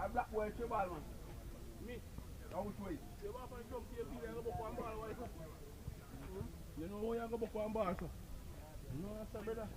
A black boy throw ball, man. Me? How which way? You go up and jump to your feet and go back one ball, why? You know how you go back one ball, sir? You know that, sir, brother?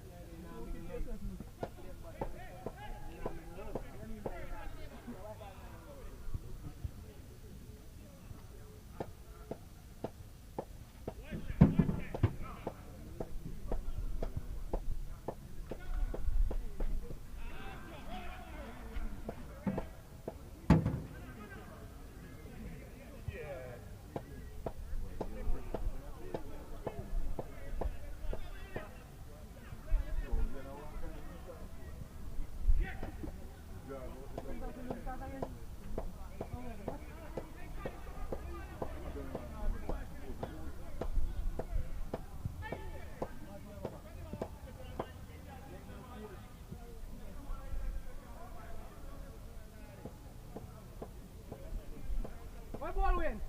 What ball win?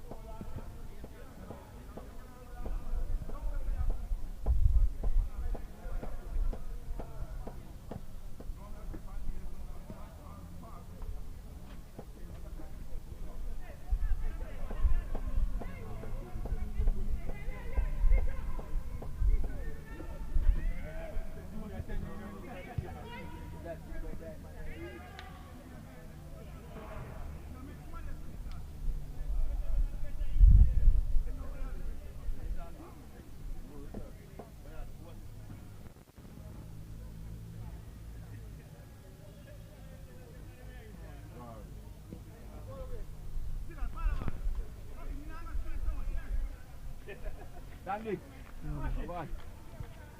Danny. Come on.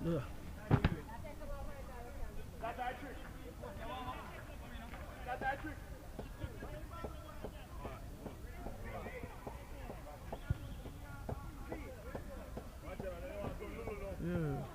Yeah. That's our trick. That's our trick. Yeah.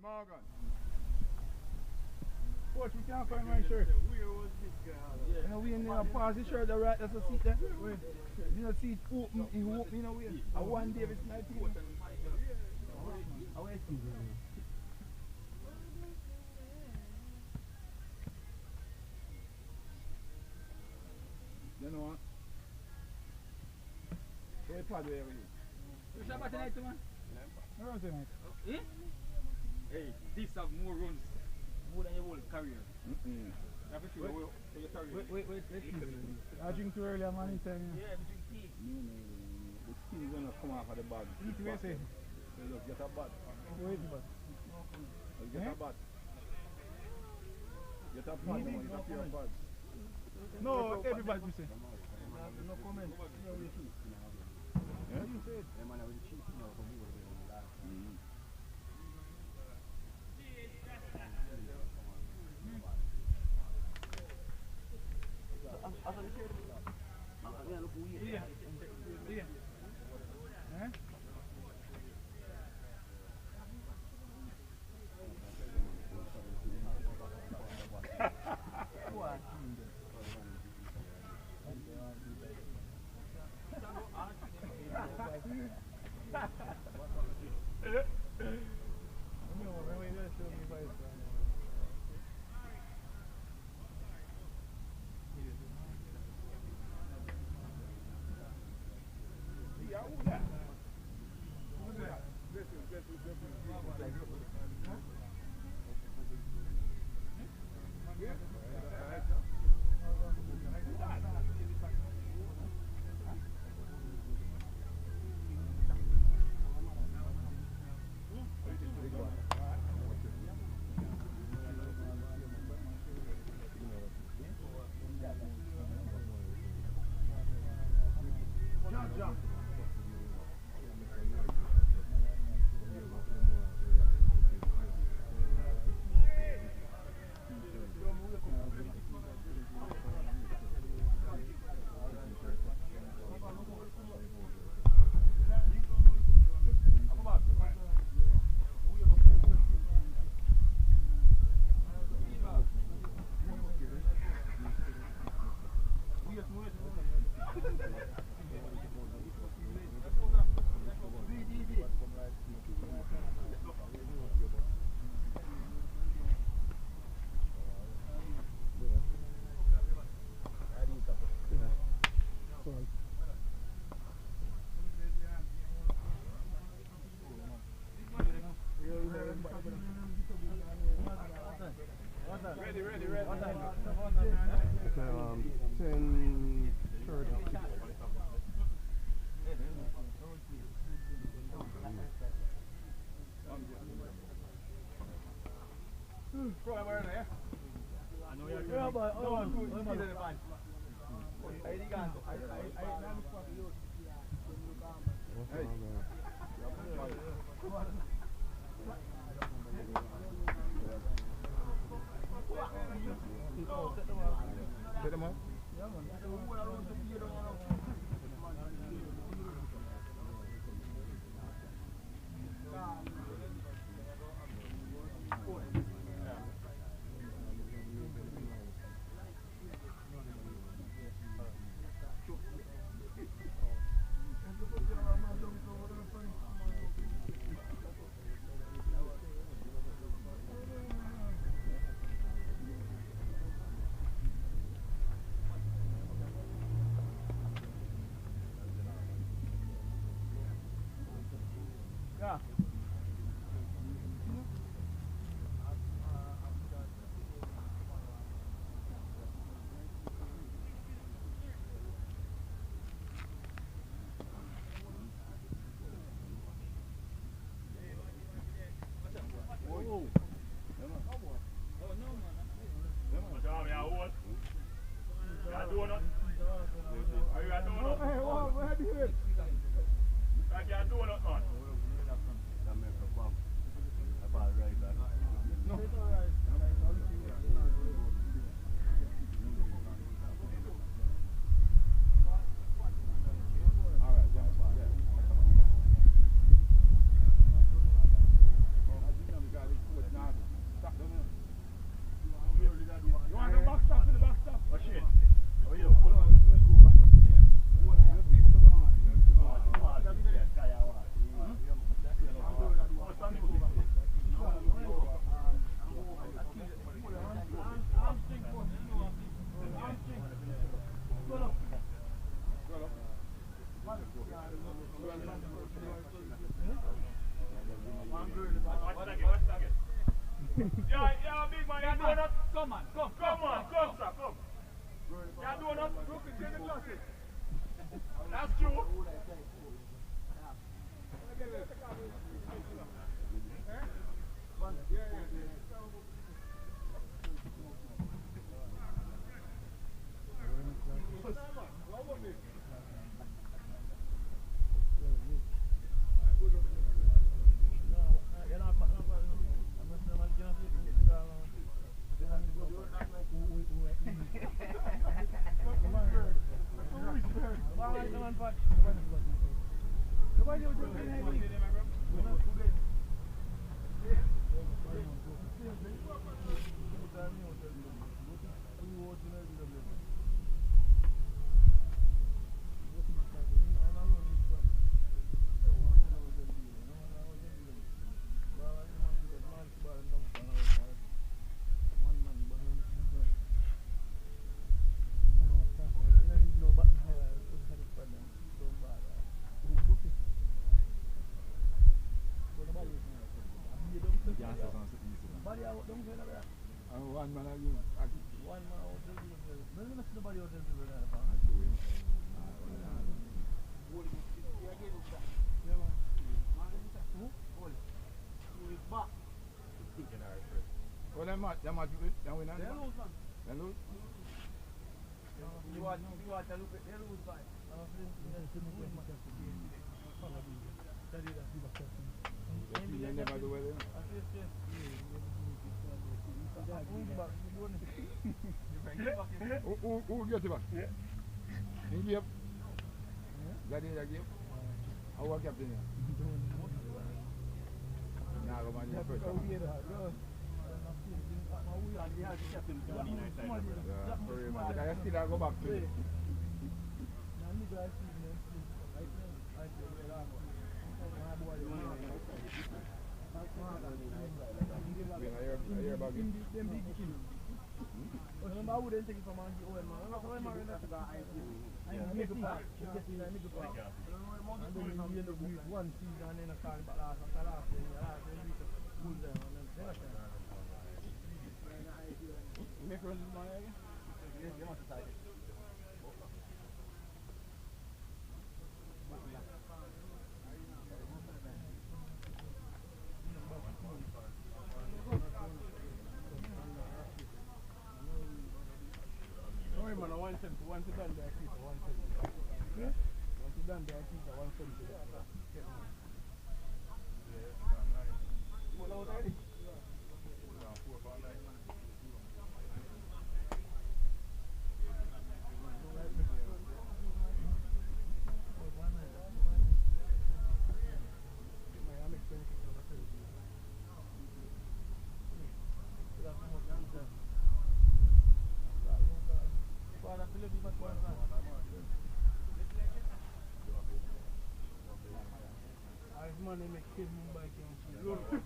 Morgan. Coach, we can't find my shirt. Where was this guy? You know, we in there, pass the shirt, the right, that's a seat there. You know, see it open, he open, you know, we. I one Davis 19. I wait to you know what? Hey, Padre, where are you? What's up tonight, man? No run tonight. Eh? Hey, this have more runs, more than your whole career. That's for sure, your career. Wait. I drink too early, I'm on this time. Yeah, we drink tea. No. The skin is gonna come off of the bag. Eat where say? So look, get a bat. Where is the bus? Get a bat. Get a pad, man. Get a pair of pads. No, everybody will say. No comment. Yeah, you said. Yeah. Eh? Ready. 10:30. Yeah, but Set them up? yeah, man. Yeah. Watch it again. Yeah, big man, you donut. Come on, come, sir, come. Yeah, donut. That's true. One man again. One man out there. There's nobody out there. Well, them match with them winner. They lose, man. They lose. You want to look at they lose by. You never do well. Who get it back? Yeah. He gave? Daddy gave? How was captain here? Nah, go man, you're first. I still go back to it. I hear about it. Remember, I wouldn't take it from Angie Owen, man. I'm going to make a pack. And then you end up with one season and then a call back last after last. Then you beat the Bulls there. You make runs this morning again? Yes, you must have started. Once you done there, keep it 170. Yeah? Once you done there, keep it 170. What out already? Money make kids move back in.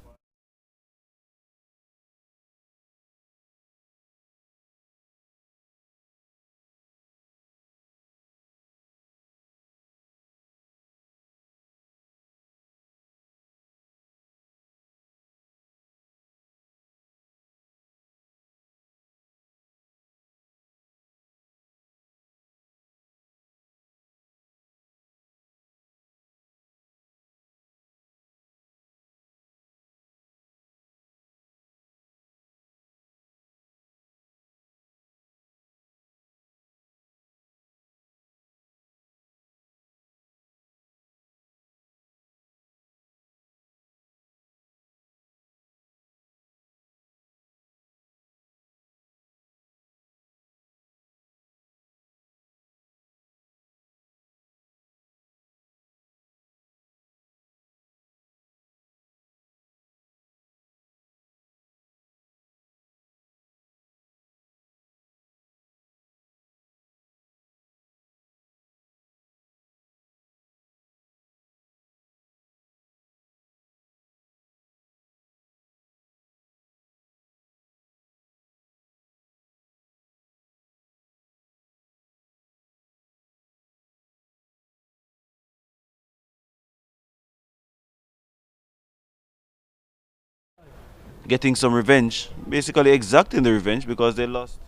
getting some revenge, basically exacting the revenge because they lost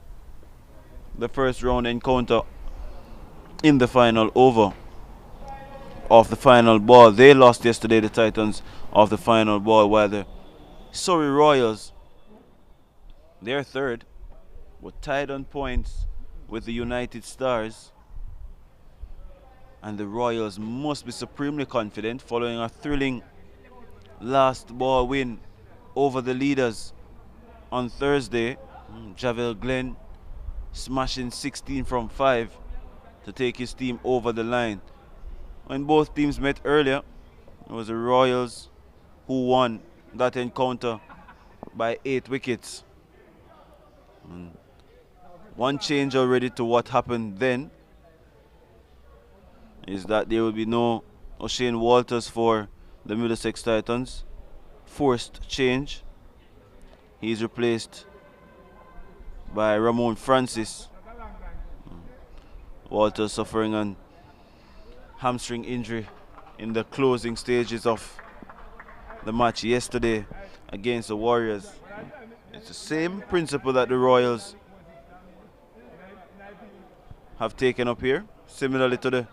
the first round encounter in the final over of the final ball. They lost yesterday, the Titans, of the final ball, while the Surrey Royals, they're third, were tied on points with the United Stars. And the Royals must be supremely confident following a thrilling last ball win over the leaders on Thursday. Javel Glenn smashing 16 from 5 to take his team over the line. When both teams met earlier, it was the Royals who won that encounter by 8 wickets. One change already to what happened then is that there will be no O'Shane Walters for the Middlesex Titans. Forced change. He's replaced by Ramon Francis. Walters suffering an hamstring injury in the closing stages of the match yesterday against the Warriors. It's the same principle that the Royals have taken up here, similarly to the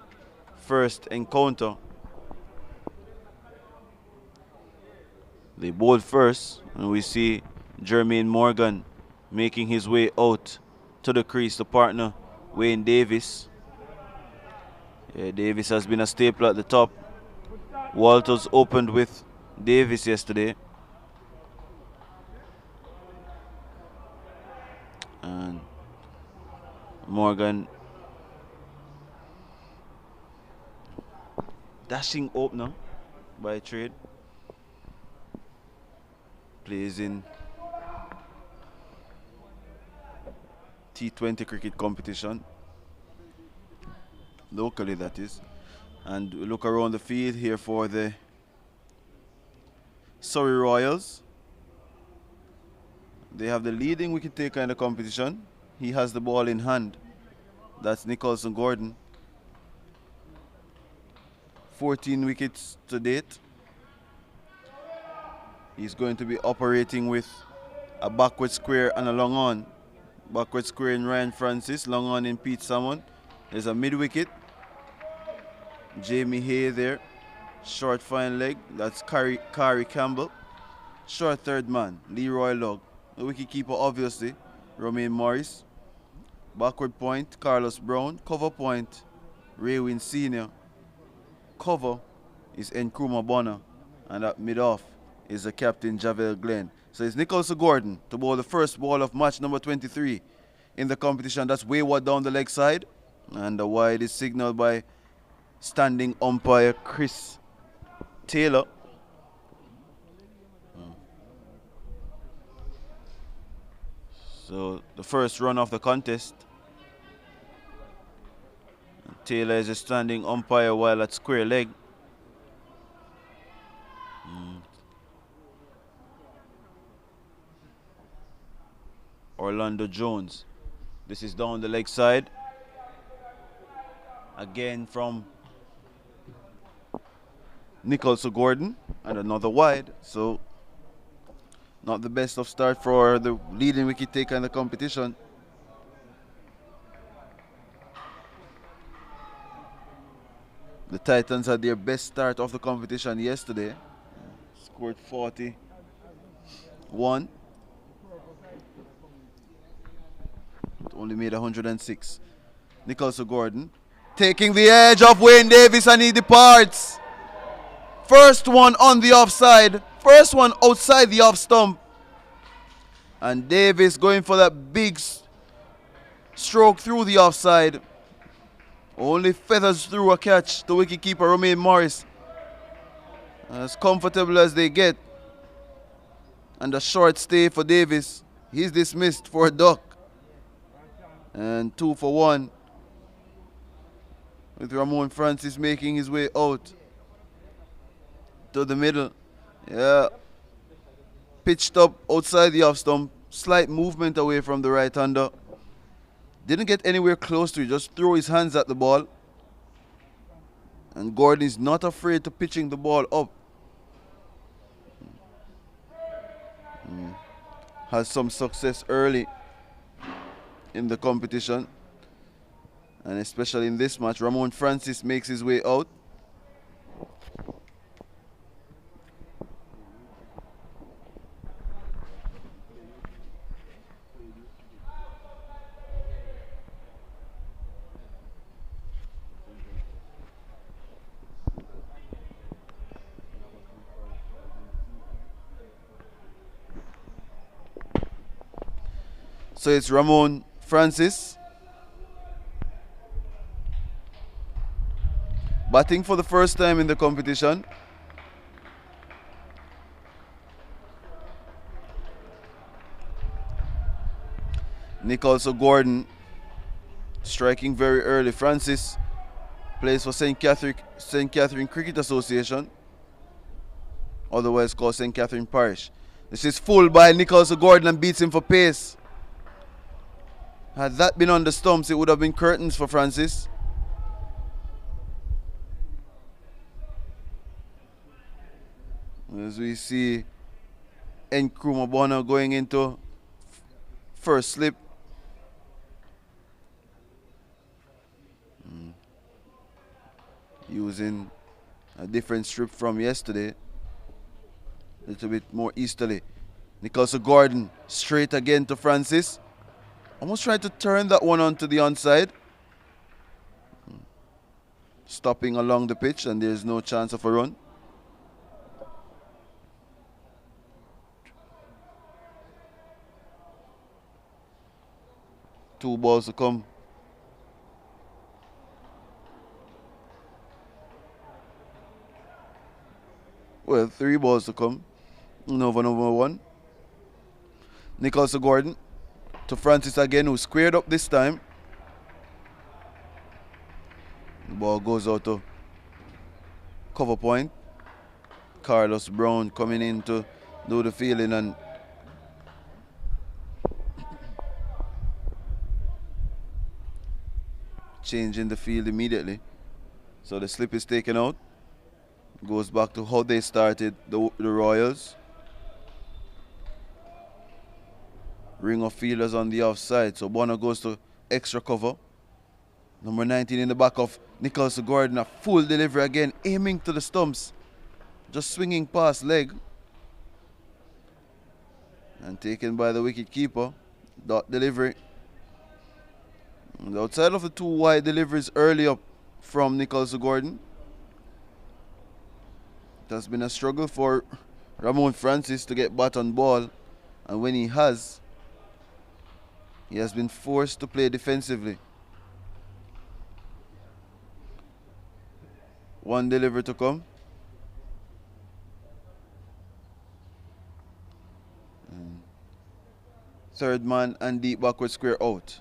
first encounter. They bowled first, and we see Jermaine Morgan making his way out to the crease to partner Wayne Davis. Yeah, Davis has been a staple at the top. Walters opened with Davis yesterday. And Morgan dashing opener by trade. Plays in T20 cricket competition. Locally, that is. And we look around the field here for the Surrey Royals. They have the leading wicket taker in the competition. He has the ball in hand. That's Nicholson Gordon. 14 wickets to date. He's going to be operating with a backward square and a long on. Backward square in Ryan Francis, long on in Pete Salmon. There's a mid wicket. Jamie Hay there. Short fine leg. That's Kari Campbell. Short third man, Leroy Lugg. The wicket keeper, obviously, Romain Morris. Backward point, Carlos Brown. Cover point, Raywin Sr. Cover is Nkrumah Bonner. And at mid-off is the captain, Javel Glenn. So it's Nicholson Gordon to bowl the first ball of match number 23 in the competition. That's wayward down the leg side. And the wide is signaled by standing umpire Chris Taylor. So the first run of the contest. Taylor is a standing umpire while at square leg. Orlando Jones. This is down the leg side. Again from Nicholson Gordon and another wide. So not the best of start for the leading wicket taker in the competition. The Titans had their best start of the competition yesterday. Scored 41. Only made 106. Nicholson Gordon taking the edge of Wayne Davis and he departs. First one on the offside. First one outside the off stump. And Davis going for that big stroke through the offside. Only feathers through a catch to wicketkeeper Romain Morris. As comfortable as they get. And a short stay for Davis. He's dismissed for a duck. And 2 for 1. With Ramon Francis making his way out to the middle. Yeah. Pitched up outside the off stump. Slight movement away from the right-hander. Didn't get anywhere close to it. Just throw his hands at the ball. And Gordon is not afraid to pitching the ball up. has some success early in the competition, and especially in this match. Ramon Francis makes his way out. So it's Ramon Francis batting for the first time in the competition. Nicholas Gordon striking very early. Francis plays for St. Catherine Cricket Association, otherwise called St. Catherine Parish. This is full by Nicholas Gordon and beats him for pace. Had that been on the stumps, it would have been curtains for Francis. As we see Nkrumah Bonner going into first slip. Using a different strip from yesterday. A little bit more easterly. Nicholas Gordon straight again to Francis. Almost tried to turn that one onto the onside. Stopping along the pitch, and there's no chance of a run. Two balls to come. Well, 3 balls to come. Over number 1. Nicholas Gordon to Francis again, who squared up this time. The ball goes out to cover point. Carlos Brown coming in to do the fielding and changing the field immediately. So the slip is taken out. Goes back to how they started the Royals. Ring of fielders on the offside. So Bonner goes to extra cover. Number 19 in the back of Nicholas Gordon. A full delivery again, aiming to the stumps. Just swinging past leg. And taken by the wicket keeper. Dot delivery. And outside of the 2 wide deliveries early up from Nicholas Gordon, it has been a struggle for Ramon Francis to get bat on ball. And when he has been forced to play defensively. 1 delivery to come. Third man and deep backward square out.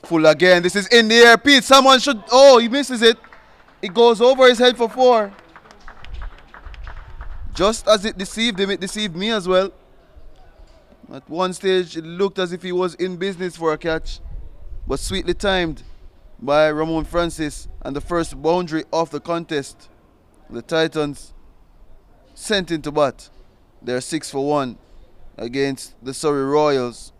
Full again. This is in the air. Pete, someone should... Oh, he misses it. It goes over his head for 4. Just as it deceived him, it deceived me as well. At one stage, it looked as if he was in business for a catch, but sweetly timed by Ramon Francis, and the first boundary of the contest. The Titans sent into bat. They're 6 for 1 against the Surrey Royals.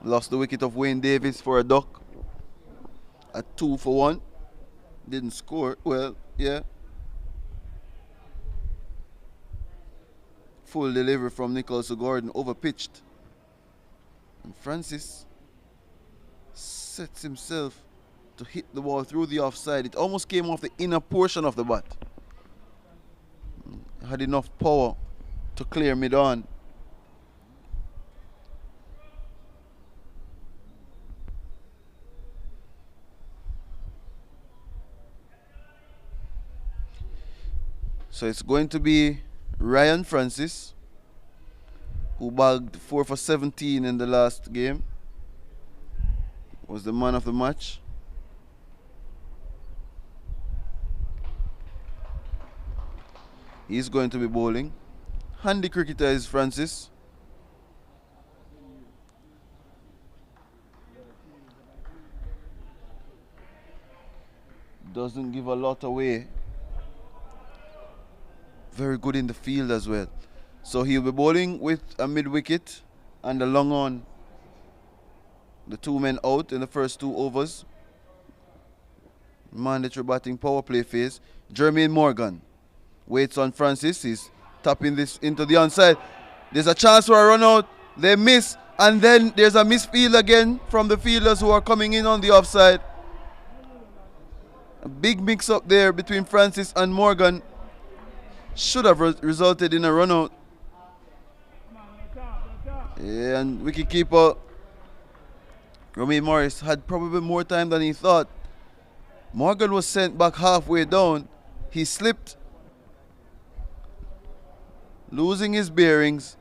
Lost the wicket of Wayne Davis for a duck at 2 for 1. Didn't score. Well, yeah. Full delivery from Nicholas Gordon, overpitched. And Francis sets himself to hit the ball through the offside. It almost came off the inner portion of the bat. Had enough power to clear mid-on. So it's going to be Ryan Francis, who bagged 4 for 17 in the last game, was the man of the match. He's going to be bowling. Handy cricketer is Francis. Doesn't give a lot away. Very good in the field as well. So he'll be bowling with a mid-wicket and a long on. The 2 men out in the first 2 overs. Mandatory batting power play phase. Jermaine Morgan waits on Francis. He's tapping this into the onside. There's a chance for a run out. They miss. And then there's a misfield again from the fielders who are coming in on the offside. A big mix up there between Francis and Morgan. Should have resulted in a run out. Yeah, and wicketkeeper Romain Morris had probably more time than he thought. Morgan was sent back halfway down. He slipped, losing his bearings,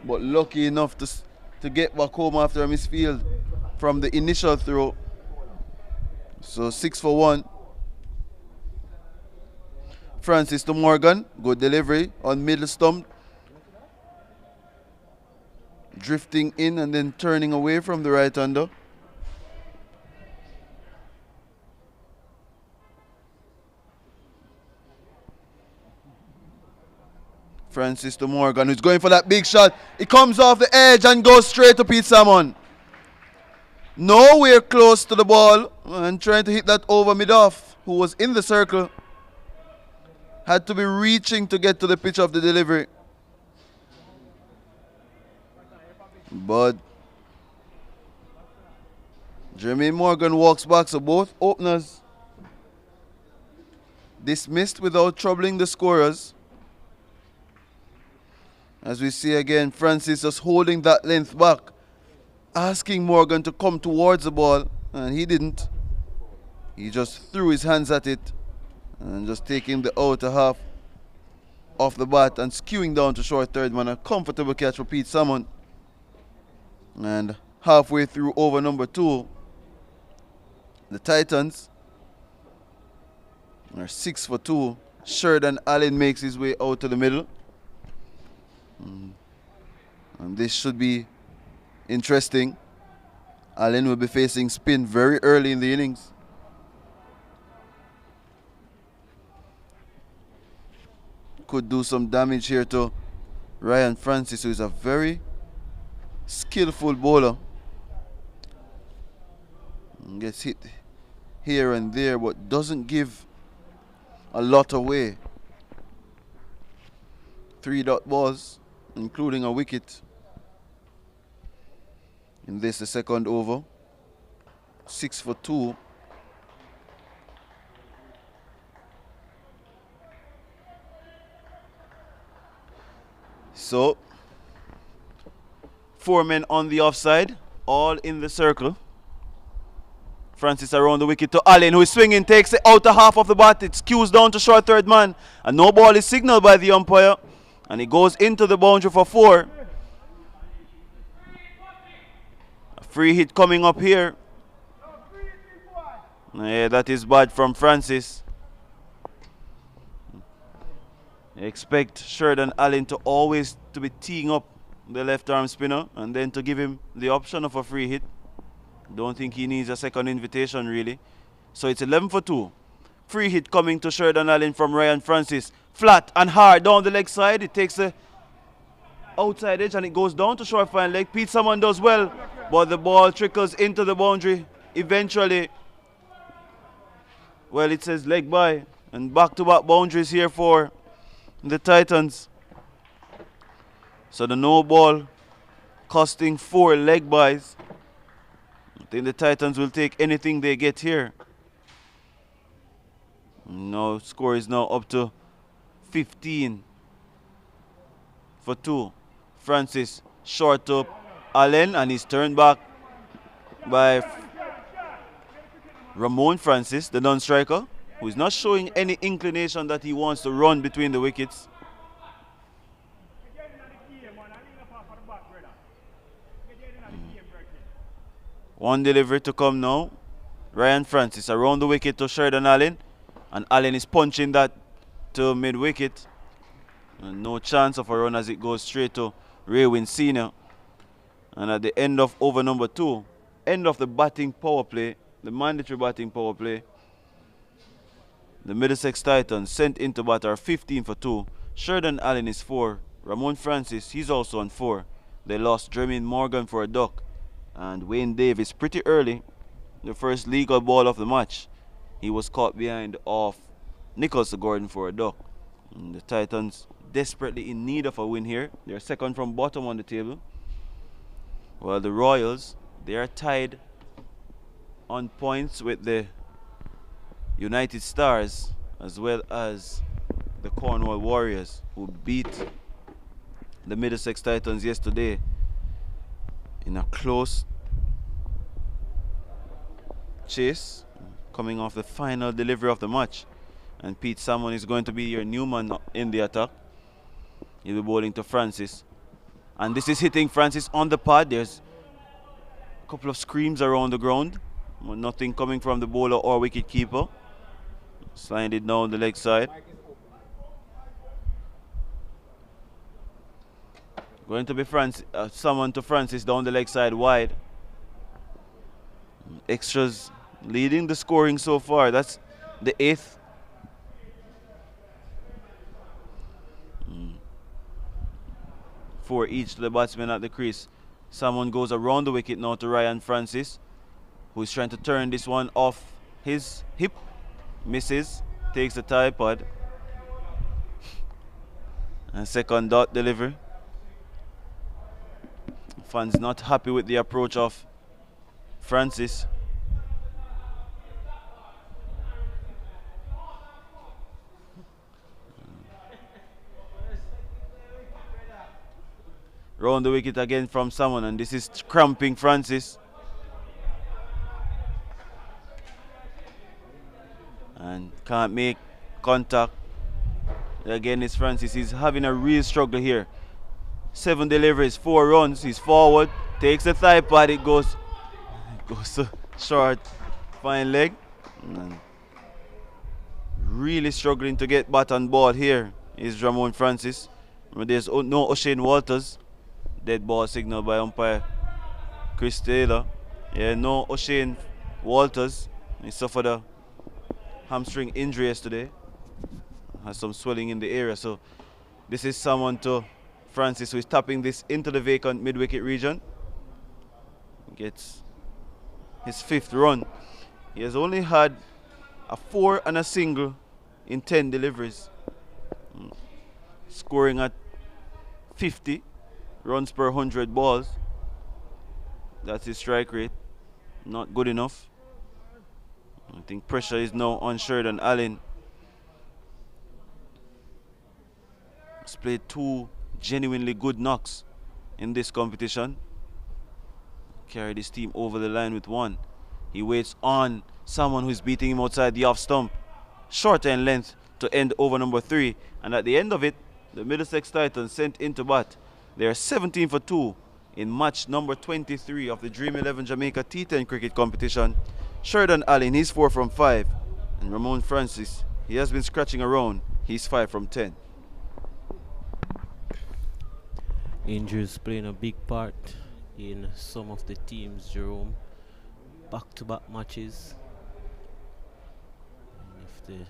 but lucky enough to get back home after a misfield from the initial throw. So 6 for 1. Francis to Morgan, good delivery on middle stump. Drifting in and then turning away from the right-hander. Francis to Morgan, who's going for that big shot. It comes off the edge and goes straight to Pete Salmon. Nowhere close to the ball and trying to hit that over mid-off, who was in the circle. Had to be reaching to get to the pitch of the delivery. But Jermaine Morgan walks back, so both openers dismissed without troubling the scorers. As we see again, Francis just holding that length back, asking Morgan to come towards the ball, and he didn't. He just threw his hands at it and just taking the outer half off the bat and skewing down to short third man. A comfortable catch for Pete Salmon. And halfway through over number 2, the Titans are 6 for 2. Sheridan Allen makes his way out to the middle. And this should be interesting. Allen will be facing spin very early in the innings. Could do some damage here to Ryan Francis, who is a very skillful bowler. Gets hit here and there, but doesn't give a lot away. 3 dot balls, including a wicket. In this, the second over. 6 for 2. So 4 men on the offside, all in the circle. Francis around the wicket to Allen, who is swinging, takes the outer half of the bat. It skews down to short third man, and no ball is signaled by the umpire, and he goes into the boundary for 4. A free hit coming up here. Yeah, that is bad from Francis. I expect Sheridan Allen to always to be teeing up the left arm spinner and then to give him the option of a free hit. Don't think he needs a second invitation really. So it's 11 for 2. Free hit coming to Sheridan Allen from Ryan Francis. Flat and hard down the leg side. It takes the outside edge and it goes down to short fine leg. Pete Salmon does well, but the ball trickles into the boundary eventually. Well, it says leg by, and back-to-back boundaries here for the Titans. So the no ball costing 4 leg buys. I think the Titans will take anything they get here. No, score is now up to 15 for 2. Francis short up Allen, and he's turned back by Ramon Francis, the non-striker, who is not showing any inclination that he wants to run between the wickets. One delivery to come now. Ryan Francis around the wicket to Sheridan Allen, and Allen is punching that to mid-wicket. And no chance of a run as it goes straight to Raywin Sr. And at the end of over number 2, end of the batting power play, the mandatory batting power play, the Middlesex Titans sent into bat are 15 for 2. Sheridan Allen is 4, Ramon Francis, he's also on 4. They lost Jermaine Morgan for a duck. And Wayne Davis pretty early, the first legal ball of the match. He was caught behind off Nicholas Gordon for a duck. And the Titans desperately in need of a win here. They're second from bottom on the table. While the Royals, they are tied on points with the United Stars as well as the Cornwall Warriors, who beat the Middlesex Titans yesterday in a close chase, coming off the final delivery of the match. And Pete Salmon is going to be your new man in the attack. He'll be bowling to Francis. And this is hitting Francis on the pad. There's a couple of screams around the ground, but nothing coming from the bowler or wicket keeper. Sliding it down the leg side. Going to be someone to Francis down the leg side wide. Extras leading the scoring so far. That's the 8th. For each to the batsman at the crease. Someone goes around the wicket now to Ryan Francis, who is trying to turn this one off his hip. Misses, takes the tie pod. And second dot delivery. Fans not happy with the approach of Francis. Round the wicket again from someone, and this is cramping Francis. And can't make contact. Again, it's Francis. He's having a real struggle here. 7 deliveries, 4 runs. He's forward, takes the thigh pad. It goes to short, fine leg. And really struggling to get bat on board here is Ramon Francis. There's no O'Shane Walters. Dead ball signal by umpire Chris Taylor. Yeah, no O'Shane Walters. He suffered a hamstring injury yesterday. Has some swelling in the area. So this is someone to Francis, who is tapping this into the vacant mid-wicket region. Gets his 5th run. He has only had a 4 and a single in 10 deliveries. Scoring at 50 runs per 100 balls. That's his strike rate. Not good enough. I think pressure is now on Sheridan Allen. He's played 2 genuinely good knocks in this competition. Carried his team over the line with 1. He waits on someone who's beating him outside the off stump. Short end length to end over number 3. And at the end of it, the Middlesex Titans sent into bat. They are 17 for 2 in match number 23 of the Dream 11 Jamaica T-10 cricket competition. Sheridan Allen, he's 4 from 5. And Ramon Francis, he has been scratching around. He's 5 from 10. Injuries playing a big part in some of the teams, Jerome. Back-to-back matches. And if the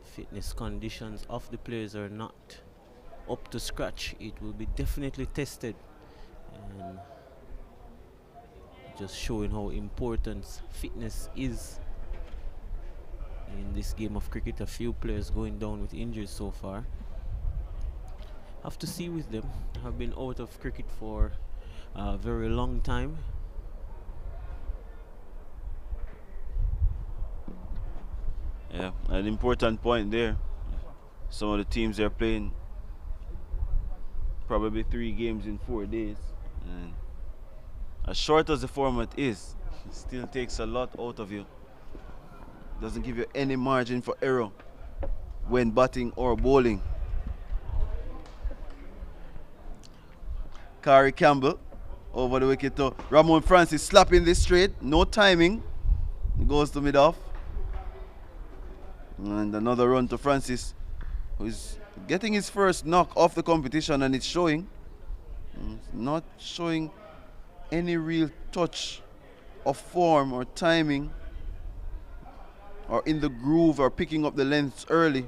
fitness conditions of the players are not up to scratch, it will be definitely tested. And just showing how important fitness is in this game of cricket. A few players going down with injuries so far. Have to see with them. Have been out of cricket for a very long time. Yeah, an important point there. Some of the teams are playing probably 3 games in 4 days. And as short as the format is, it still takes a lot out of you. Doesn't give you any margin for error when batting or bowling. Kari Campbell over the wicket to Ramon Francis, slapping this straight, no timing. It goes to mid-off. And another run to Francis, who is getting his first knock off the competition, and it's showing. It's not showing any real touch of form or timing or in the groove or picking up the lengths early.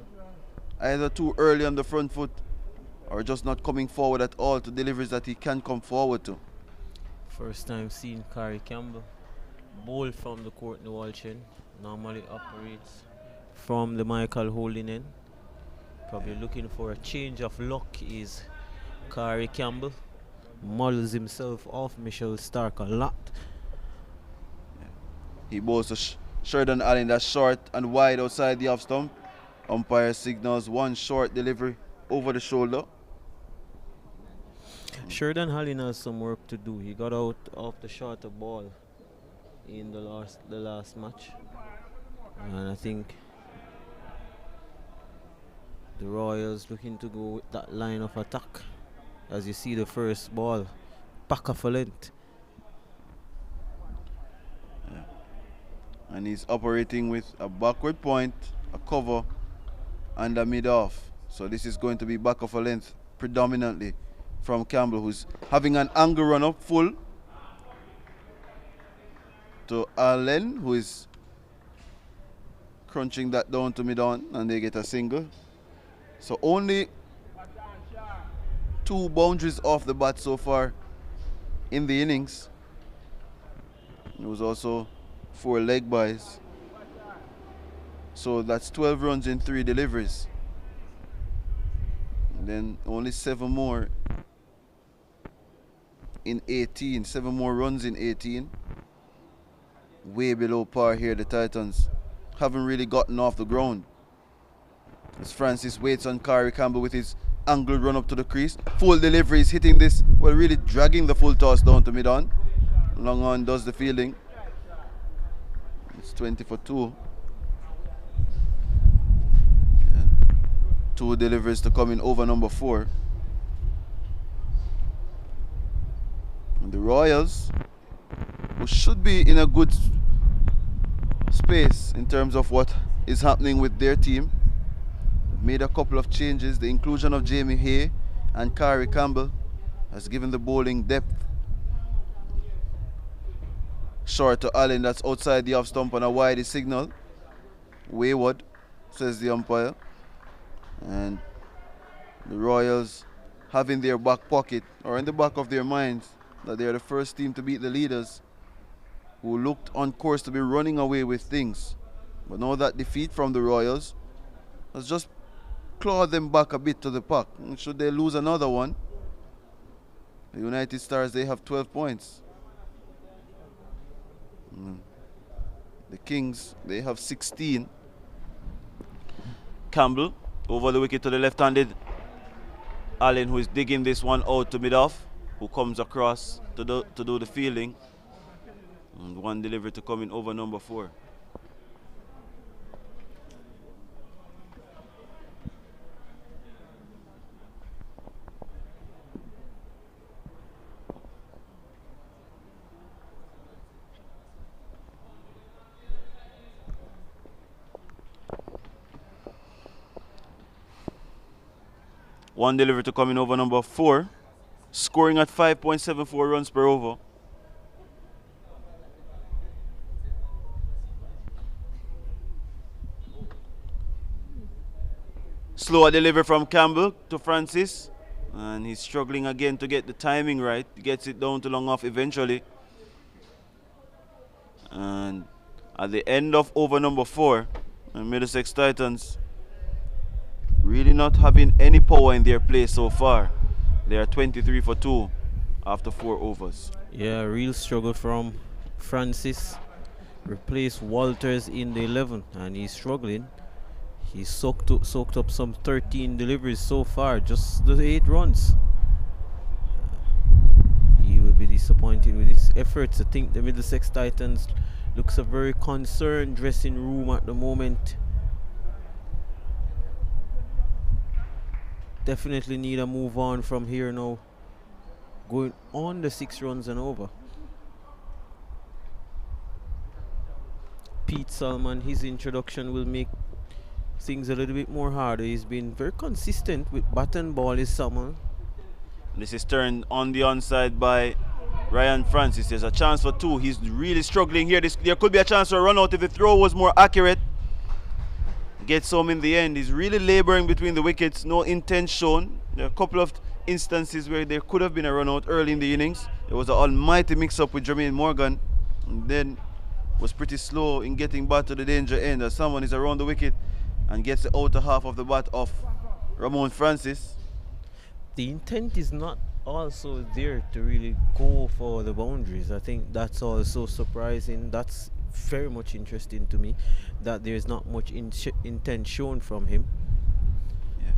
Either too early on the front foot or just not coming forward at all to deliveries that he can come forward to. First time seeing Kari Campbell bowl from the court in the Walchin. Normally operates from the Michael holding end. Probably looking for a change of luck is Kari Campbell. Models himself off Michelle Stark a lot. He bowls to Sheridan Allen, that's short and wide outside the off stump. Umpire signals one short delivery over the shoulder. Sheridan Allen has some work to do. He got out of the shorter ball in the last match, and I think the Royals looking to go with that line of attack. As you see the first ball, back of a length. And he's operating with a backward point, a cover, and a mid-off. So this is going to be back of a length predominantly from Campbell, who's having an angle run up full to Allen, who is crunching that down to mid-on, and they get a single. So only 2 boundaries off the bat so far in the innings. It was also 4 leg buys. So that's 12 runs in 3 deliveries. And then only 7 more in 18. 7 more runs in 18. Way below par here. The Titans haven't really gotten off the ground. As Francis waits on Kari Campbell with his angled run up to the crease. Full delivery is hitting this, well, really dragging the full toss down to mid-on. Long on does the fielding. It's 20 for 2. Yeah. 2 deliveries to come in over number 4. And the Royals, who should be in a good space in terms of what is happening with their team, made a couple of changes. The inclusion of Jamie Hay and Kari Campbell has given the bowling depth. Short to Allen, that's outside the off stump on a wide signal. Wayward, says the umpire. And the Royals have in their back pocket, or in the back of their minds, that they are the first team to beat the leaders, who looked on course to be running away with things. But now that defeat from the Royals has just clawed them back a bit to the pack. And should they lose another one, the United Stars, they have 12 points. The Kings, they have 16. Campbell over the wicket to the left-handed Allen, who is digging this one out to mid-off, who comes across to do the fielding. And one delivery to come in over number 4. One delivery to come in over number 4, scoring at 5.74 runs per over. Slower delivery from Campbell to Francis, and he's struggling again to get the timing right. He gets it down to long off eventually. And at the end of over number 4, the Middlesex Titans really not having any power in their play so far. They are 23 for 2 after 4 overs. Yeah, real struggle from Francis. Replaced Walters in the 11, and he's struggling. He's soaked up some 13 deliveries so far, just the 8 runs. He will be disappointed with his efforts. I think the Middlesex Titans looks a very concerned dressing room at the moment. Definitely need a move on from here now. Going on the 6 runs and over. Pete Salmon, his introduction will make things a little bit more harder. He's been very consistent with bat and ball this summer. This is turned on the onside by Ryan Francis. There's a chance for 2. He's really struggling here. There could be a chance for a run out if the throw was more accurate. Gets home in the end. He's really laboring between the wickets. No intent shown. There are a couple of instances where there could have been a run out early in the innings. There was an almighty mix-up with Jermaine Morgan, and then was pretty slow in getting back to the danger end as someone is around the wicket and gets the outer half of the bat off Ramon Francis. The intent is not also there to really go for the boundaries. I think that's also surprising. That's very much interesting to me, that there's not much intent shown from him. Yeah.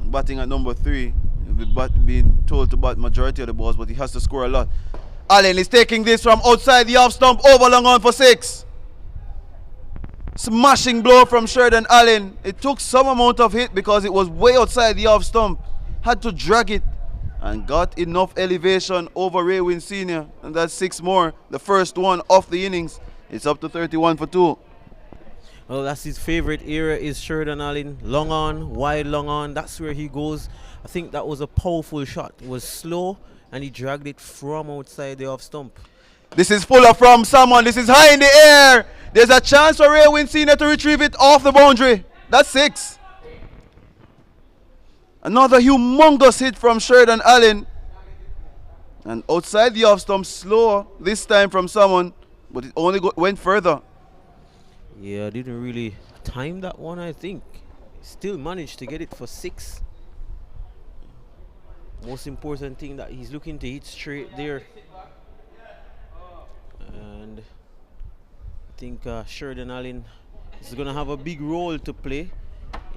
Batting at number 3, being told to bat majority of the balls, but he has to score a lot. Allen is taking this from outside the off stump, over long on for 6. Smashing blow from Sheridan Allen. It took some amount of hit because it was way outside the off stump. Had to drag it and got enough elevation over Raywin Sr. And that's 6 more. The first one off the innings. It's up to 31 for 2. Well, that's his favorite area, is Sheridan Allen. Long on, wide long on. That's where he goes. I think that was a powerful shot. It was slow and he dragged it from outside the off stump. This is fuller from someone. This is high in the air. There's a chance for Raywin Sr. to retrieve it off the boundary. That's 6. Another humongous hit from Sheridan Allen. And outside the off stump, slower this time from someone, but it only went further. Yeah, didn't really time that one, I think. Still managed to get it for 6. Most important thing that he's looking to hit straight there. And I think Sheridan Allen is going to have a big role to play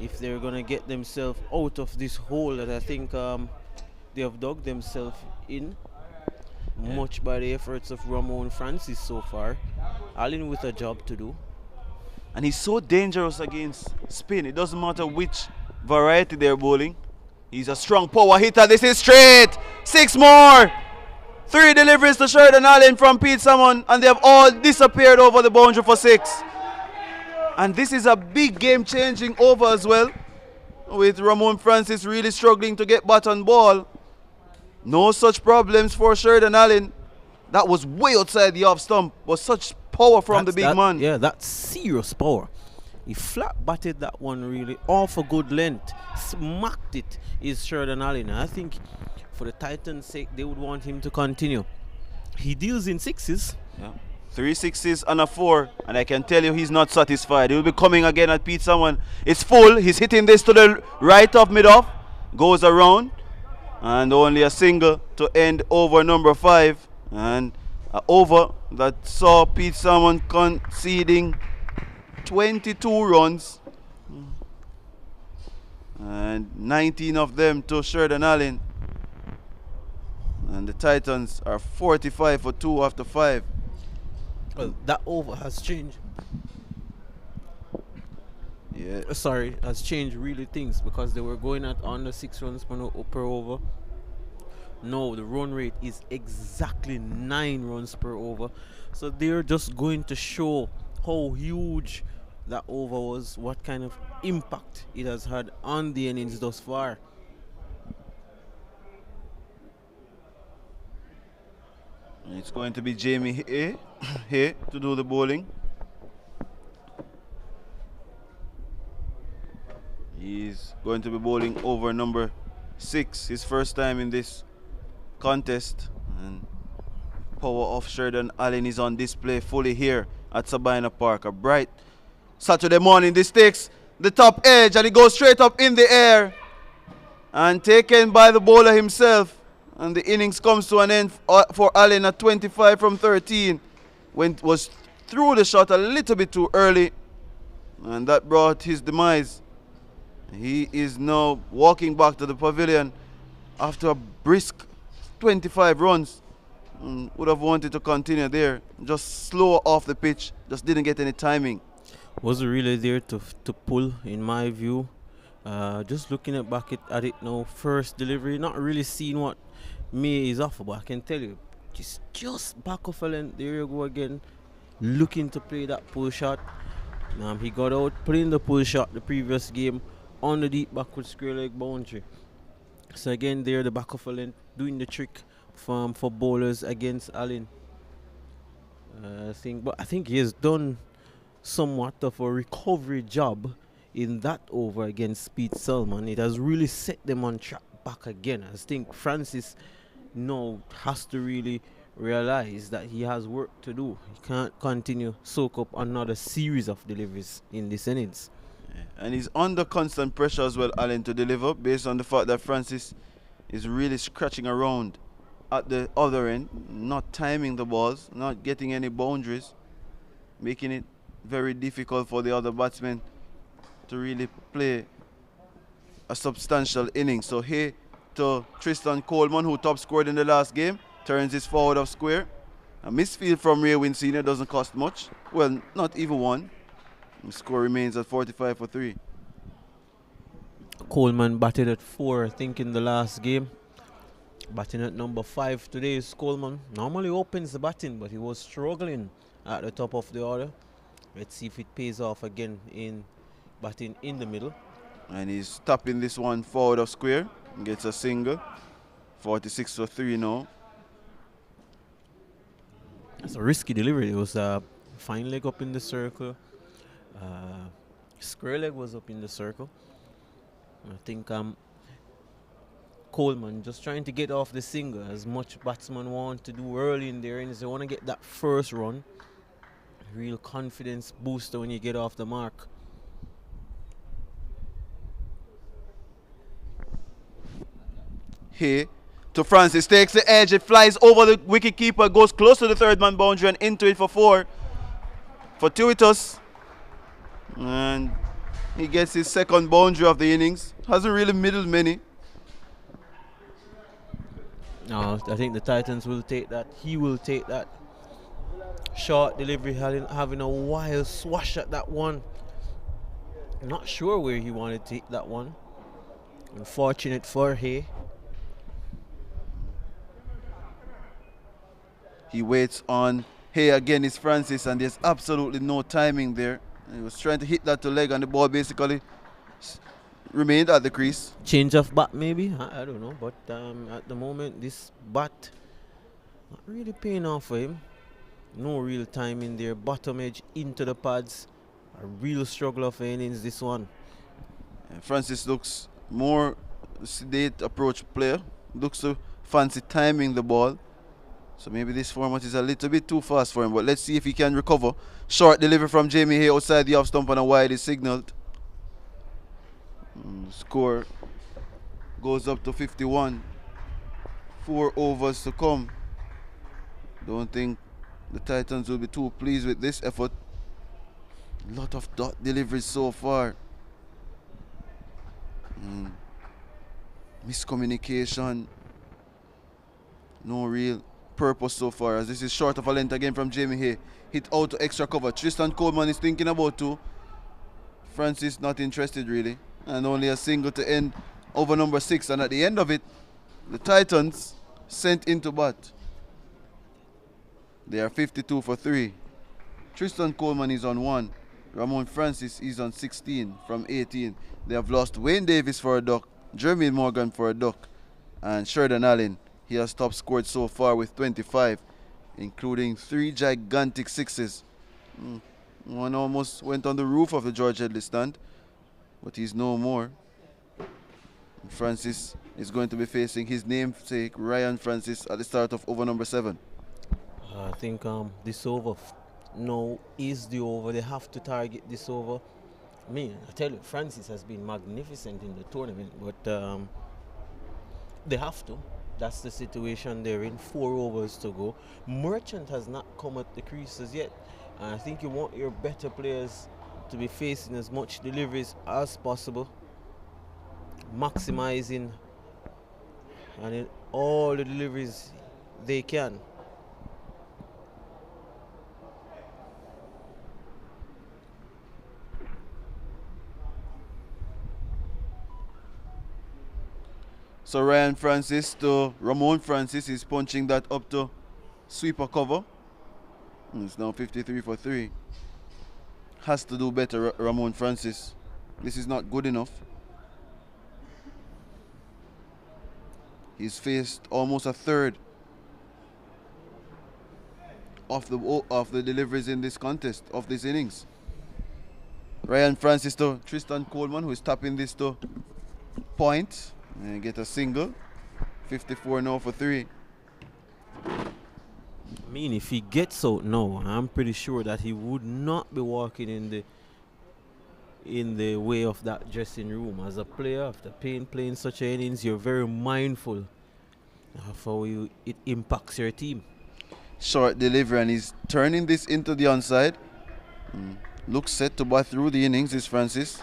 if they're going to get themselves out of this hole that I think they have dug themselves in. Yeah. Much by the efforts of Ramon Francis so far. Allen with a job to do. And he's so dangerous against spin. It doesn't matter which variety they're bowling. He's a strong power hitter. This is straight. 6 more. 3 deliveries to Sheridan Allen from Pete Salmon, and they have all disappeared over the boundary for 6. And this is a big game-changing over as well, with Ramon Francis really struggling to get bat on ball. No such problems for Sheridan Allen. That was way outside the off stump, but such power from the big man. Yeah, that's serious power. He flat batted that one really off a good length. Smacked it, is Sheridan Allen. I think for the Titans' sake, they would want him to continue. He deals in 6s. Yeah. 3 6s and a 4, and I can tell you he's not satisfied. He'll be coming again at Pete Salmon. It's full. He's hitting this to the right of mid-off. Goes around, and only a single to end over number 5. And an over that saw Pete Salmon conceding 22 runs, and 19 of them to Sheridan Allen. And the Titans are 45 for 2 after 5. Well, that over has changed. Yeah. Sorry, has changed really things, because they were going at under 6 runs per over. No, the run rate is exactly 9 runs per over. So they're just going to show how huge that over was, what kind of impact it has had on the innings thus far. It's going to be Jamie here to do the bowling. He's going to be bowling over number 6, his first time in this contest. And power of Sheridan Allen is on display fully here at Sabina Park. A bright Saturday morning. This takes the top edge and it goes straight up in the air and taken by the bowler himself. And the innings comes to an end for Allen at 25 from 13. Was through the shot a little bit too early, and that brought his demise. He is now walking back to the pavilion after a brisk 25 runs. Would have wanted to continue there. Just slow off the pitch. Just didn't get any timing. Wasn't really there to pull, in my view. Just looking back at it now, first delivery, not really seeing what May is off, but I can tell you, just back of a length. There you go again, looking to play that pull shot. He got out, playing the pull shot the previous game on the deep backward square leg boundary. So again, there the back of a length, doing the trick for bowlers against Allen. I think he has done somewhat of a recovery job in that over against Pete Salmon. It has really set them on track back again. I think Francis now has to really realize that he has work to do. He can't continue soak up another series of deliveries in this innings. And he's under constant pressure as well, Allen, to deliver, based on the fact that Francis is really scratching around at the other end, not timing the balls, not getting any boundaries, making it very difficult for the other batsmen to really play a substantial inning. So here to Tristan Coleman, who top scored in the last game, turns his forward of square. A misfield from Ray Wynn Sr. doesn't cost much. Well, not even one. The score remains at 45 for 3. Coleman batted at 4, I think, in the last game. Batting at number 5 today is Coleman. Normally opens the batting, but he was struggling at the top of the order. Let's see if it pays off again in batting in the middle. And he's tapping this one forward of square. Gets a single. 46 for 3 now. It's a risky delivery. It was a fine leg up in the circle. Square leg was up in the circle. I think Coleman just trying to get off the single, as much batsmen want to do early in their innings. They want to get that first run. Real confidence booster when you get off the mark. Here to Francis, takes the edge, it flies over the wicketkeeper, goes close to the third man boundary and into it for 4. Fortuitous. And he gets his second boundary of the innings. Hasn't really middled many. No, I think the Titans will take that. He will take that. Short delivery, having a wild swash at that one. Not sure where he wanted to hit that one. Unfortunate for Hay. He waits on Hay again, is Francis, and there's absolutely no timing there. He was trying to hit that to leg, and the ball basically remained at the crease. Change of bat maybe, I don't know, but at the moment this bat not really paying off for him. No real timing there. Bottom edge into the pads. A real struggle of innings this one. Francis looks more sedate approach player. Looks to fancy timing the ball. So maybe this format is a little bit too fast for him, but let's see if he can recover. Short delivery from Jamie Hay outside the off stump and a wide is signaled. Score goes up to 51. 4 overs to come. Don't think the Titans will be too pleased with this effort. A lot of dot deliveries so far. Miscommunication. No real purpose so far, as this is short of a length again from Jamie Hay. Hit out to extra cover. Tristan Coleman is thinking about 2. Francis not interested really. And only a single to end over number 6. And at the end of it, the Titans sent into bat. They are 52 for 3. Tristan Coleman is on 1. Ramon Francis is on 16 from 18. They have lost Wayne Davis for a duck, Jermaine Morgan for a duck, and Sheridan Allen. He has top scored so far with 25, including 3 gigantic sixes. One almost went on the roof of the George Headley stand, but he's no more. Francis is going to be facing his namesake, Ryan Francis, at the start of over number 7. I think this over now is the over. They have to target this over. I mean, I tell you, Francis has been magnificent in the tournament, but they have to. That's the situation they're in. 4 overs to go. Merchant has not come at the creases yet. And I think you want your better players to be facing as much deliveries as possible. Maximizing and in all the deliveries they can. So Ryan Francis to Ramon Francis is punching that up to sweeper cover. It's now 53 for 3. Has to do better, Ramon Francis. This is not good enough. He's faced almost a third of the deliveries in this contest, of this innings. Ryan Francis to Tristan Coleman, who is tapping this to point. And get a single. 54 now for 3. I mean, if he gets out now, I'm pretty sure that he would not be walking in the way of that dressing room. As a player, after playing such innings, you're very mindful of how it impacts your team. Short delivery, and he's turning this into the onside. Looks set to bat through the innings, is Francis.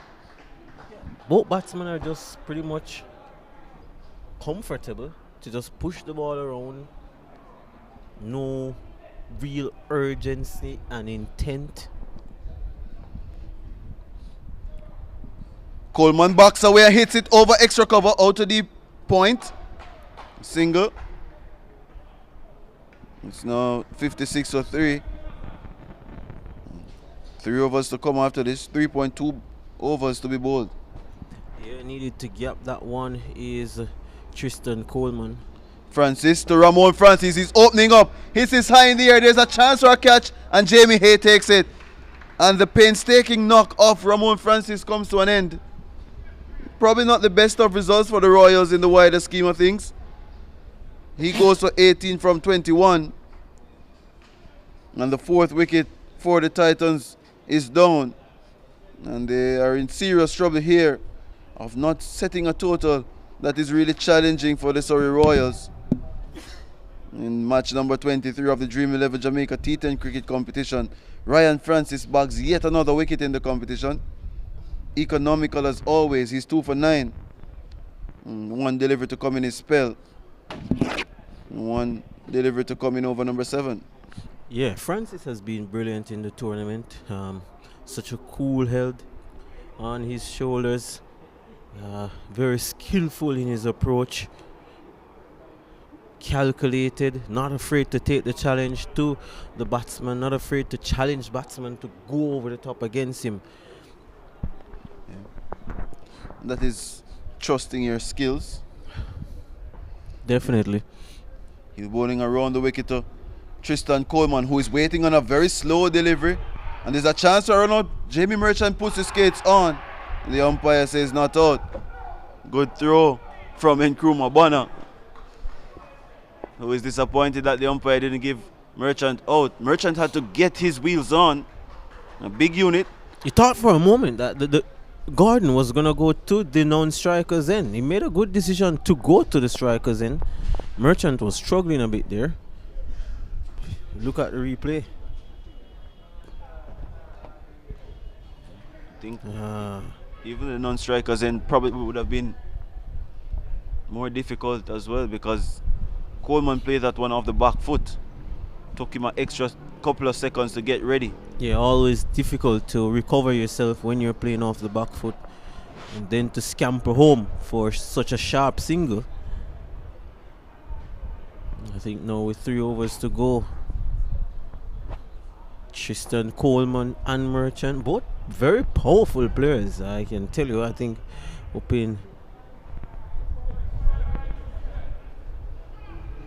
Both batsmen are just pretty much comfortable to just push the ball around. No real urgency and intent. Coleman backs away and hits it over extra cover out to the point. Single. It's now 56 for 3. 3 overs to come after this. 3.2 overs to be bowled. Yeah, needed to gap that one is Tristan Coleman. Francis to Ramon Francis. He's opening up. Hits his high in the air. There's a chance for a catch, and Jamie Hay takes it. And the painstaking knock off Ramon Francis comes to an end. Probably not the best of results for the Royals in the wider scheme of things. He goes for 18 from 21. And the 4th wicket for the Titans is down. And they are in serious trouble here of not setting a total that is really challenging for the Surrey Royals. In match number 23 of the Dream 11 Jamaica T-10 cricket competition, Ryan Francis bags yet another wicket in the competition. Economical as always, he's 2 for 9. 1 delivery to come in his spell. 1 delivery to come in over number 7. Yeah, Francis has been brilliant in the tournament. Such a cool head on his shoulders. Very skillful in his approach. Calculated, not afraid to take the challenge to the batsman, not afraid to challenge batsman to go over the top against him. Yeah. That is trusting your skills. Definitely. He's bowling around the wicket to Tristan Coleman, who is waiting on a very slow delivery. And there's a chance to run out. Jamie Merchant puts his skates on. The umpire says not out. Good throw from Nkrumah Bonner, who is disappointed that the umpire didn't give Merchant out. Merchant had to get his wheels on. A big unit. You thought for a moment that the Gordon was going to go to the non-strikers end. He made a good decision to go to the strikers end. Merchant was struggling a bit there. Look at the replay. I think even the non-strikers end probably would have been more difficult as well, because Coleman played that one off the back foot. Took him an extra couple of seconds to get ready. Yeah, always difficult to recover yourself when you're playing off the back foot. And then to scamper home for such a sharp single. I think now with 3 overs to go, Tristan Coleman and Merchant, both very powerful players, I can tell you. I think hoping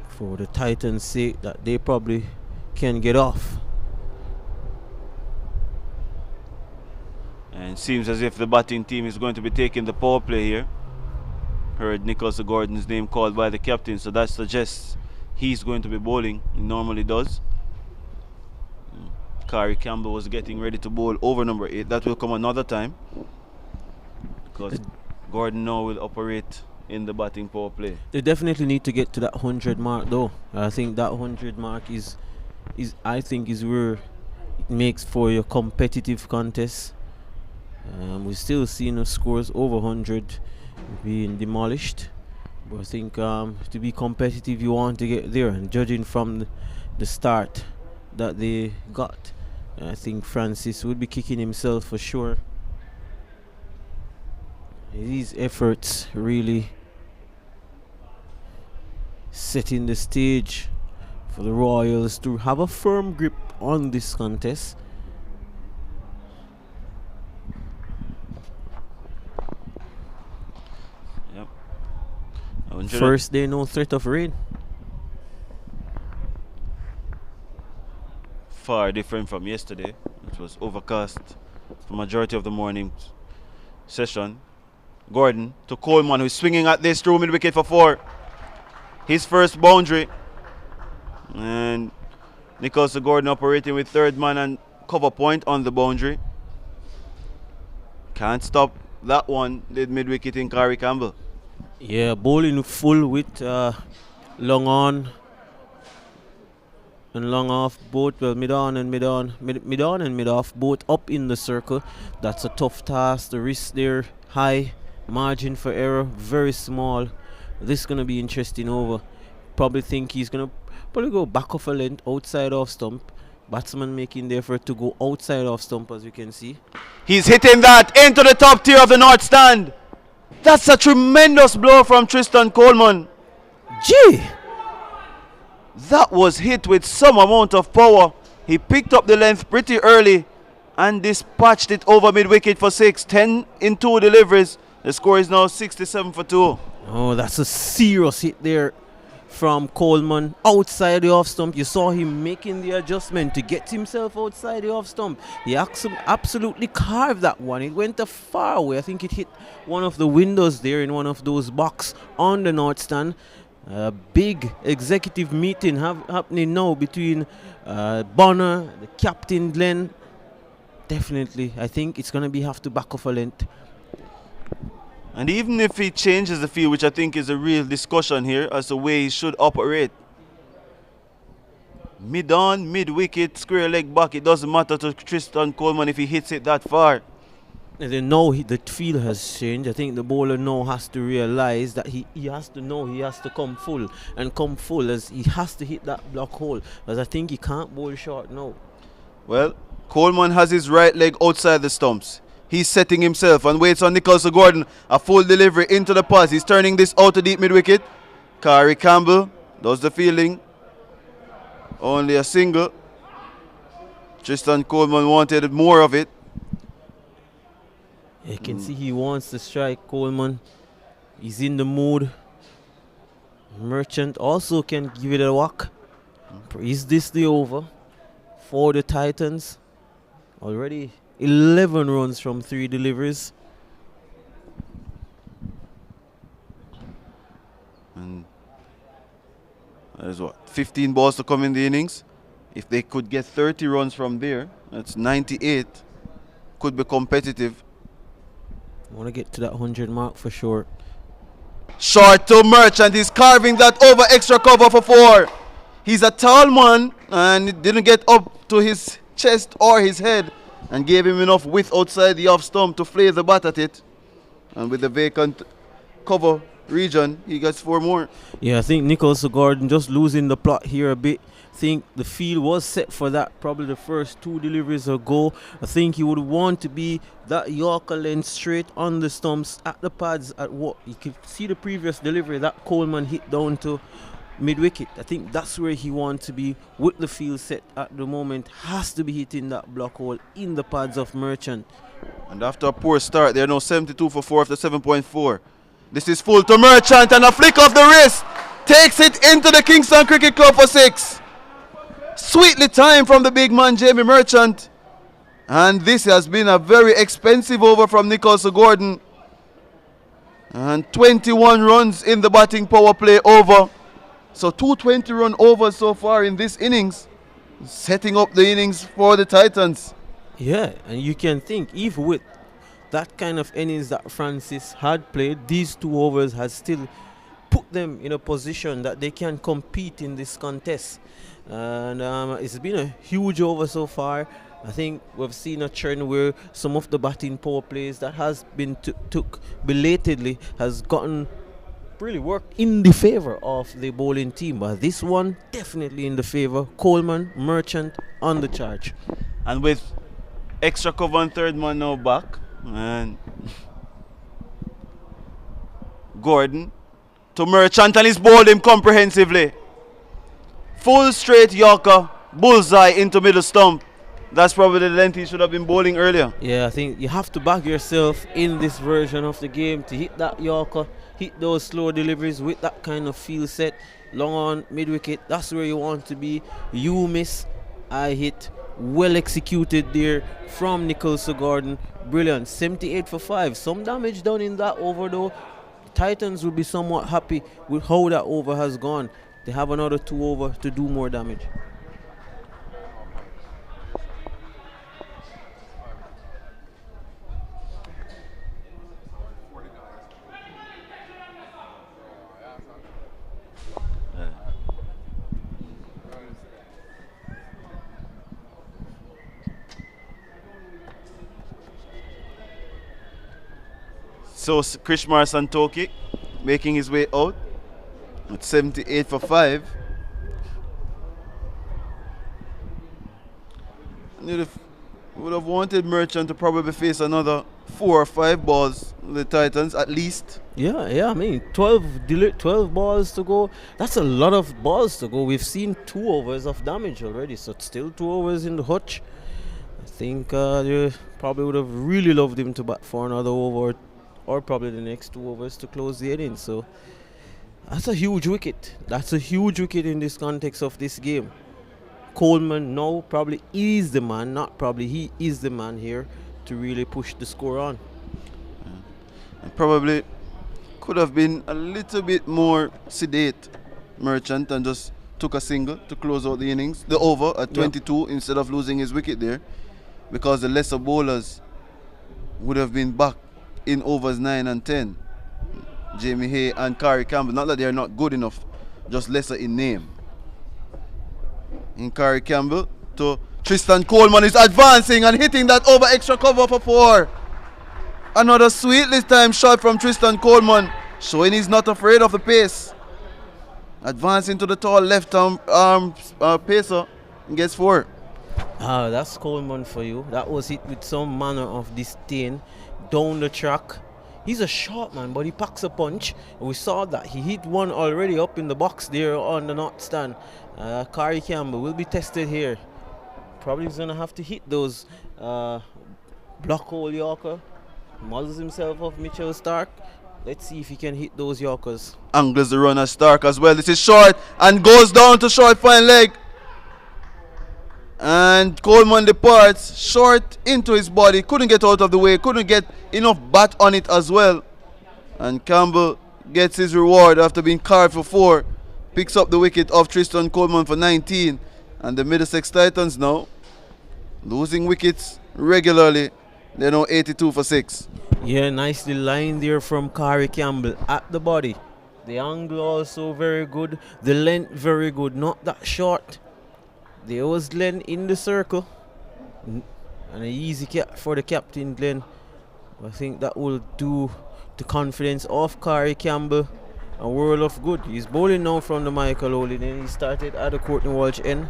for the Titans' sake that they probably can get off. And seems as if the batting team is going to be taking the power play here. Heard Nicholas Gordon's name called by the captain, so that suggests he's going to be bowling. He normally does. Kari Campbell was getting ready to bowl over number 8. That will come another time, because Gordon now will operate in the batting power play. They definitely need to get to that 100 mark though. I think that 100 mark is I think is where it makes for your competitive contest. We still see no scores over 100 being demolished, but I think to be competitive you want to get there, and judging from the start that they got, I think Francis would be kicking himself for sure. These efforts really setting the stage for the Royals to have a firm grip on this contest. Yep. First day, no threat of rain. Far different from yesterday. It was overcast for majority of the morning session. Gordon to Coleman, who's swinging at this through mid-wicket for 4. His first boundary. And Nicholson Gordon operating with third man and cover point on the boundary. Can't stop that one, did mid-wicket in Kari Campbell. Yeah, bowling full with long on and long off, both, well, mid on and mid off, both up in the circle. That's a tough task. The risk there high, margin for error very small. This is gonna be interesting over. Probably think he's gonna probably go back off a length outside off stump. Batsman making the effort to go outside off stump, as you can see. He's hitting that into the top tier of the north stand. That's a tremendous blow from Tristan Coleman. Gee! That was hit with some amount of power. He picked up the length pretty early and dispatched it over mid-wicket for 6. 10 in 2 deliveries. The score is now 67 for 2. Oh, that's a serious hit there from Coleman outside the off stump. You saw him making the adjustment to get himself outside the off stump. He absolutely carved that one. It went a far away. I think it hit one of the windows there in one of those boxes on the north stand. A big executive meeting happening now between Bonner, the captain Glenn. Definitely, I think it's going to have to back off a length. And even if he changes the field, which I think is a real discussion here as the way he should operate. Mid-on, mid-wicket, square leg back, it doesn't matter to Tristan Coleman if he hits it that far. And then now the field has changed. I think the bowler now has to realize that he has to know he has to come full. And come full as he has to hit that block hole. As I think he can't bowl short now. Well, Coleman has his right leg outside the stumps. He's setting himself and waits on Nicholson Gordon. A full delivery into the pass. He's turning this out to deep mid-wicket. Kari Campbell does the fielding. Only a single. Tristan Coleman wanted more of it. You can see he wants to strike. Coleman, he's in the mood. Merchant also can give it a whack. Is this the over for the Titans? Already 11 runs from 3 deliveries. And there's what, 15 balls to come in the innings. If they could get 30 runs from there, that's 98. Could be competitive. Want to get to that 100 mark for sure. Short to Merchant. He's carving that over extra cover for 4. He's a tall man and it didn't get up to his chest or his head and gave him enough width outside the off stump to flay the bat at it. And with the vacant cover region, he gets 4 more. Yeah, I think Nicholson Gordon just losing the plot here a bit. I think the field was set for that probably the first 2 deliveries ago. I think he would want to be that Yorker length straight on the stumps at the pads at what you could see the previous delivery that Coleman hit down to mid-wicket. I think that's where he wants to be with the field set at the moment. Has to be hitting that block hole in the pads of Merchant. And after a poor start, they're now 72 for 4 after 7.4. This is full to Merchant and a flick of the wrist takes it into the Kingston Cricket Club for 6. Sweetly timed from the big man Jamie Merchant. And this has been a very expensive over from Nicholson Gordon. And 21 runs in the batting power play over. So 2 20-run overs so far in this innings. Setting up the innings for the Titans. Yeah, and you can think even with that kind of innings that Francis had played, these 2 overs has still put them in a position that they can compete in this contest. And it's been a huge over so far. I think we've seen a trend where some of the batting power plays that has been took belatedly has gotten really worked in the favor of the bowling team. But this one definitely in the favor. Coleman, Merchant on the charge. And with extra cover and third man now back. And Gordon to Merchant and he's bowled him comprehensively. Full straight Yorker, bullseye into middle stump. That's probably the length he should have been bowling earlier. Yeah, I think you have to back yourself in this version of the game to hit that Yorker, hit those slow deliveries with that kind of field set, long on, mid-wicket. That's where you want to be. You miss, I hit. Well executed there from Nichols to Gordon. Brilliant. 78 for 5. Some damage done in that over though. Titans will be somewhat happy with how that over has gone. They have another 2 over to do more damage. So Krishmar Santoki making his way out at 78 for 5. Would have wanted Merchant to probably face another 4 or 5 balls, the Titans at least. Yeah, I mean 12 balls to go. That's a lot of balls to go. We've seen 2 overs of damage already, so it's still 2 overs in the hutch. I think they probably would have really loved him to bat for another over, or probably the next 2 overs to close the inning. So that's a huge wicket. That's a huge wicket in this context of this game. Coleman now probably is the man, not probably, he is the man here to really push the score on. And probably could have been a little bit more sedate, Merchant, and just took a single to close out the innings, the over at 22 instead of losing his wicket there, because the lesser bowlers would have been back in overs 9 and 10. Jamie Hay and Kari Campbell, not that they are not good enough, just lesser in name. In Kari Campbell to Tristan Coleman is advancing and hitting that over extra cover for 4. Another sweet this time shot from Tristan Coleman, showing he's not afraid of the pace. Advancing to the tall left arm pacer and gets 4. That's Coleman for you. That was hit with some manner of disdain down the track. He's a short man, but he packs a punch. We saw that he hit one already up in the box there on the north stand. Kari Campbell will be tested here. Probably he's gonna have to hit those block hole Yorker. Models himself off Mitchell Stark. Let's see if he can hit those Yorkers. Angles the runner Stark as well. This is short and goes down to short fine leg. And Coleman departs short into his body. Couldn't get out of the way. Couldn't get enough bat on it as well. And Campbell gets his reward after being carved for 4. Picks up the wicket of Tristan Coleman for 19. And the Middlesex Titans now losing wickets regularly. They're now 82 for 6. Yeah, nicely lined there from Kari Campbell at the body. The angle also very good. The length very good. Not that short. There was Glenn in the circle. And an easy cap for the captain, Glenn. I think that will do the confidence of Kari Campbell a world of good. He's bowling now from the Michael Oley. Then he started at the Courtney Walsh end.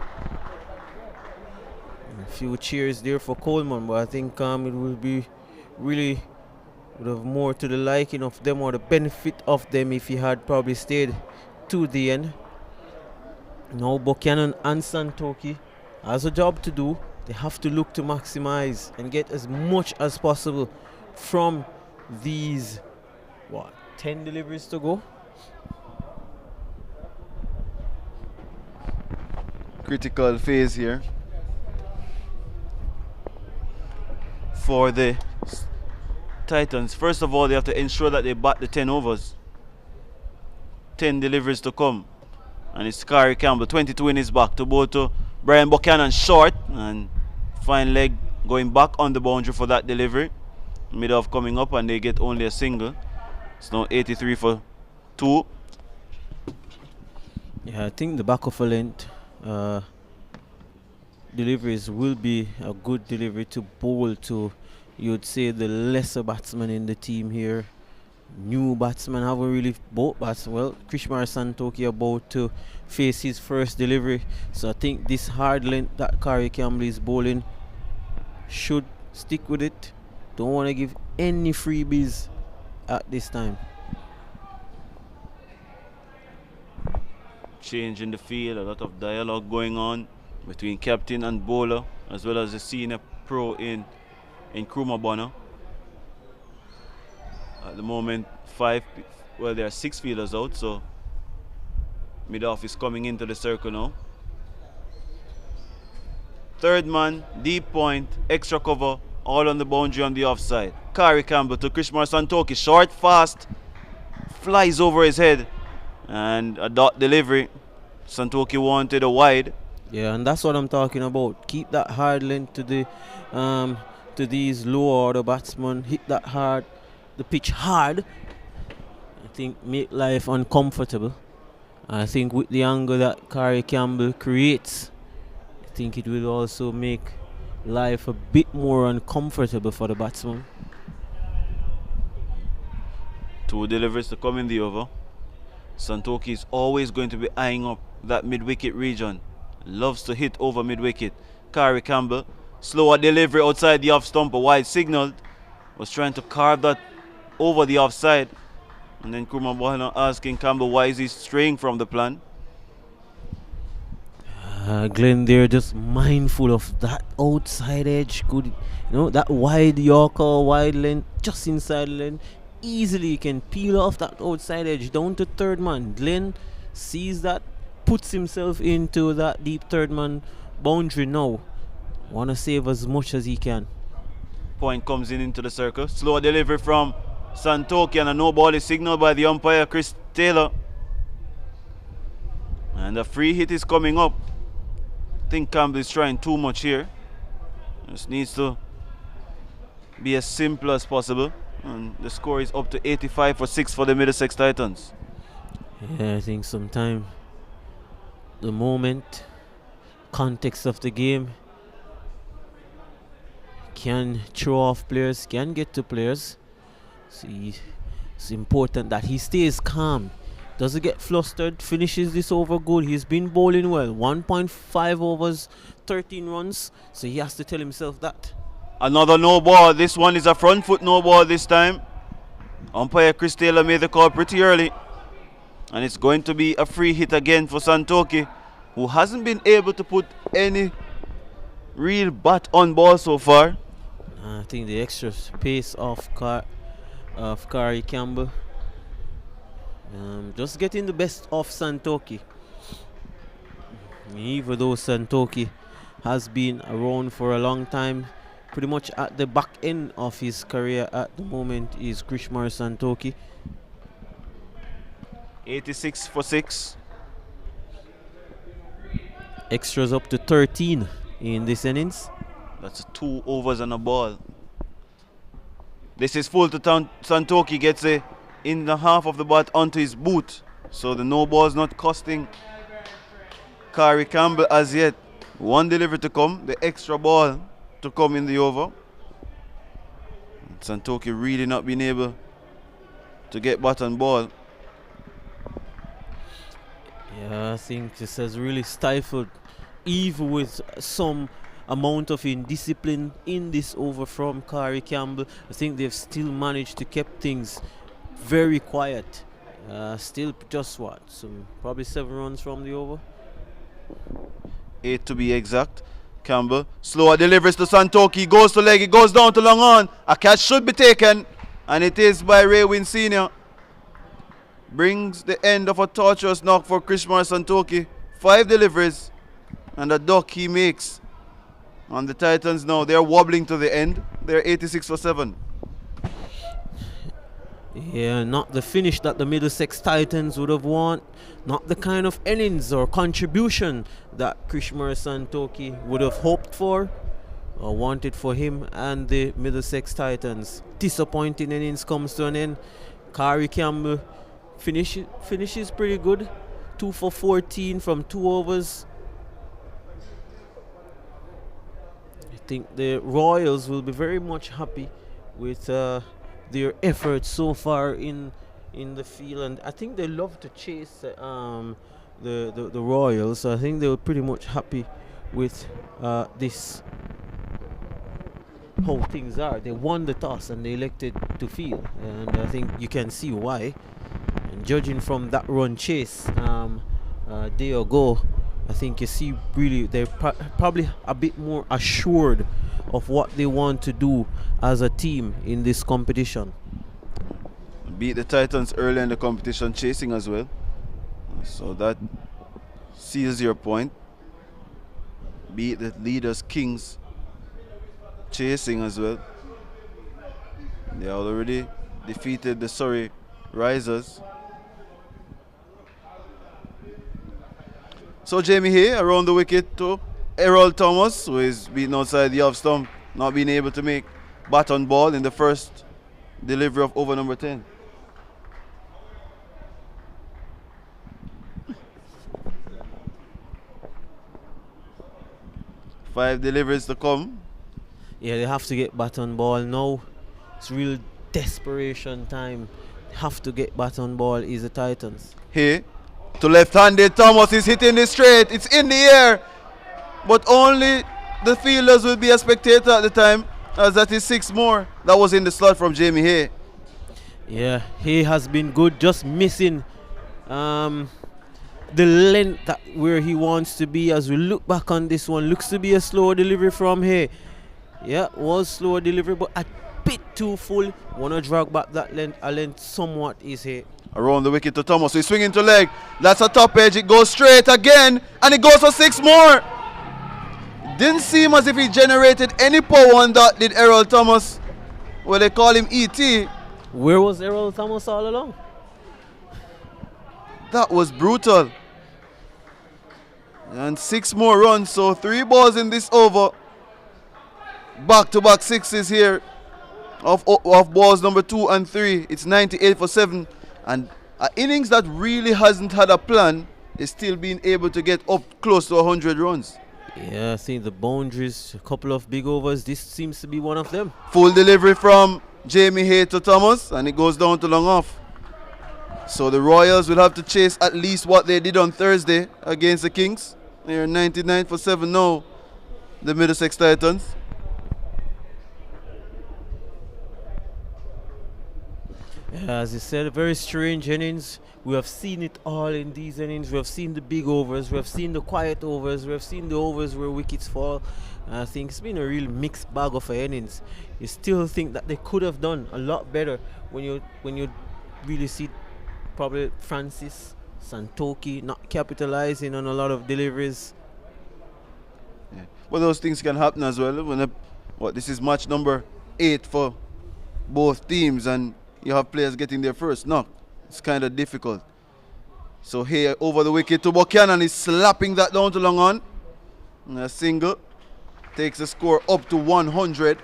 A few cheers there for Coleman, but I think it will be really would have more to the liking of them or the benefit of them if he had probably stayed to the end. Now Buchanan and Santoki has a job to do. They have to look to maximize and get as much as possible from these 10 deliveries to go. Critical phase here for the Titans. First of all, they have to ensure that they bat the 10 overs. 10 deliveries to come. And it's Kari Campbell, 22 in his back to bowl to Brian Buchanan short. And fine leg going back on the boundary for that delivery. Mid-off coming up and they get only a single. It's now 83 for 2. Yeah, I think the back of a length deliveries will be a good delivery to bowl to, you'd say, the lesser batsman in the team here. New batsmen haven't really bowled bats. Well, Krishmar Santoki about to face his first delivery. So I think this hard length that Kari Campbell is bowling should stick with it. Don't want to give any freebies at this time. Change in the field, a lot of dialogue going on between captain and bowler, as well as the senior pro in Nkrumah Bonner. At the moment, there are 6 fielders out, so mid-off is coming into the circle now. Third man, deep point, extra cover, all on the boundary on the offside. Kari Campbell to Krishmar Santoki, short, fast, flies over his head, and a dot delivery. Santoki wanted a wide. Yeah, and that's what I'm talking about. Keep that hard length to these lower order batsmen. Hit that hard, the pitch hard. I think make life uncomfortable. I think with the angle that Kari Campbell creates, I think it will also make life a bit more uncomfortable for the batsman. 2 deliveries to come in the over. Santoki is always going to be eyeing up that mid-wicket region. Loves to hit over mid-wicket. Kari Campbell, slower delivery outside the off stump, a wide signal. Was trying to carve that over the offside. And then Kurma Bohana asking Campbell why is he straying from the plan. Glenn there just mindful of that outside edge. Good, that wide Yorker, wide length, just inside length. Easily you can peel off that outside edge down to third man. Glenn sees that, puts himself into that deep third man boundary now. Want to save as much as he can. Point comes in into the circle. Slow delivery from Santoki, and a no ball is signaled by the umpire Chris Taylor. And a free hit is coming up. I think Campbell is trying too much here. Just needs to be as simple as possible. And the score is up to 85 for 6 for the Middlesex Titans. Yeah, I think sometimes the moment, context of the game can throw off players, can get to players. So it's important that he stays calm, doesn't get flustered, finishes this over good. He's been bowling well, 1.5 overs, 13 runs, so he has to tell himself that. Another no ball. This one is a front foot no ball this time. Umpire Chris Taylor made the call pretty early. And it's going to be a free hit again for Santoki, who hasn't been able to put any real bat on ball so far. I think the extra pace of Kari Campbell just getting the best of Santoki. Even though Santoki has been around for a long time, pretty much at the back end of his career at the moment is Krishmar Santoki. 86 for 6. Extras up to 13 in this innings. That's 2 overs and a ball. This is full to Santoki, gets a in the half of the bat onto his boot. So the no ball is not costing Kari Campbell as yet. 1 delivery to come, the extra ball to come in the over. Santoki really not being able to get bat on ball. Yeah, I think this has really stifled, even with some amount of indiscipline in this over from Kari Campbell. I think they've still managed to keep things very quiet. Still just probably 7 runs from the over. 8 to be exact. Campbell, slower deliveries to Santoki, goes to leg, it goes down to long on. A catch should be taken, and it is by Ray Wynn Sr. Brings the end of a torturous knock for Krishmar Santoki. 5 deliveries, and a duck he makes. And the Titans now, they're wobbling to the end. They're 86 for 7. Yeah, not the finish that the Middlesex Titans would have want. Not the kind of innings or contribution that Krishmar Santoki would have hoped for or wanted for him and the Middlesex Titans. Disappointing innings comes to an end. Kari Campbell finishes pretty good. 2 for 14 from 2 overs. I think the Royals will be very much happy with their efforts so far in the field, and I think they love to chase the Royals. So I think they were pretty much happy with this, how things are. They won the toss and they elected to field, and I think you can see why. And judging from that run chase day ago, I think you see really they're probably a bit more assured of what they want to do as a team in this competition. Beat the Titans early in the competition, chasing as well. So that seals your point. beat the leaders Kings chasing as well. They already defeated the Surrey Risers. So Jamie Hay around the wicket to Errol Thomas, who is beaten outside the off stump, not being able to make bat on ball in the first delivery of over number 10. Five deliveries to come. Yeah, they have to get bat on ball now. It's real desperation time. Have to get bat on ball is the Titans. Here to left-handed, Thomas is hitting it straight. It's in the air, but only the fielders will be a spectator at the time, as that is 6 more. That was in the slot from Jamie Hay. Yeah, he has been good, just missing the length that where he wants to be. As we look back on this one, looks to be a slow delivery from here. Yeah, was slow delivery, but a bit too full. Wanna drag back that length, a length somewhat is here. Around the wicket to Thomas, so he's swinging to leg. That's a top edge, it goes straight again, and it goes for 6 more. Didn't seem as if he generated any power on that, did Errol Thomas. Well, they call him E.T. Where was Errol Thomas all along? That was brutal. And 6 more runs, so 3 balls in this over. Back-to-back sixes here of balls number 2 and 3. It's 98 for 7. And an innings that really hasn't had a plan is still being able to get up close to 100 runs. Yeah, I think the boundaries, a couple of big overs, this seems to be one of them. Full delivery from Jamie Hay to Thomas, and it goes down to long off. So the Royals will have to chase at least what they did on Thursday against the Kings. They're 99 for 7 now, the Middlesex Titans. Yeah, as you said, very strange innings. We have seen it all in these innings. We have seen the big overs, we have seen the quiet overs, we have seen the overs where wickets fall. I think it's been a real mixed bag of innings. You still think that they could have done a lot better when you really see probably Francis, Santoki not capitalizing on a lot of deliveries. Yeah. But those things can happen as well. When this is match number 8 for both teams, and you have players getting their first knock. It's kind of difficult. So here over the wicket to Buchanan, is slapping that down to long on. And a single takes the score up to 100.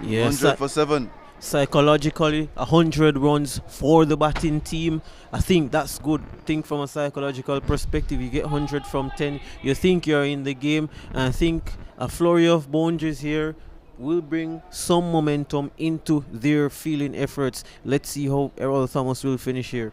Yes, 100 for 7. Psychologically, 100 runs for the batting team. I think that's good. Think from a psychological perspective, you get 100 from 10. You think you're in the game, and I think a flurry of boundaries here will bring some momentum into their fielding efforts. Let's see how Errol Thomas will finish here.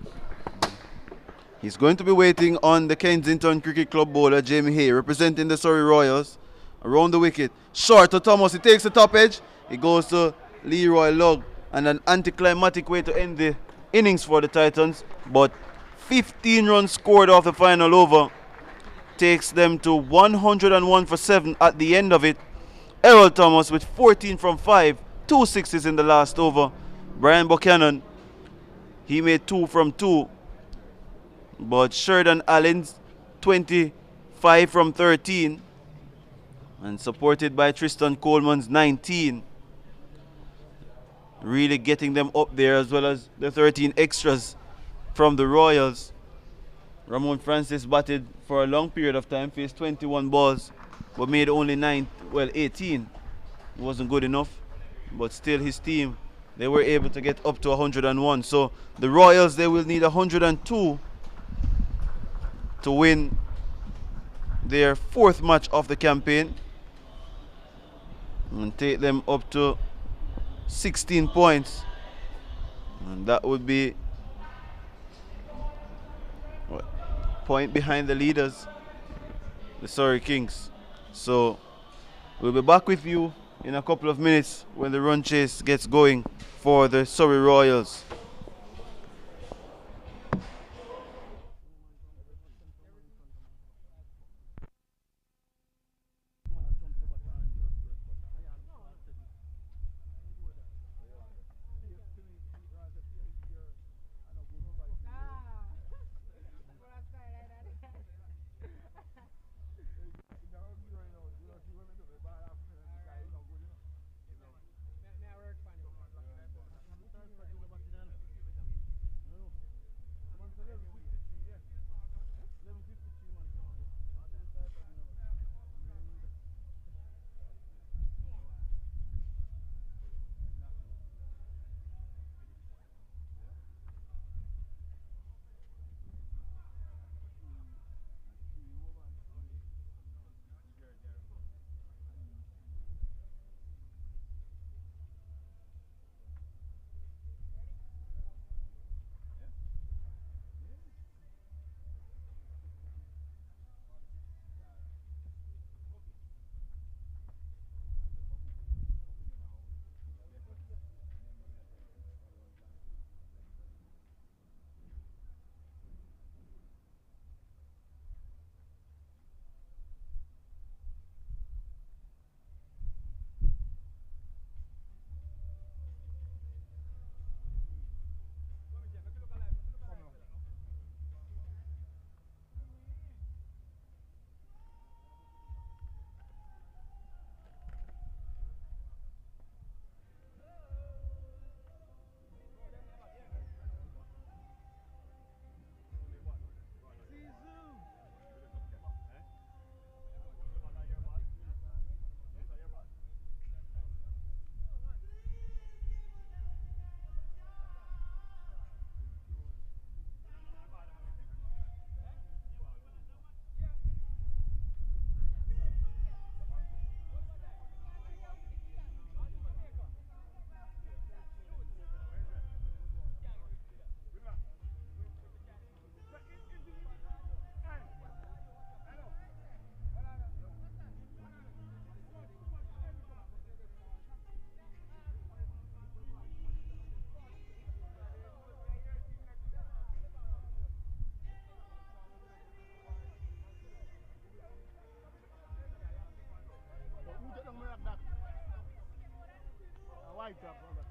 He's going to be waiting on the Kensington Cricket Club bowler, Jamie Hay, representing the Surrey Royals. Around the wicket, short to Thomas, he takes the top edge. It goes to Leroy Lugg, and an anticlimactic way to end the innings for the Titans. But 15 runs scored off the final over takes them to 101 for 7 at the end of it. Errol Thomas with 14 from 5, 2 sixes in the last over. Brian Buchanan, he made 2 from 2. But Sheridan Allen's 25 from 13. And supported by Tristan Coleman's 19. Really getting them up there, as well as the 13 extras from the Royals. Ramon Francis batted for a long period of time, faced 21 balls, but made only 18. It wasn't good enough, but still his team, they were able to get up to 101. So the Royals, they will need 102 to win their 4th match of the campaign and take them up to 16 points, and that would be point behind the leaders, the Surrey Kings. So we'll be back with you in a couple of minutes when the run chase gets going for the Surrey Royals. right up, brother.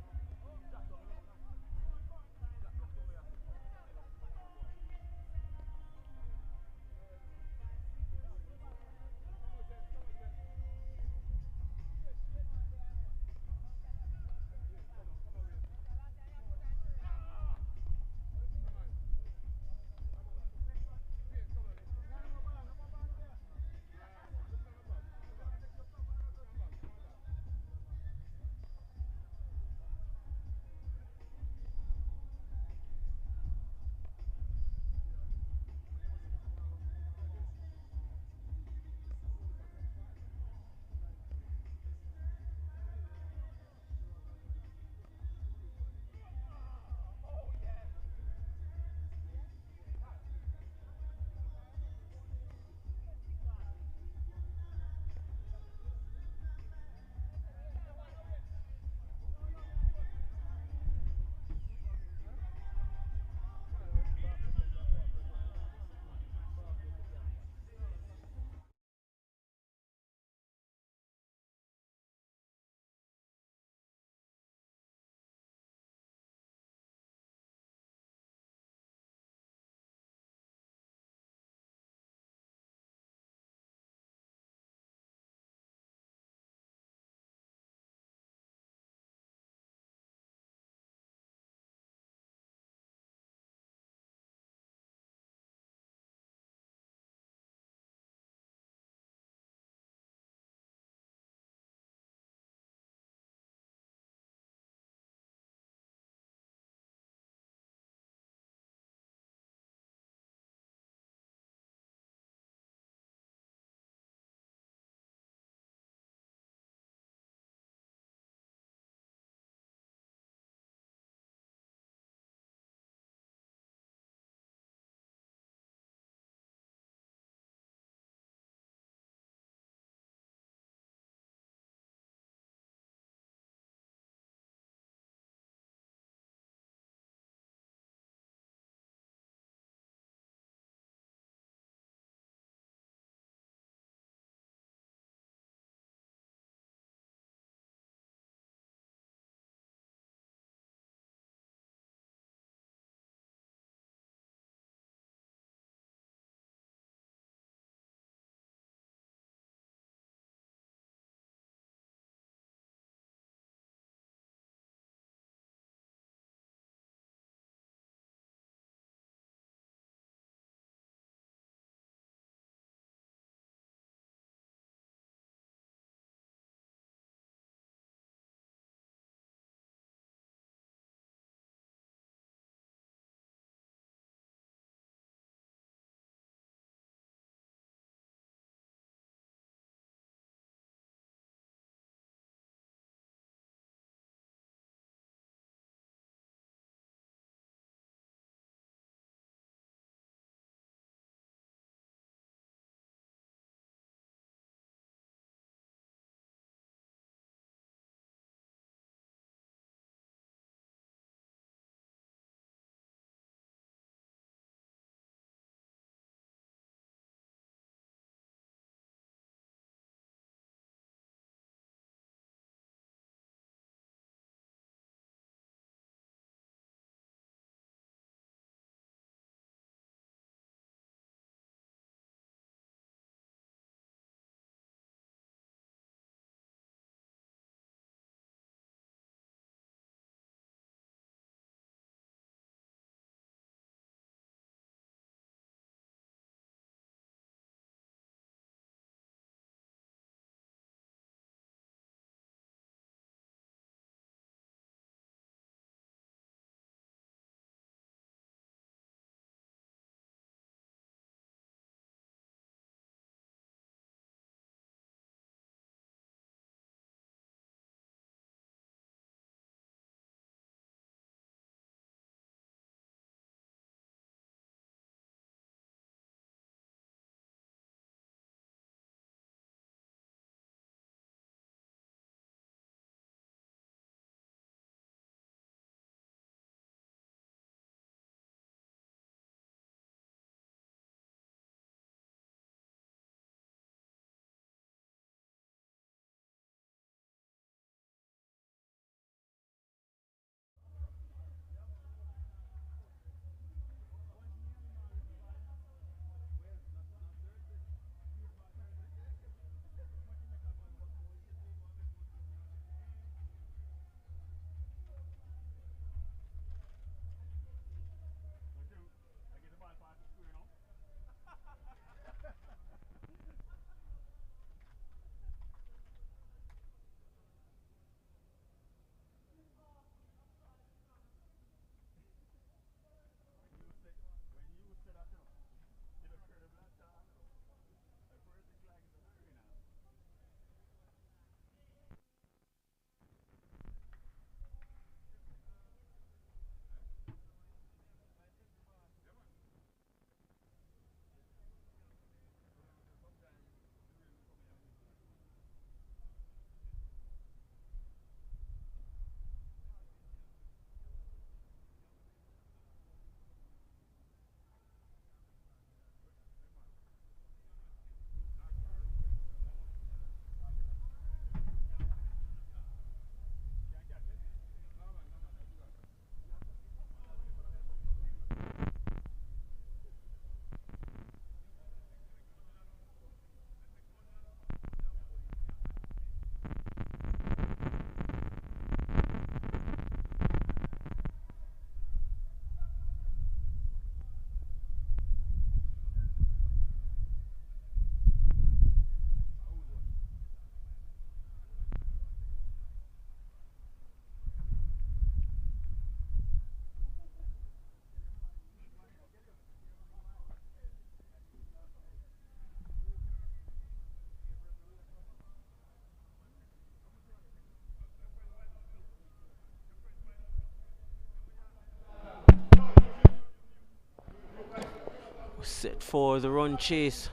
set for the run chase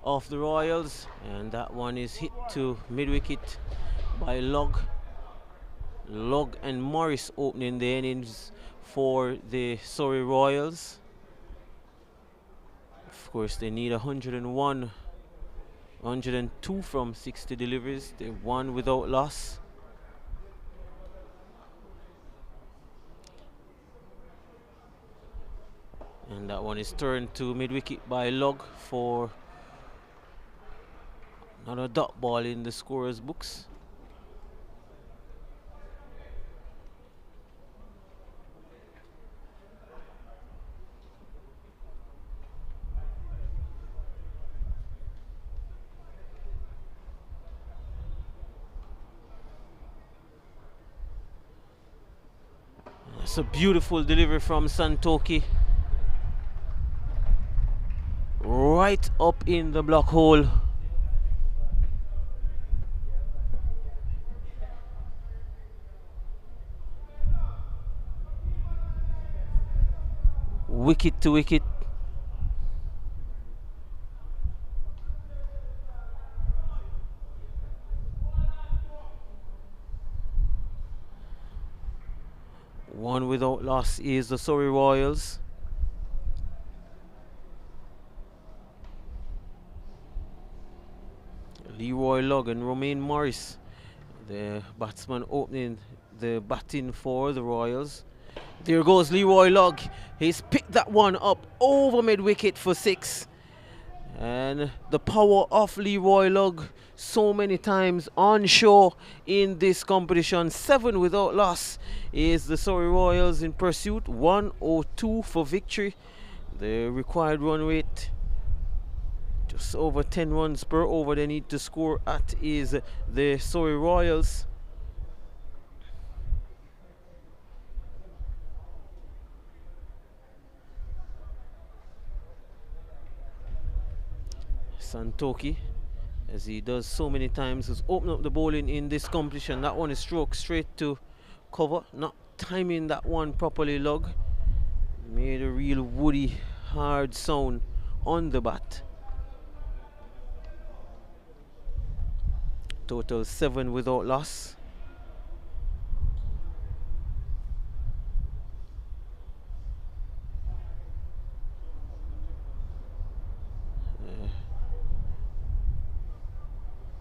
of the Royals, and that one is hit to mid-wicket by Log. Log and Morris opening the innings for the Surrey Royals. Of course, they need 101, 102 from 60 deliveries. They won without loss. And that one is turned to mid-wicket by Log for another dot ball in the scorer's books. It's a beautiful delivery from Santoki. Right up in the block hole. Wicket to wicket. One without loss is the Surrey Royals. Leroy Logg and Romain Morris, the batsman opening the batting for the Royals. There goes Leroy Logg. He's picked that one up over mid-wicket for 6. And the power of Leroy Logg so many times on show in this competition. 7 without loss is the Surrey Royals in pursuit. 102 for victory. The required run rate, just over 10 runs per over they need to score at, is the Surrey Royals. Santoki, as he does so many times, has opened up the bowling in this competition. That one is stroked straight to cover, not timing that one properly. Log made a real woody, hard sound on the bat. Total 7 without loss.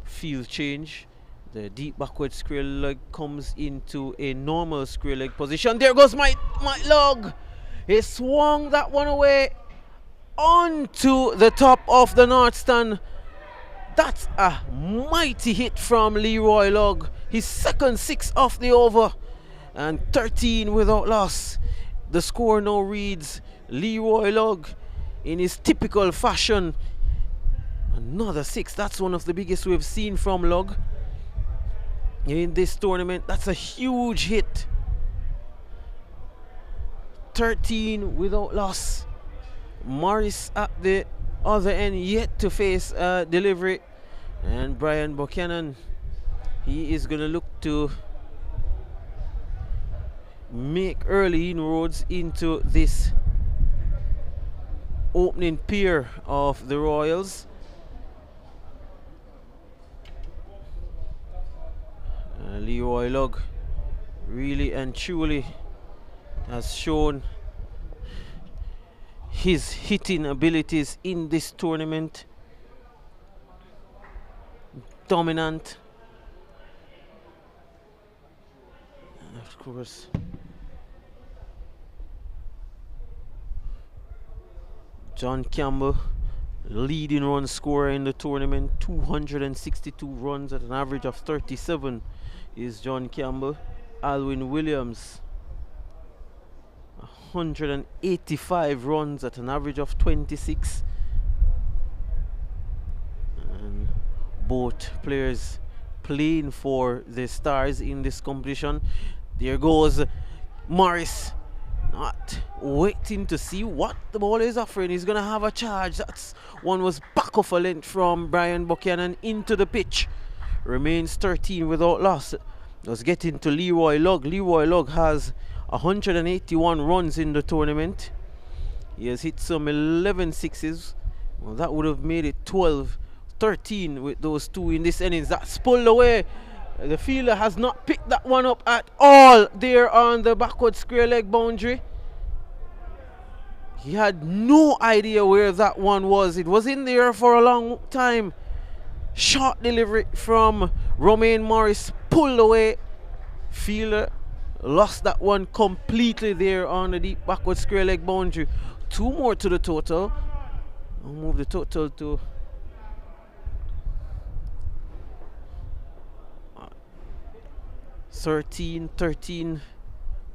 Field change. The deep backward square leg comes into a normal square leg position. There goes my Log. He swung that one away onto the top of the North Stand. That's a mighty hit from Leroy Logg. His second 6 off the over, and 13 without loss. The score now reads Leroy Logg in his typical fashion. Another 6. That's one of the biggest we've seen from Logg in this tournament. That's a huge hit. 13 without loss. Morris at the other end yet to face a delivery, and Brian Buchanan, he is going to look to make early inroads into this opening pair of the Royals. Leroy Logg really and truly has shown his hitting abilities in this tournament. Dominant. Of course, John Campbell, leading run scorer in the tournament. 262 runs at an average of 37 is John Campbell. Alwyn Williams, 185 runs at an average of 26. And both players playing for the Stars in this competition. There goes Morris, not waiting to see what the ball is offering. He's going to have a charge. That's one was back off a length from Brian Buchanan into the pitch. Remains 13 without loss. Let's get into Leroy Logg. Leroy Logg has 181 runs in the tournament. He has hit some 11 sixes. Well, that would have made it 12, 13 with those two in this innings. That's pulled away. The fielder has not picked that one up at all there on the backward square leg boundary. He had no idea where that one was. It was in there for a long time. Short delivery from Romain Morris, pulled away. Fielder lost that one completely there on the deep backward square leg boundary. 2 more to the total. I'll move the total to 13.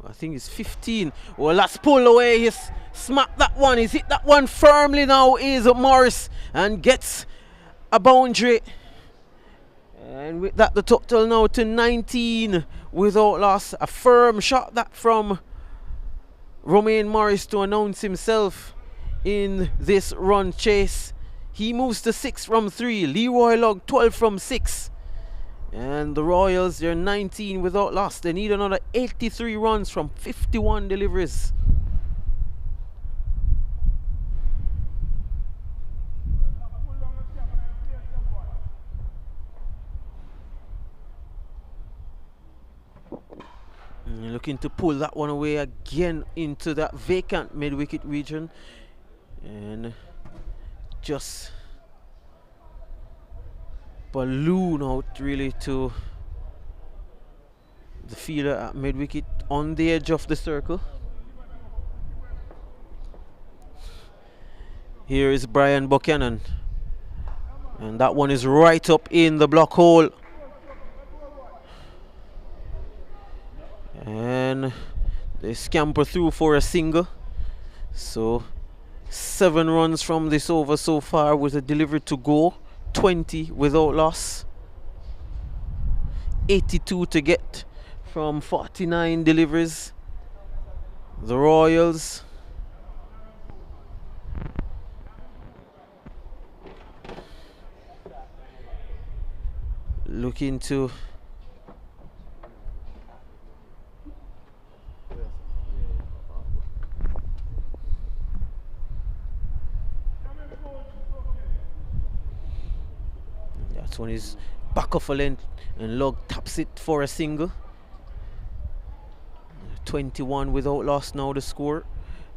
I think it's 15. Well, that's pulled away. He's smacked that one. He's hit that one firmly now, is Morris, and gets a boundary. And with that, the total now to 19 without loss. A firm shot that from Romain Morris to announce himself in this run chase. He moves to 6 from 3. Leroy Lugg 12 from 6. And the Royals, they're 19 without loss. They need another 83 runs from 51 deliveries. And looking to pull that one away again into that vacant mid-wicket region. And just balloon out really to the fielder at mid-wicket on the edge of the circle. Here is Brian Buchanan, and that one is right up in the block hole. And they scamper through for a single. So 7 runs from this over so far with a delivery to go. 20 without loss. 82 to get from 49 deliveries. The Royals looking to one is back off a length, and Lugg taps it for a single. 21 without loss now the score.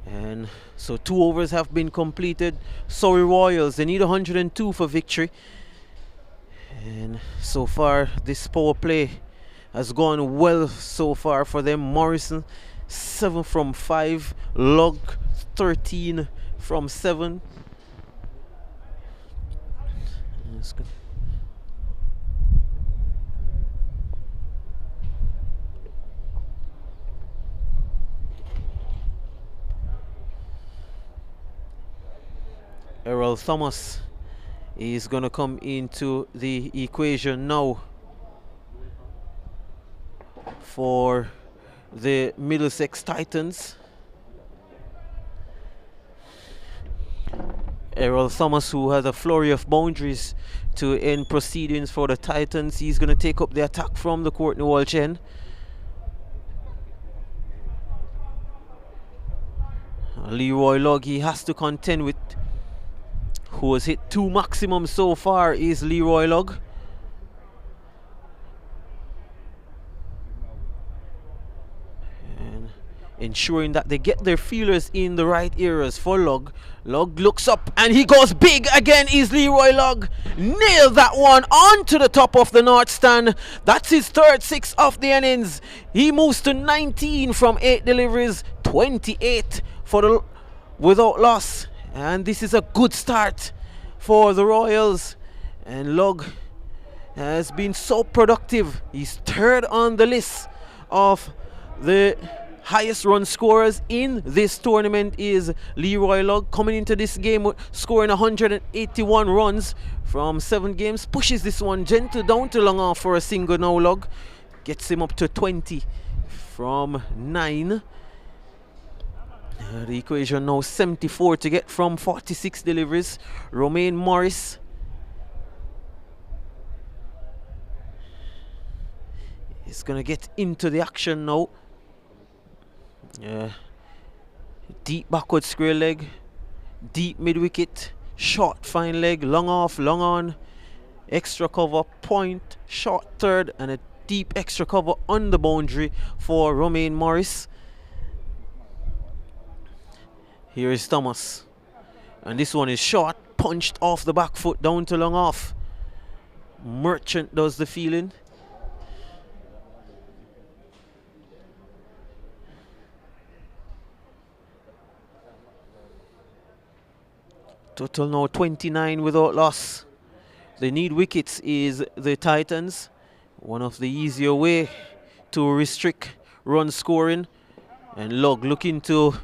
And so 2 overs have been completed. Surrey Royals, they need 102 for victory. And so far this power play has gone well so far for them. Morrison 7 from 5, Lugg 13 from 7. That's good. Errol Thomas is going to come into the equation now for the Middlesex Titans. Errol Thomas, who has a flurry of boundaries to end proceedings for the Titans, he's going to take up the attack from the Courtney Walsh end. Leroy Lugg, he has to contend with. Who has hit 2 maximum so far is Leroy Lugg. And ensuring that they get their feelers in the right areas for Lugg. Lugg looks up and he goes big again is Leroy Lugg. Nailed that one onto the top of the north stand. That's his 3rd 6 of the innings. He moves to 19 from 8 deliveries, 28 for the without loss. And this is a good start for the Royals. And Lugg has been so productive. He's 3rd on the list of the highest run scorers in this tournament is Leroy Lugg, coming into this game scoring 181 runs from 7 games. Pushes this one gentle down to long off for a single now. Lugg gets him up to 20 from 9. The equation now 74 to get from 46 deliveries. Romain Morris is going to get into the action now. Deep backward square leg, deep mid wicket, short fine leg, long off, long on, extra cover, point, short third, and a deep extra cover on the boundary for Romain Morris. Here is Thomas, and this one is short, punched off the back foot down to long off. Merchant does the fielding. Total now 29 without loss. They need wickets is the Titans. One of the easier way to restrict run scoring. And Log looking to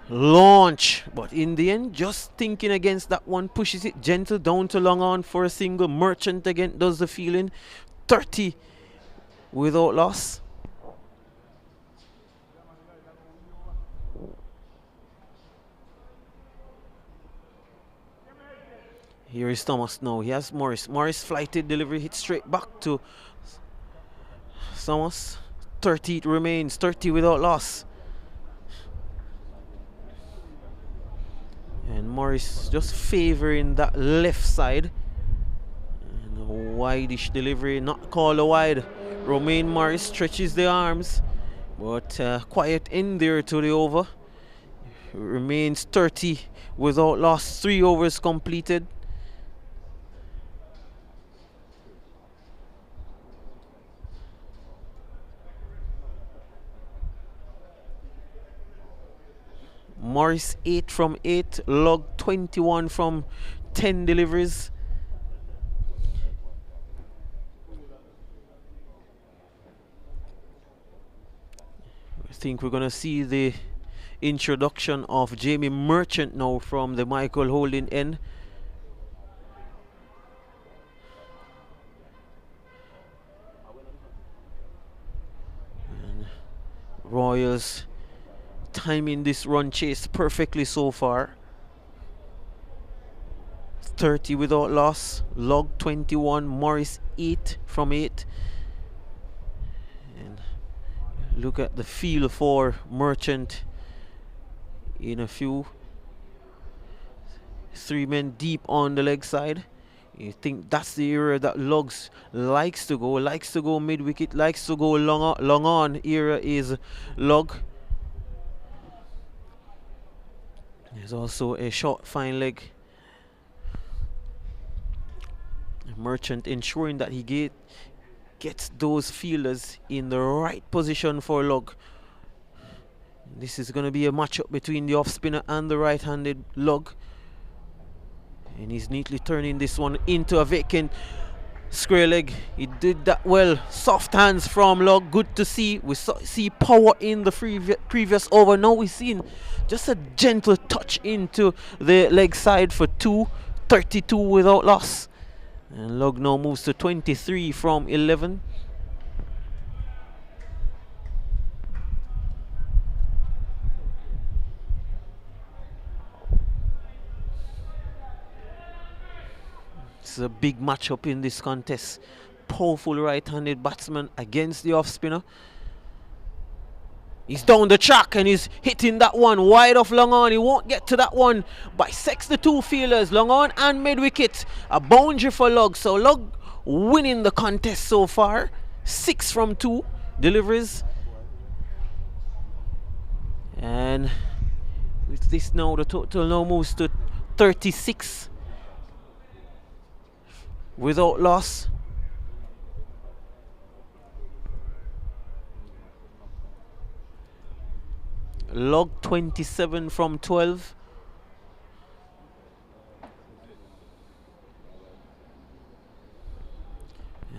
launch, but in the end just thinking against that one, pushes it gentle down to long on for a single. Merchant again does the fielding. 30 without loss. Here is Thomas now. He has Morris. Morris flighted delivery, hit straight back to Thomas. 30 it remains. 30 without loss. And Morris just favouring that left side. And a wide-ish delivery, not called a wide. Romain Morris stretches the arms, but quiet in there to the over. Remains 30 without loss. 3 overs completed. Morris 8 from 8, Log 21 from 10 deliveries. I think we're gonna see the introduction of Jamie Merchant now from the Michael Holding end. And Royals timing this run chase perfectly so far. 30 without loss. Log 21, Morris 8 from 8. And look at the feel for Merchant in a few. 3 men deep on the leg side. You think that's the area that Logs likes to go mid wicket, likes to go long on. Area is Log. There's also a short fine leg. Merchant ensuring that he gets those fielders in the right position for Log. This is going to be a matchup between the off spinner and the right-handed Log. And he's neatly turning this one into a vacant square leg. He did that well. Soft hands from Log. Good to see. We see power in the previous over. Now we're seeing just a gentle touch into the leg side for 2. 32 without loss. And Log now moves to 23 from 11. It's a big matchup in this contest. Powerful right-handed batsman against the off-spinner. He's down the track and he's hitting that one wide off long on. He won't get to that one. Bisects the 2 fielders, long on and mid-wicket. A boundary for Log. So Log winning the contest so far. 6 from 2 deliveries. And with this now, the total now moves to 36 without loss. Log 27 from 12.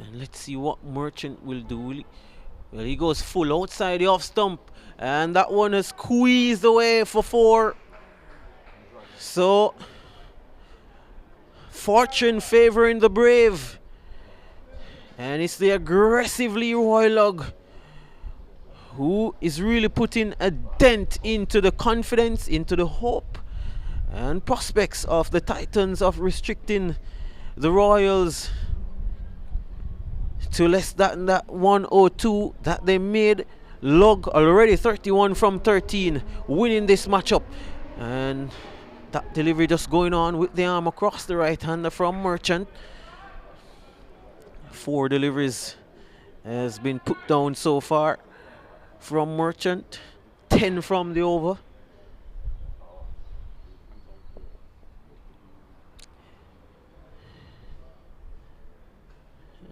And let's see what Merchant will do. Well, he goes full outside the off stump, and that one is squeezed away for 4. So fortune favoring the brave, and it's the aggressive Leroy Log who is really putting a dent into the confidence, into the hope and prospects of the Titans of restricting the Royals to less than that 102 that they made Lug already 31 from 13, winning this matchup. And that delivery just going on with the arm across the right hander from Merchant. 4 deliveries has been put down so far from Merchant, 10 from the over.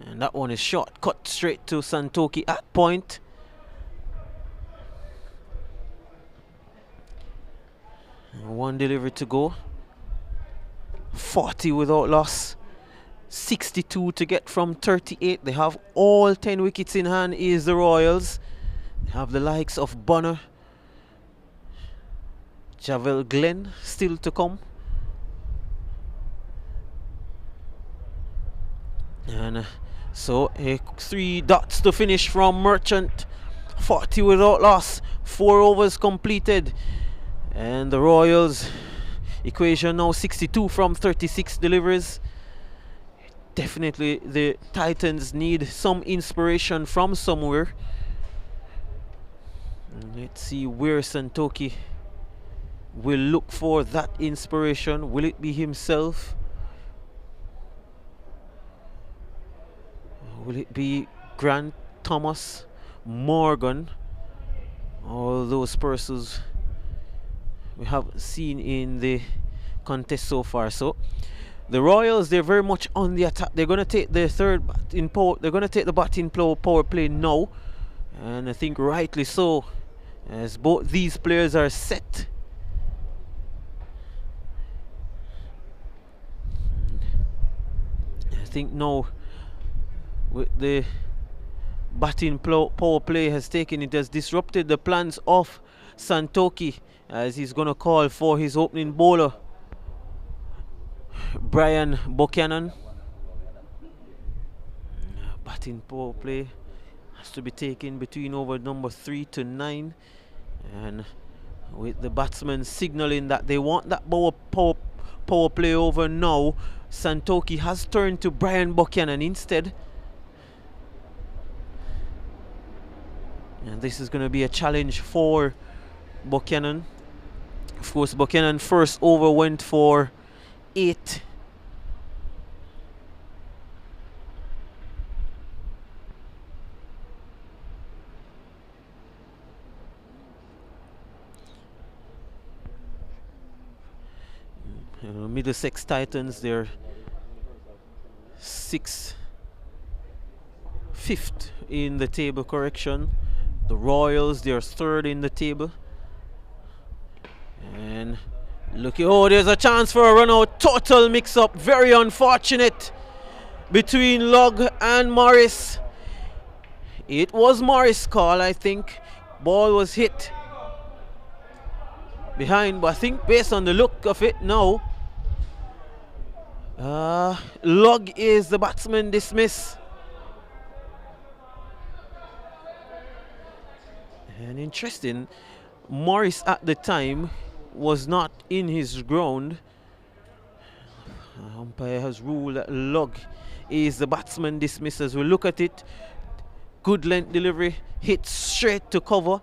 And that one is short, cut straight to Santoki at point. And 1 delivery to go. 40 without loss. 62 to get from 38. They have all 10 wickets in hand is the Royals. They have the likes of Bonner, Javel Glenn still to come. And so 3 dots to finish from Merchant. 40 without loss. 4 overs completed. And the Royals equation now 62 from 36 deliveries. Definitely the Titans need some inspiration from somewhere. Let's see where Santoki will look for that inspiration. Will it be himself? Will it be Grant, Thomas, Morgan? All those persons we have seen in the contest so far. So the Royals, they're very much on the attack. They're going to take the third batting power. They're going to take the batting power play now, and I think rightly so, as both these players are set. I think now with the batting power play has taken, it has disrupted the plans of Santoki, as he's going to call for his opening bowler, Brian Buchanan. Batting power play has to be taken between over number 3 to 9, and with the batsmen signaling that they want that power play over now, Santoki has turned to Brian Buchanan instead. And this is going to be a challenge for Buchanan. Of course, Buchanan first over went for 8. Middlesex Titans, they're 5th in the table, correction. The Royals, they're 3rd in the table. And look, oh, there's a chance for a run out. Total mix up, very unfortunate between Lug and Morris. It was Morris' call, I think. Ball was hit behind, but I think based on the look of it now, Lug is the batsman dismiss. And interesting, Morris at the time was not in his ground. Umpire has ruled that Lug is the batsman dismiss. As we look at it, good length delivery, hit straight to cover,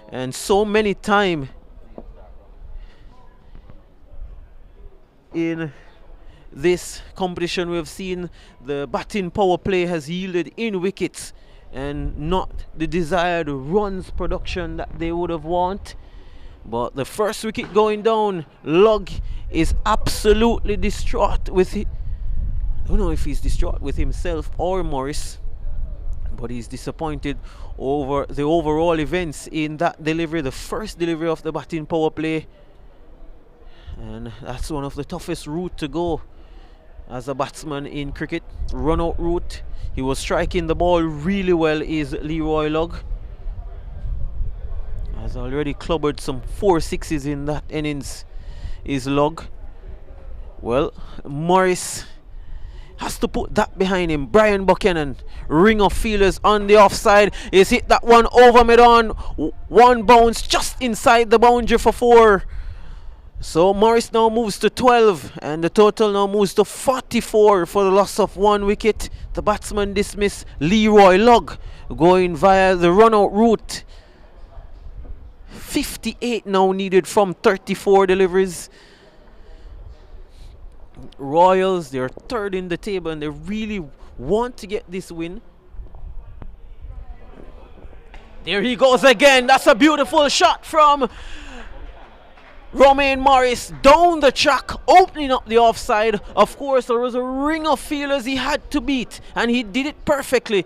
and so many times in this competition we've seen the batting power play has yielded in wickets and not the desired runs production that they would have want. But the first wicket going down, Lug is absolutely distraught with it. I don't know if he's distraught with himself or Morris, but he's disappointed over the overall events in that delivery, the first delivery of the batting power play. And that's one of the toughest route to go as a batsman in cricket, run out route. He was striking the ball really well, is Leroy Lug. Has already clobbered some 4 sixes in that innings, is Lug. Well, Morris has to put that behind him. Brian Buchanan, ring of fielders on the offside. He's hit that one over mid-on. One bounce just inside the boundary for 4. So Morris now moves to 12, and the total now moves to 44 for the loss of 1 wicket. The batsman dismissed, Leroy Lug, going via the run-out route. 58 now needed from 34 deliveries. Royals, they're third in the table and they really want to get this win. There he goes again. That's a beautiful shot from Romain Morris down the track, opening up the offside. Of course, there was a ring of fielders he had to beat, and he did it perfectly.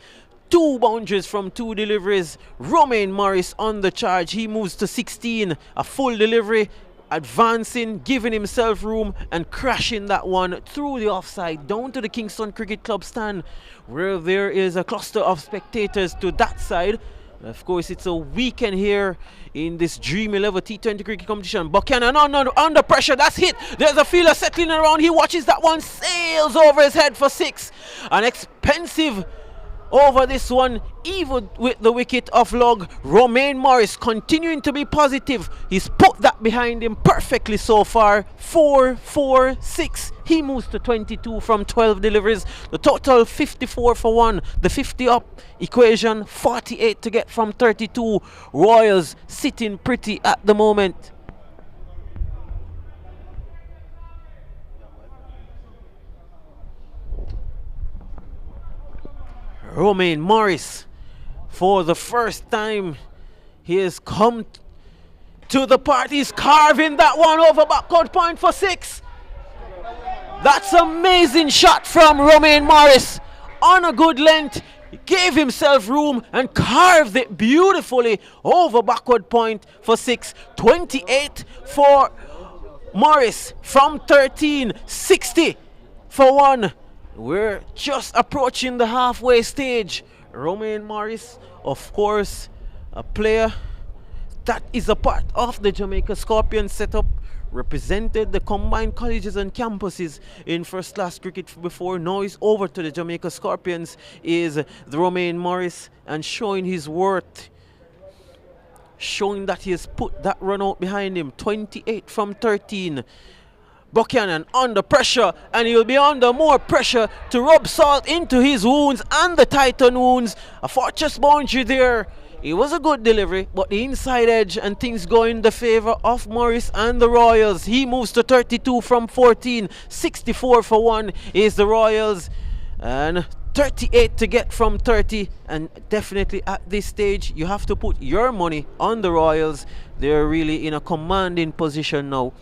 2 boundaries from 2 deliveries. Romain Morris on the charge. He moves to 16. A full delivery, advancing, giving himself room, and crashing that one through the offside down to the Kingston Cricket Club stand, where there is a cluster of spectators to that side. Of course, it's a weekend here in this Dream 11 T20 cricket competition. Buchanan under pressure. That's hit. There's a fielder settling around. He watches that one, sails over his head for 6. An expensive over this one, even with the wicket of log. Romain Morris continuing to be positive. He's put that behind him perfectly so far. 4, 4, 6. He moves to 22 from 12 deliveries. The total 54 for 1. The 50 up equation, 48 to get from 32. Royals sitting pretty at the moment. Romain Morris, for the first time, he has come to the party. He's carving that one over backward point for 6. That's amazing shot from Romain Morris on a good length. He gave himself room and carved it beautifully over backward point for 6. 28 for Morris from 13. 60 for 1. We're just approaching the halfway stage. Romain Morris, of course, a player that is a part of the Jamaica Scorpions setup, represented the combined colleges and campuses in first class cricket before. Now he's over to the Jamaica Scorpions, is the Romain Morris, and showing his worth, showing that he has put that run out behind him. 28 from 13. Buchanan under pressure, and he'll be under more pressure to rub salt into his wounds and the Titan wounds. A fortress boundary there. It was a good delivery, but the inside edge and things go in the favor of Morris and the Royals. He moves to 32 from 14. 64 for 1 is the Royals, and 38 to get from 30. And definitely at this stage you have to put your money on the Royals. They're really in a commanding position now.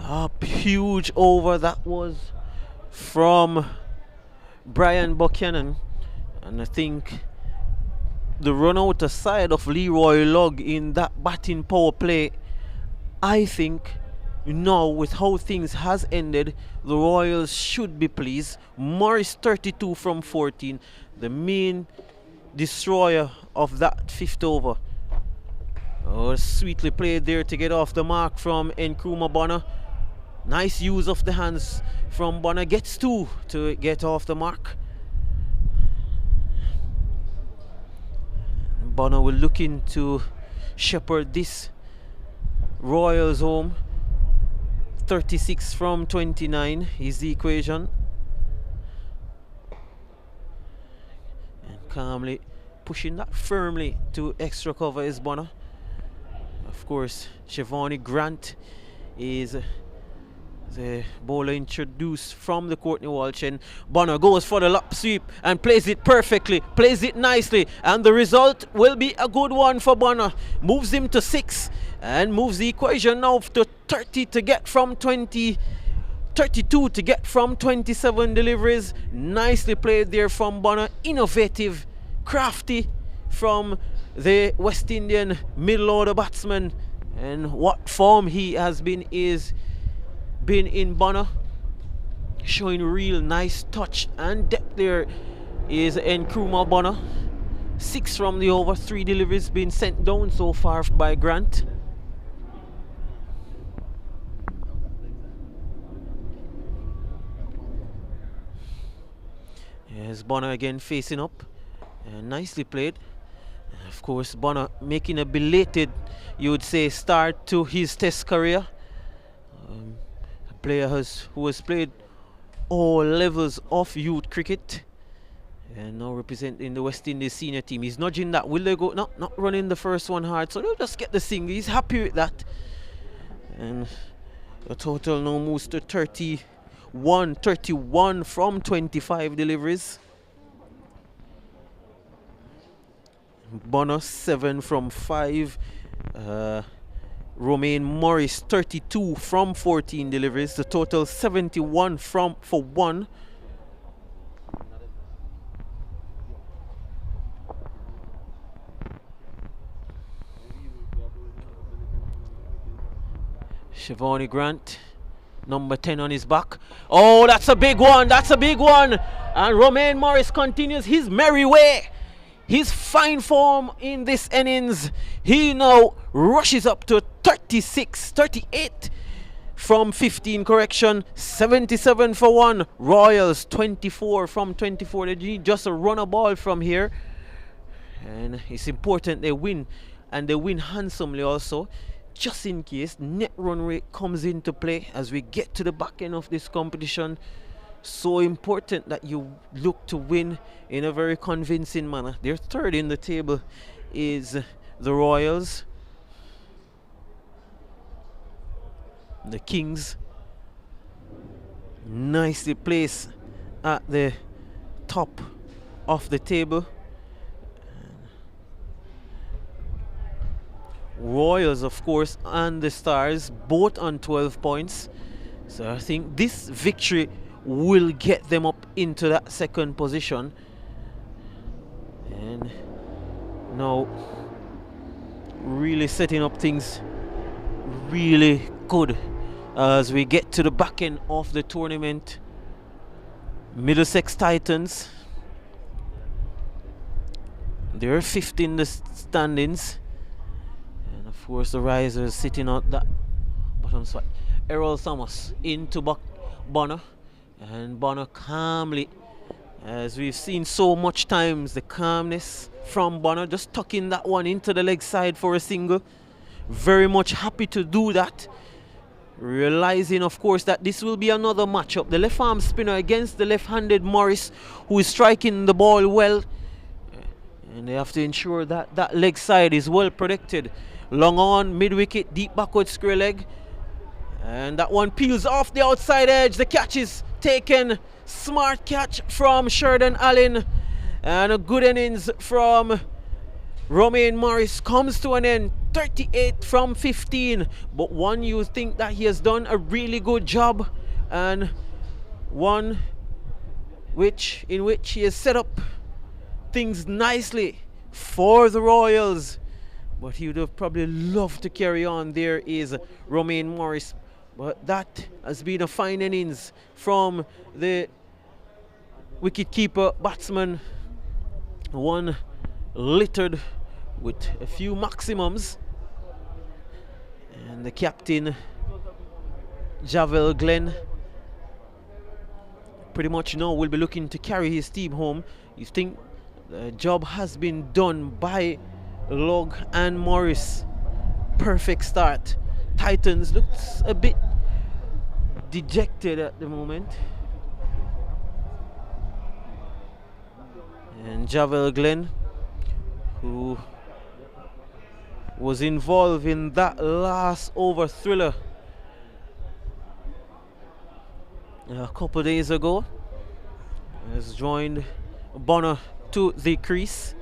A huge over that was from Brian Buchanan, and I think the run out aside of Leroy Lugg in that batting power play, I think now with how things has ended, the Royals should be pleased. Morris 32 from 14, the main destroyer of that 5th over. Oh, sweetly played there to get off the mark from Nkrumah Bonner. Nice use of the hands from Bonner. Gets 2 to get off the mark. Bonner will look into shepherd this Royals home. 36 from 29 is the equation. And calmly pushing that firmly to extra cover is Bonner. Of course, Shivani Grant is the bowler introduced from the Courtney Walsh, and Bonner goes for the lap sweep and plays it perfectly, plays it nicely, and the result will be a good one for Bonner. Moves him to 6 and moves the equation now to 30 to get from 20, 32 to get from 27 deliveries. Nicely played there from Bonner. Innovative, crafty from the West Indian middle order batsman, and what form he has been in Bonner, showing real nice touch and depth there is Nkrumah Bonner. 6 from the over, 3 deliveries been sent down so far by Grant. Here's Bonner again facing up, Nicely played. Of course, Bonner making a belated, you would say, start to his Test career. A player who has played all levels of youth cricket and now representing the West Indies senior team. He's nudging that. Will they go? No, not running the first one hard, so they'll just get the single. He's happy with that. And the total now moves to 31 from 25 deliveries. Bonner 7 from 5. Romain Morris 32 from 14 deliveries. The total 71 for 1. Shivani Grant, number 10 on his back. Oh, that's a big one. That's a big one. And Romain Morris continues his merry way. His fine form in this innings. He now rushes up to 38 from 15, correction. 77 for 1. Royals 24 from 24. They need just a runner ball from here. And it's important they win. And they win handsomely also. Just in case net run rate comes into play as we get to the back end of this competition. So important that you look to win in a very convincing manner. Their third in the table is the Royals. The Kings nicely placed at the top of the table. Royals, of course, and the Stars both on 12 points. So I think this victory will get them up into that second position. And now really setting up things really good as we get to the back end of the tournament. Middlesex Titans, they're 5th in the standings. And of course the Risers sitting out that bottom spot. Errol Thomas into Bonner. And Bonner calmly, as we've seen so much times, the calmness from Bonner, just tucking that one into the leg side for a single. Very much happy to do that. Realizing, of course, that this will be another matchup. The left arm spinner against the left-handed Morris, who is striking the ball well. And they have to ensure that that leg side is well protected. Long on, mid-wicket, deep backward square leg. And that one peels off the outside edge. The catch is taken. Smart catch from Sheridan Allen. And a good innings from Romain Morris comes to an end. 38 from 15. But one you think that he has done a really good job. And one in which he has set up things nicely for the Royals. But he would have probably loved to carry on. There is Romain Morris. But that has been a fine innings from the wicket-keeper batsman. One littered with a few maximums. And the captain, Javel Glenn, pretty much now will be looking to carry his team home. You think the job has been done by Log and Morris. Perfect start. Titans looks a bit dejected at the moment. And Javel Glenn, who was involved in that last over thriller a couple days ago, has joined Bonner to the crease.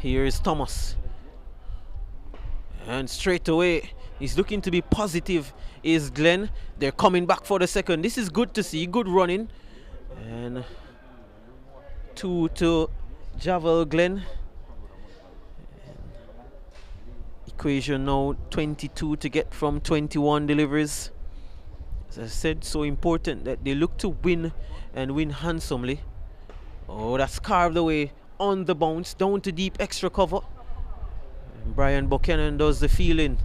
Here is Thomas. And straight away, he's looking to be positive, is Glenn. They're coming back for the second. This is good to see, good running. And 2 to Javel Glenn. Equation now 22 to get from 21 deliveries. As I said, so important that they look to win and win handsomely. Oh, that's carved away on the bounce, down to deep extra cover. And Brian Buchanan does the fielding.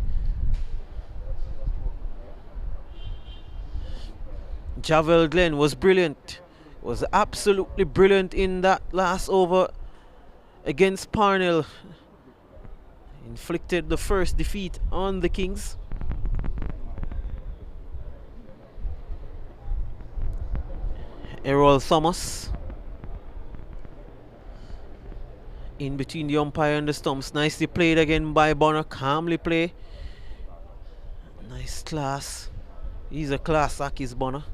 Javel Glenn was brilliant. Was absolutely brilliant in that last over against Parnell. Inflicted the first defeat on the Kings. Errol Thomas in between the umpire and the stumps. Nicely played again by Bonner. Calmly play. Nice class. He's a class act, is Bonner.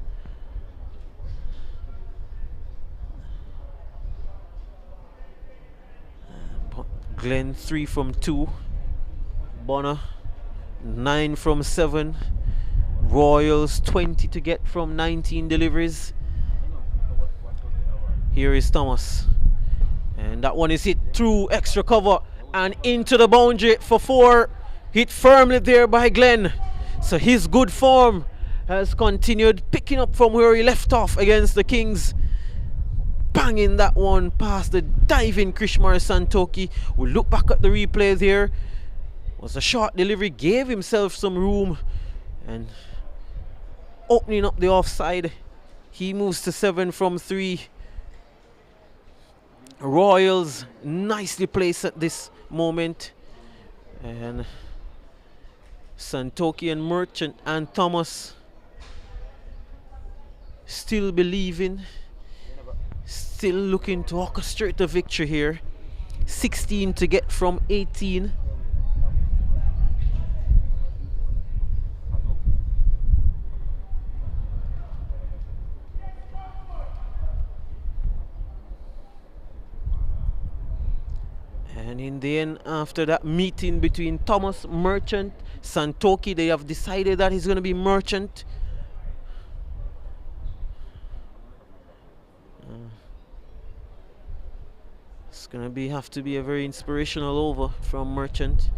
Glenn 3 from 2. Bonner 9 from 7. Royals 20 to get from 19 deliveries. Here is Thomas. And that one is hit through extra cover and into the boundary for 4. Hit firmly there by Glenn. So his good form has continued, picking up from where he left off against the Kings. Banging that one past the diving Krishmar Santoki. We'll look back at the replay there. Was a short delivery, gave himself some room and opening up the offside. He moves to 7 from 3. Royals nicely placed at this moment. And Santoki and Merchant and Thomas still believing. Still looking to orchestrate the victory here. 16 to get from 18. And in the end, after that meeting between Thomas, Merchant, Santoki, they have decided that he's going to be Merchant. It's going to have to be a very inspirational over from Merchant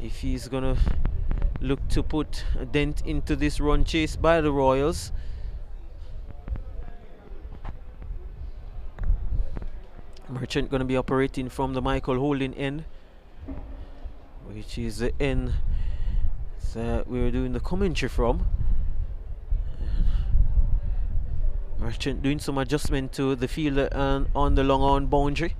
if he's going to look to put a dent into this run chase by the Royals. Merchant going to be operating from the Michael Holding end, which is the end that we were doing the commentary from. Merchant doing some adjustment to the fielder and on the long on boundary.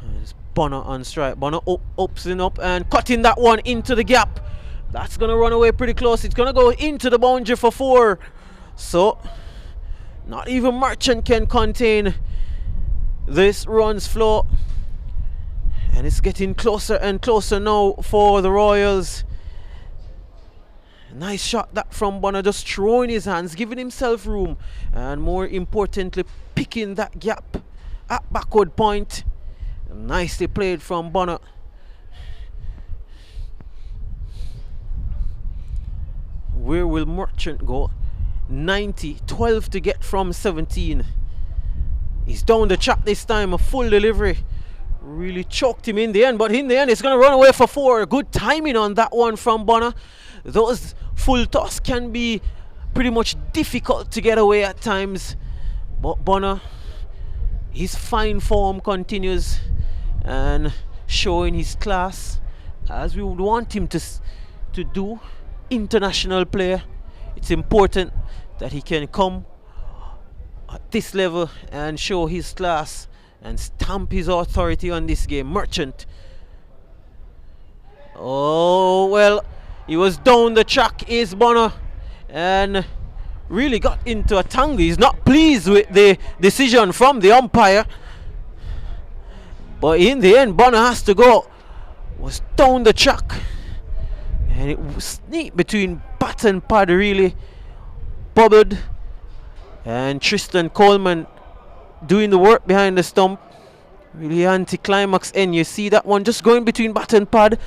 There's Bonner on strike. Bonner opening up and cutting that one into the gap. That's going to run away pretty close. It's going to go into the boundary for 4. So not even Merchant can contain this run's flow. And it's getting closer and closer now for the Royals. Nice shot that from Bonner, just throwing his hands, giving himself room, and more importantly, picking that gap at backward point. Nicely played from Bonner. Where will Merchant go? 90, 12 to get from 17. He's down the track this time, a full delivery. Really choked him in the end, but in the end, it's going to run away for 4. Good timing on that one from Bonner. Those full toss can be pretty much difficult to get away at times, but Bonner, his fine form continues and showing his class as we would want him to do. International player, it's important that he can come at this level and show his class and stamp his authority on this game. Merchant, oh well, he was down the track, is Bonner, and really got into a tangle. He's not pleased with the decision from the umpire, but in the end, Bonner has to go. Was down the track, and it was neat between bat and pad, really bubbled, and Tristan Coleman doing the work behind the stump. Really anti-climax end. You see that one just going between bat and pad.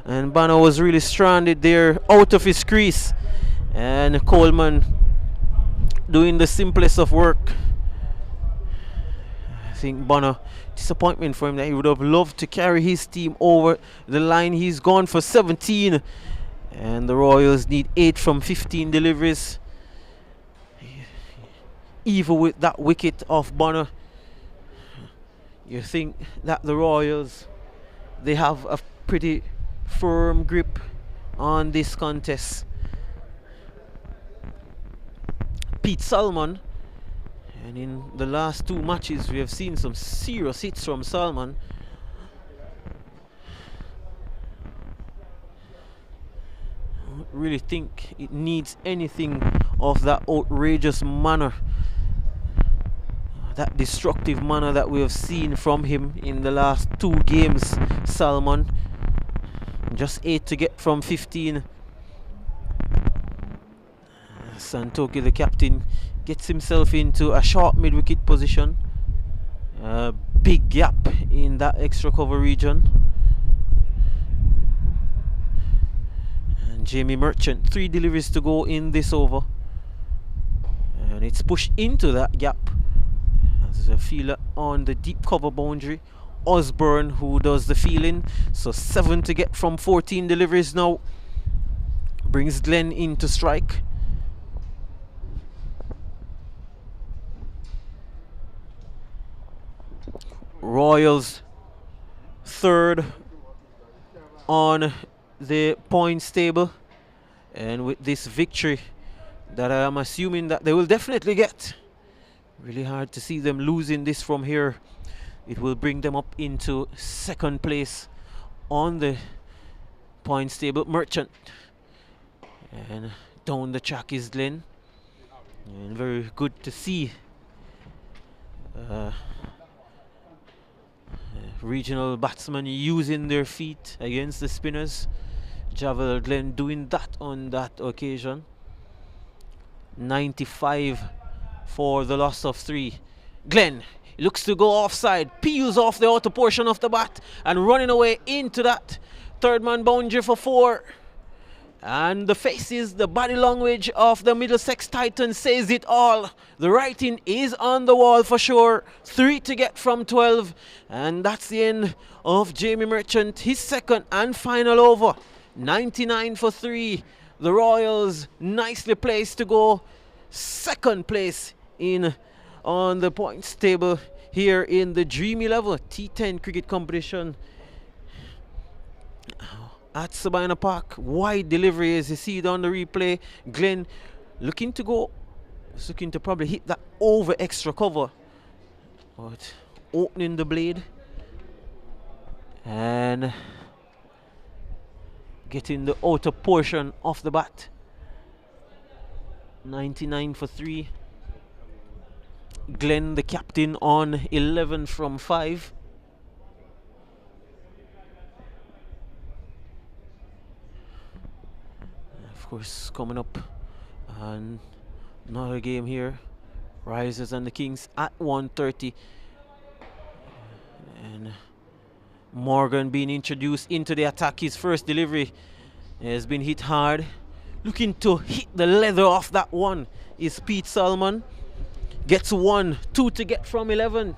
And Bonner was really stranded there, out of his crease. And Coleman doing the simplest of work. I think Bonner, disappointment for him that he would have loved to carry his team over the line. He's gone for 17. And the Royals need 8 from 15 deliveries. Even with that wicket of Bonner, you think that the Royals, they have a pretty firm grip on this contest. Pete Salmon, and in the last 2 matches we have seen some serious hits from Salmon. I don't really think it needs anything of that outrageous manner, that destructive manner that we have seen from him in the last 2 games. Salmon, just 8 to get from 15. Santoki, the captain, gets himself into a short mid-wicket position. Big gap in that extra cover region. And Jamie Merchant, 3 deliveries to go in this over. And it's pushed into that gap. There's a fielder on the deep cover boundary. Osborne who does the fielding. So 7 to get from 14 deliveries now. Brings Glenn into strike. Royals 3rd on the points table, and with this victory that I am assuming that they will definitely get, really hard to see them losing this from here. It will bring them up into 2nd place on the points table. Merchant, and down the track is Glenn, and very good to see regional batsmen using their feet against the spinners. Javel Glenn doing that on that occasion. 95 for the loss of 3. Glenn looks to go offside, peels off the outer portion of the bat and running away into that 3rd man boundary for 4. And the faces, the body language of the Middlesex Titans says it all. The writing is on the wall for sure. 3 to get from 12. And that's the end of Jamie Merchant, his 2nd and final over. 99 for 3. The Royals nicely placed to go 2nd place in on the points table here in the Dreamy Level T10 cricket competition at Sabina Park. Wide delivery as you see it on the replay. Glenn looking to probably hit that over extra cover, but opening the blade and getting the outer portion of the bat. 99 for 3. Glenn, the captain, on 11 from 5. Of course, coming up and another game here, Risers and the Kings at 1:30, and Morgan being introduced into the attack. His first delivery has been hit hard. Looking to hit the leather off that one is Pete Salmon. Gets 1, 2 to get from 11.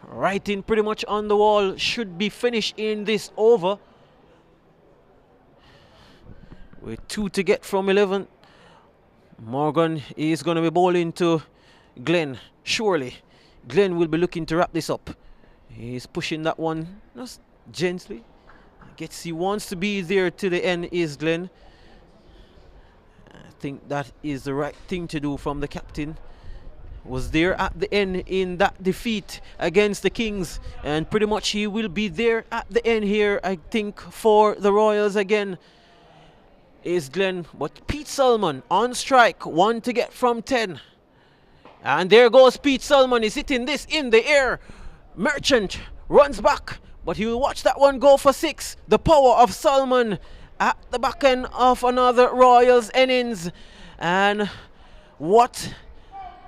Writing pretty much on the wall, should be finished in this over. With 2 to get from 11. Morgan is going to be bowling to Glenn. Surely Glenn will be looking to wrap this up. He's pushing that one just gently. He wants to be there to the end is Glenn. I think that is the right thing to do from the captain. Was there at the end in that defeat against the Kings, and pretty much he will be there at the end here, I think, for the Royals again is Glenn. But Pete Salmon on strike, 1 to get from 10. And there goes Pete Salmon. He's hitting this in the air. Merchant runs back, but he will watch that one go for 6. The power of Salmon at the back end of another Royals innings. And what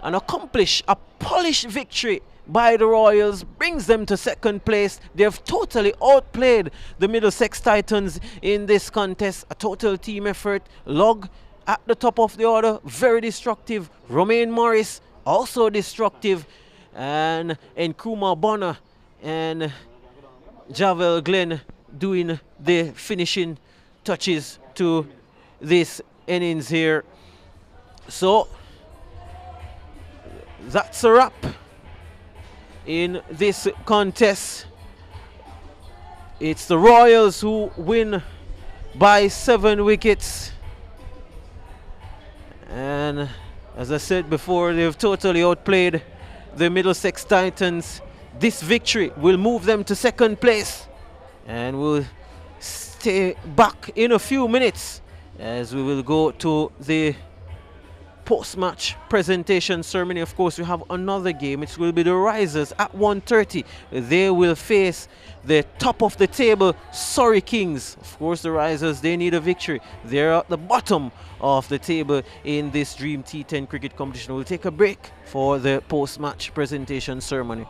an accomplished, a polished victory by the Royals brings them to 2nd place. They have totally outplayed the Middlesex Titans in this contest. A total team effort. Log at the top of the order, very destructive. Romain Morris also destructive. And Nkrumah Bonner and Javel Glenn doing the finishing touches to this innings here. So that's a wrap in this contest. It's the Royals who win by 7 wickets. And as I said before, they've totally outplayed the Middlesex Titans. This victory will move them to second place. And we'll stay back in a few minutes as we will go to the post-match presentation ceremony. Of course, we have another game. It will be the Risers at 1:30. They will face the top of the table Surrey Kings. Of course, the Risers, they need a victory. They're at the bottom of the table in this Dream T10 cricket competition. We'll take a break for the post-match presentation ceremony.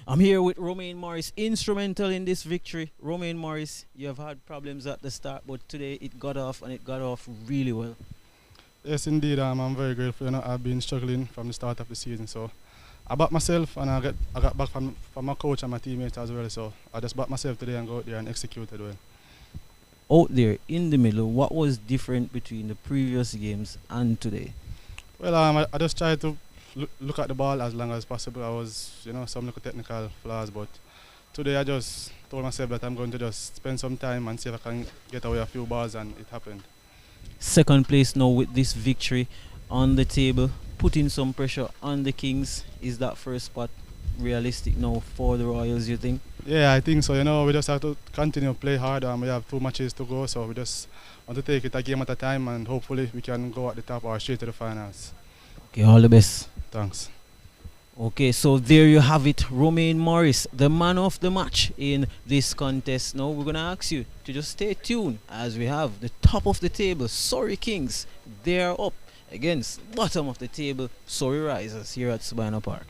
I'm here with Romain Morris, instrumental in this victory. Romain Morris, you have had problems at the start, but today it got off and it got off really well. Yes, indeed. I'm very grateful. You know, I've been struggling from the start of the season, so I backed myself, and I got back from my coach and my teammates as well. So I just backed myself today and go out there and executed well. Out there in the middle, what was different between the previous games and today? Well, I just tried to look at the ball as long as possible. I was, you know, some little technical flaws, but today I just told myself that I'm going to just spend some time and see if I can get away a few balls, and it happened. Second place now with this victory on the table, putting some pressure on the Kings. Is that first spot realistic now for the Royals, you think? Yeah, I think so. You know, we just have to continue to play hard, and we have 2 matches to go, so we just want to take it a game at a time, and hopefully we can go at the top or straight to the finals. Okay, all the best. Thanks. Okay, so there you have it. Romain Morris, the man of the match in this contest. Now we're going to ask you to just stay tuned as we have the top of the table, Surrey Kings. They are up against bottom of the table, Surrey Risers here at Sabina Park.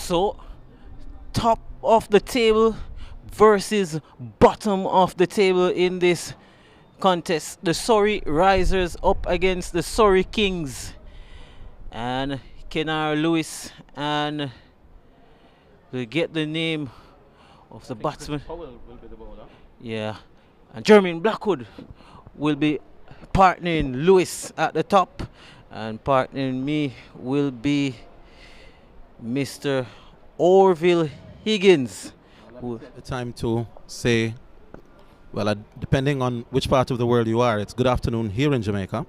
So, top of the table versus bottom of the table in this contest. The Surrey Risers up against the Surrey Kings. And Kenar Lewis, and we get the name of the batsman. Powell will be the bowler. Yeah. And Jermaine Blackwood will be partnering Lewis at the top, and partnering me will be Mr. Orville Higgins. The time to say, well, depending on which part of the world you are, it's good afternoon here in Jamaica.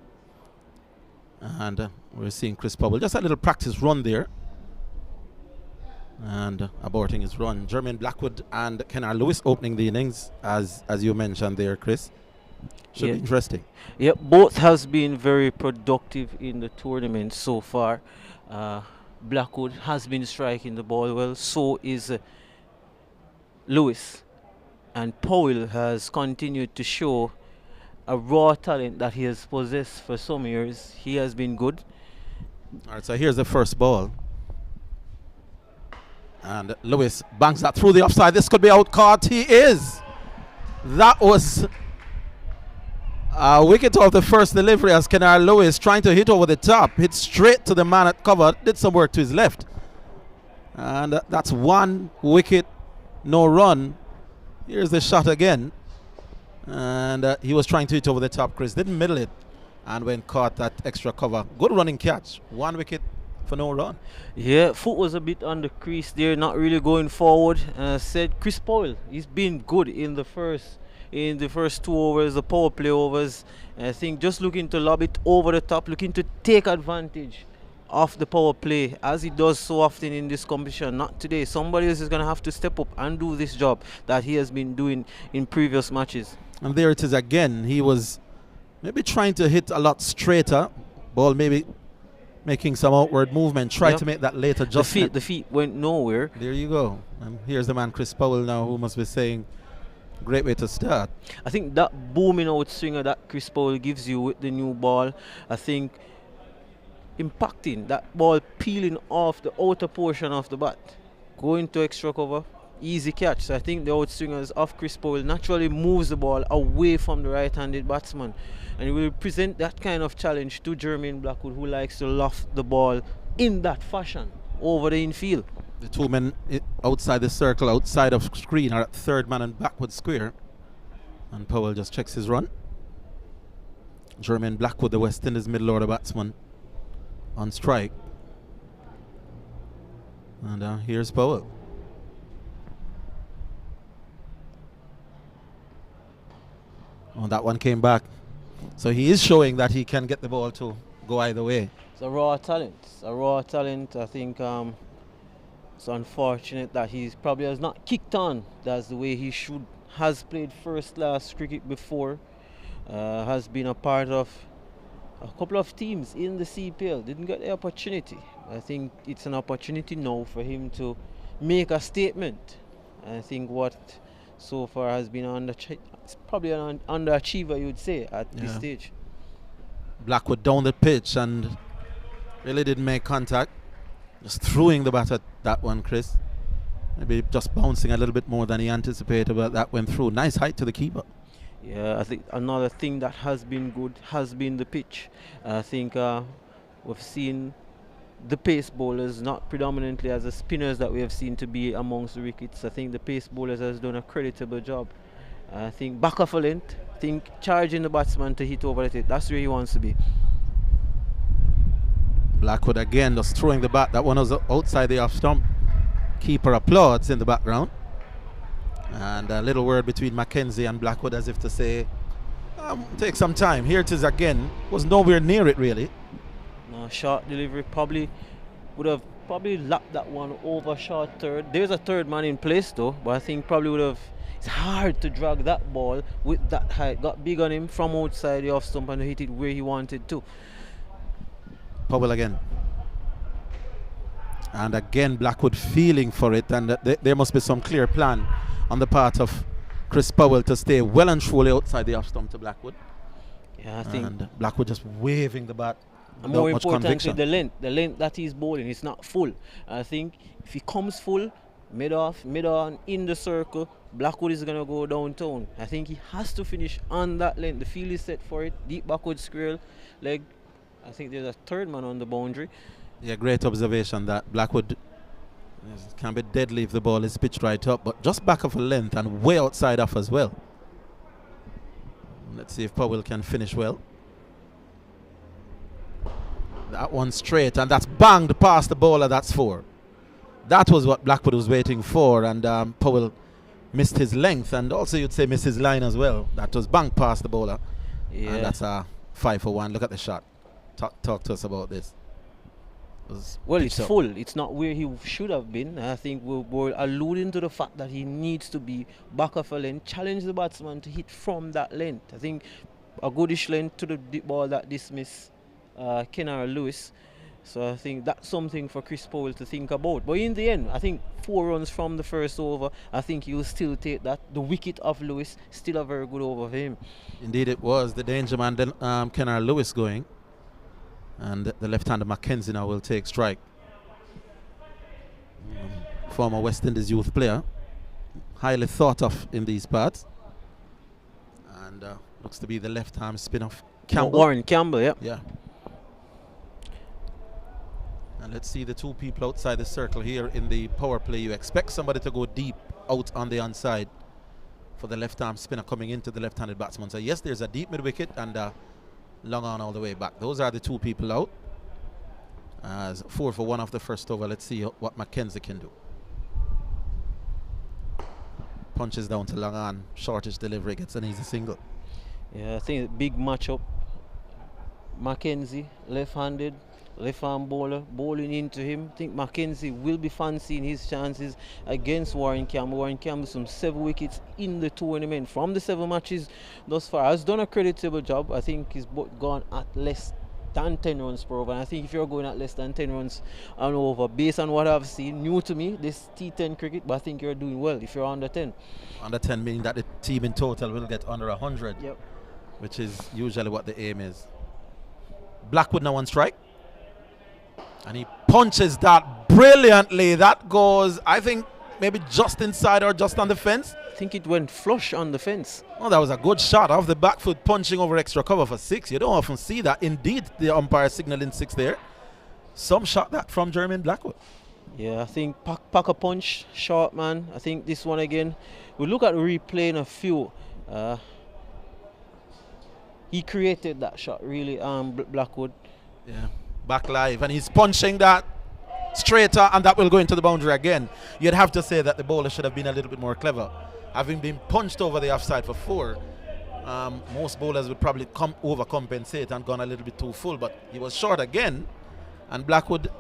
And we're seeing Chris Powell. Just a little practice run there. And aborting his run. Jermaine Blackwood and Kenar Lewis opening the innings, as you mentioned there, Chris. Should be interesting. Yeah, both has been very productive in the tournament so far. Blackwood has been striking the ball well. So is Lewis. And Powell has continued to show a raw talent that he has possessed for some years. He has been good. All right, so here's the first ball. And Lewis bangs that through the offside. This could be out caught. He is. That was a wicket off the first delivery as Kenar Lewis trying to hit over the top. Hit straight to the man at cover. Did some work to his left. And that's 1 wicket, no run. Here's the shot again. And he was trying to hit over the top. Chris didn't middle it. And when caught that extra cover. Good running catch. 1 wicket for no run. Yeah, foot was a bit on the crease there, not really going forward. Said Chris Powell, he's been good in the first 2 overs, the power play overs. I think just looking to lob it over the top, looking to take advantage of the power play, as he does so often in this competition. Not today. Somebody else is going to have to step up and do this job that he has been doing in previous matches. And there it is again. He was maybe trying to hit a lot straighter. Ball maybe making some outward movement. Try to make that late adjustment. The feet went nowhere. There you go. And here's the man Chris Powell now, who must be saying, great way to start. I think that booming out swinger that Chris Powell gives you with the new ball, I think impacting that ball, peeling off the outer portion of the bat, going to extra cover, easy catch. So I think the outswingers of Chris Powell naturally moves the ball away from the right-handed batsman, and he will present that kind of challenge to Jermaine Blackwood, who likes to loft the ball in that fashion over the infield. The 2 men outside the circle, outside of screen, are at third man and backward square, and Powell just checks his run. Jermaine Blackwood, the West Indies middle order batsman, on strike. And here's Powell. Oh, that one came back. So he is showing that he can get the ball to go either way. It's a raw talent. I think it's unfortunate that he probably has not kicked on. That's the way he should. Has played first class cricket before. Has been a part of a couple of teams in the CPL. Didn't get the opportunity. I think it's an opportunity now for him to make a statement. I think what so far has been it's probably an underachiever, you would say, at this stage. Blackwood down the pitch and really didn't make contact. Just throwing the bat at that one, Chris. Maybe just bouncing a little bit more than he anticipated, but that went through. Nice height to the keeper. Yeah, I think another thing that has been good has been the pitch. I think we've seen the pace bowlers, not predominantly as the spinners that we have seen to be amongst the wickets. I think the pace bowlers has done a creditable job. I think back of a length, I think charging the batsman to hit over the head, that's where he wants to be. Blackwood again just throwing the bat. That one was outside the off stump. Keeper applauds in the background. And a little word between Mackenzie and Blackwood as if to say, take some time. Here it is again. Was nowhere near it really. No, short delivery probably would have lapped that one over short third. There's a third man in place though, but I think probably would have. It's hard to drag that ball with that height. Got big on him from outside the off stump and hit it where he wanted to. Powell again. And again Blackwood feeling for it, and there must be some clear plan on the part of Chris Powell to stay well and truly outside the off stump to Blackwood. Yeah, I think. And Blackwood just waving the bat And more much importantly, conviction. the length that he's bowling is not full. I think if he comes full, mid on in the circle, Blackwood is gonna go downtown. I think he has to finish on that length. The field is set for it. Deep backward squirrel leg. I think there's a third man on the boundary. Yeah, great observation that Blackwood can be deadly if the ball is pitched right up, but just back of a length and way outside off as well. Let's see if Powell can finish well. That one straight, and that's banged past the bowler. That's 4. That was what Blackwood was waiting for, and Powell missed his length, and also you'd say missed his line as well. That was banged past the bowler. Yeah. And that's a 5 for 1. Look at the shot. Talk to us about this. Well, it's full. It's not where he should have been. I think we're alluding to the fact that he needs to be back of a length, challenge the batsman to hit from that length. I think a goodish length to the deep ball that dismissed Kenara Lewis. So I think that's something for Chris Powell to think about. But in the end, I think 4 runs from the first over. I think he'll still take that. The wicket of Lewis, still a very good over for him. Indeed it was. The danger man, then Kenara Lewis going. And the left-hander Mackenzie now will take strike. Former West Indies youth player. Highly thought of in these parts. And looks to be the left-arm spin of Campbell. Warren Campbell, yeah. Yeah. And let's see the 2 people outside the circle here in the power play. You expect somebody to go deep out on the onside for the left-arm spinner coming into the left-handed batsman. So yes, there's a deep mid-wicket and long on all the way back. Those are the 2 people out. As 4 for 1 off the first over. Let's see what Mackenzie can do. Punches down to long on. Shortish delivery, gets an easy single. Yeah, I think big matchup. Mackenzie, left-handed, left-arm bowler, bowling into him. I think Mackenzie will be fancying his chances against Warren Campbell. Warren Campbell, some 7 wickets in the tournament from the 7 matches thus far. Has done a creditable job. I think he's gone at less than 10 runs per over. And I think if you're going at less than 10 runs and over, based on what I've seen, new to me, this T10 cricket, but I think you're doing well if you're under 10. Under 10 meaning that the team in total will get under 100. Yep. Which is usually what the aim is. Blackwood now on strike. And he punches that brilliantly. That goes, I think, maybe just inside or just on the fence. I think it went flush on the fence. Oh, that was a good shot off the back foot, punching over extra cover for 6. You don't often see that. Indeed, the umpire signaling 6 there. Some shot that from Jermaine Blackwood. Yeah, I think pack a punch, short man. I think this one again. We look at replaying a few. He created that shot, really, Blackwood. Yeah. Back live, and he's punching that straighter, and that will go into the boundary again. You'd have to say that the bowler should have been a little bit more clever. Having been punched over the offside for 4, most bowlers would probably overcompensate and gone a little bit too full, but he was short again, and Blackwood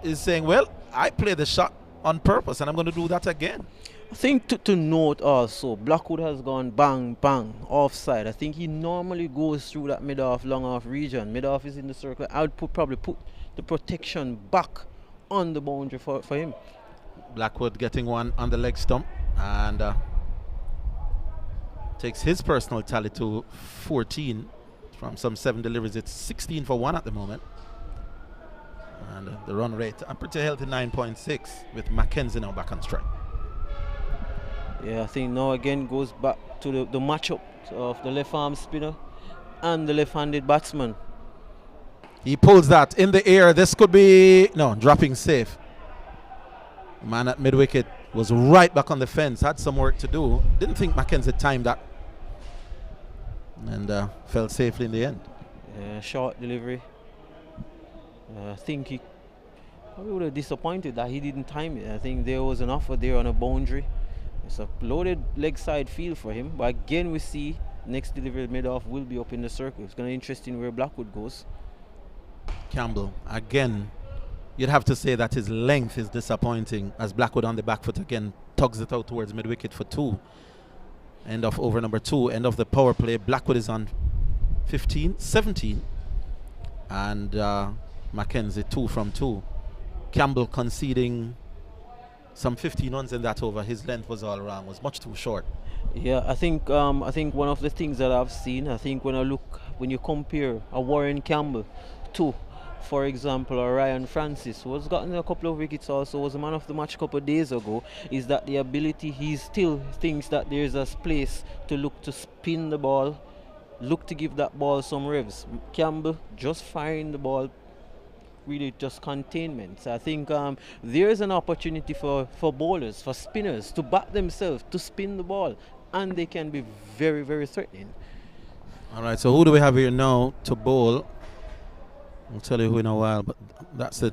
is saying, well, I played the shot on purpose, and I'm going to do that again. I think to note also, Blackwood has gone bang, bang, offside. I think he normally goes through that mid-off, long-off region. Mid-off is in the circle. I would probably put the protection back on the boundary for him. Blackwood getting one on the leg stump and takes his personal tally to 14 from some 7 deliveries. It's 16 for 1 at the moment. And the run rate, a pretty healthy 9.6 with Mackenzie now back on strike. Yeah, I think now again goes back to the matchup of the left arm spinner and the left-handed batsman. He pulls that in the air. This could be, no, dropping safe. Man at mid-wicket was right back on the fence, had some work to do. Didn't think Mackenzie timed that. And fell safely in the end. Yeah, short delivery. I think he probably would have disappointed that he didn't time it. I think there was an offer there on a boundary. It's a loaded leg side field for him. But again, we see next delivery mid-off will be up in the circle. It's going to be interesting where Blackwood goes. Campbell, again, you'd have to say that his length is disappointing as Blackwood on the back foot again tugs it out towards mid-wicket for 2. End of over number 2, end of the power play. Blackwood is on 17. And Mackenzie 2 from 2. Campbell conceding some 15 runs in that over. His length was all wrong, was much too short. Yeah, I think one of the things that I've seen, I think when you compare a Warren Campbell to for example, or Ryan Francis, who has gotten a couple of wickets also, was a man of the match a couple of days ago, is that the ability, he still thinks that there's a place to look to spin the ball, look to give that ball some revs. Campbell just firing the ball, really just containment. So I think there's an opportunity for bowlers, for spinners, to back themselves, to spin the ball, and they can be very, very threatening. All right, so who do we have here now to bowl? I'll tell you who in a while, but that's the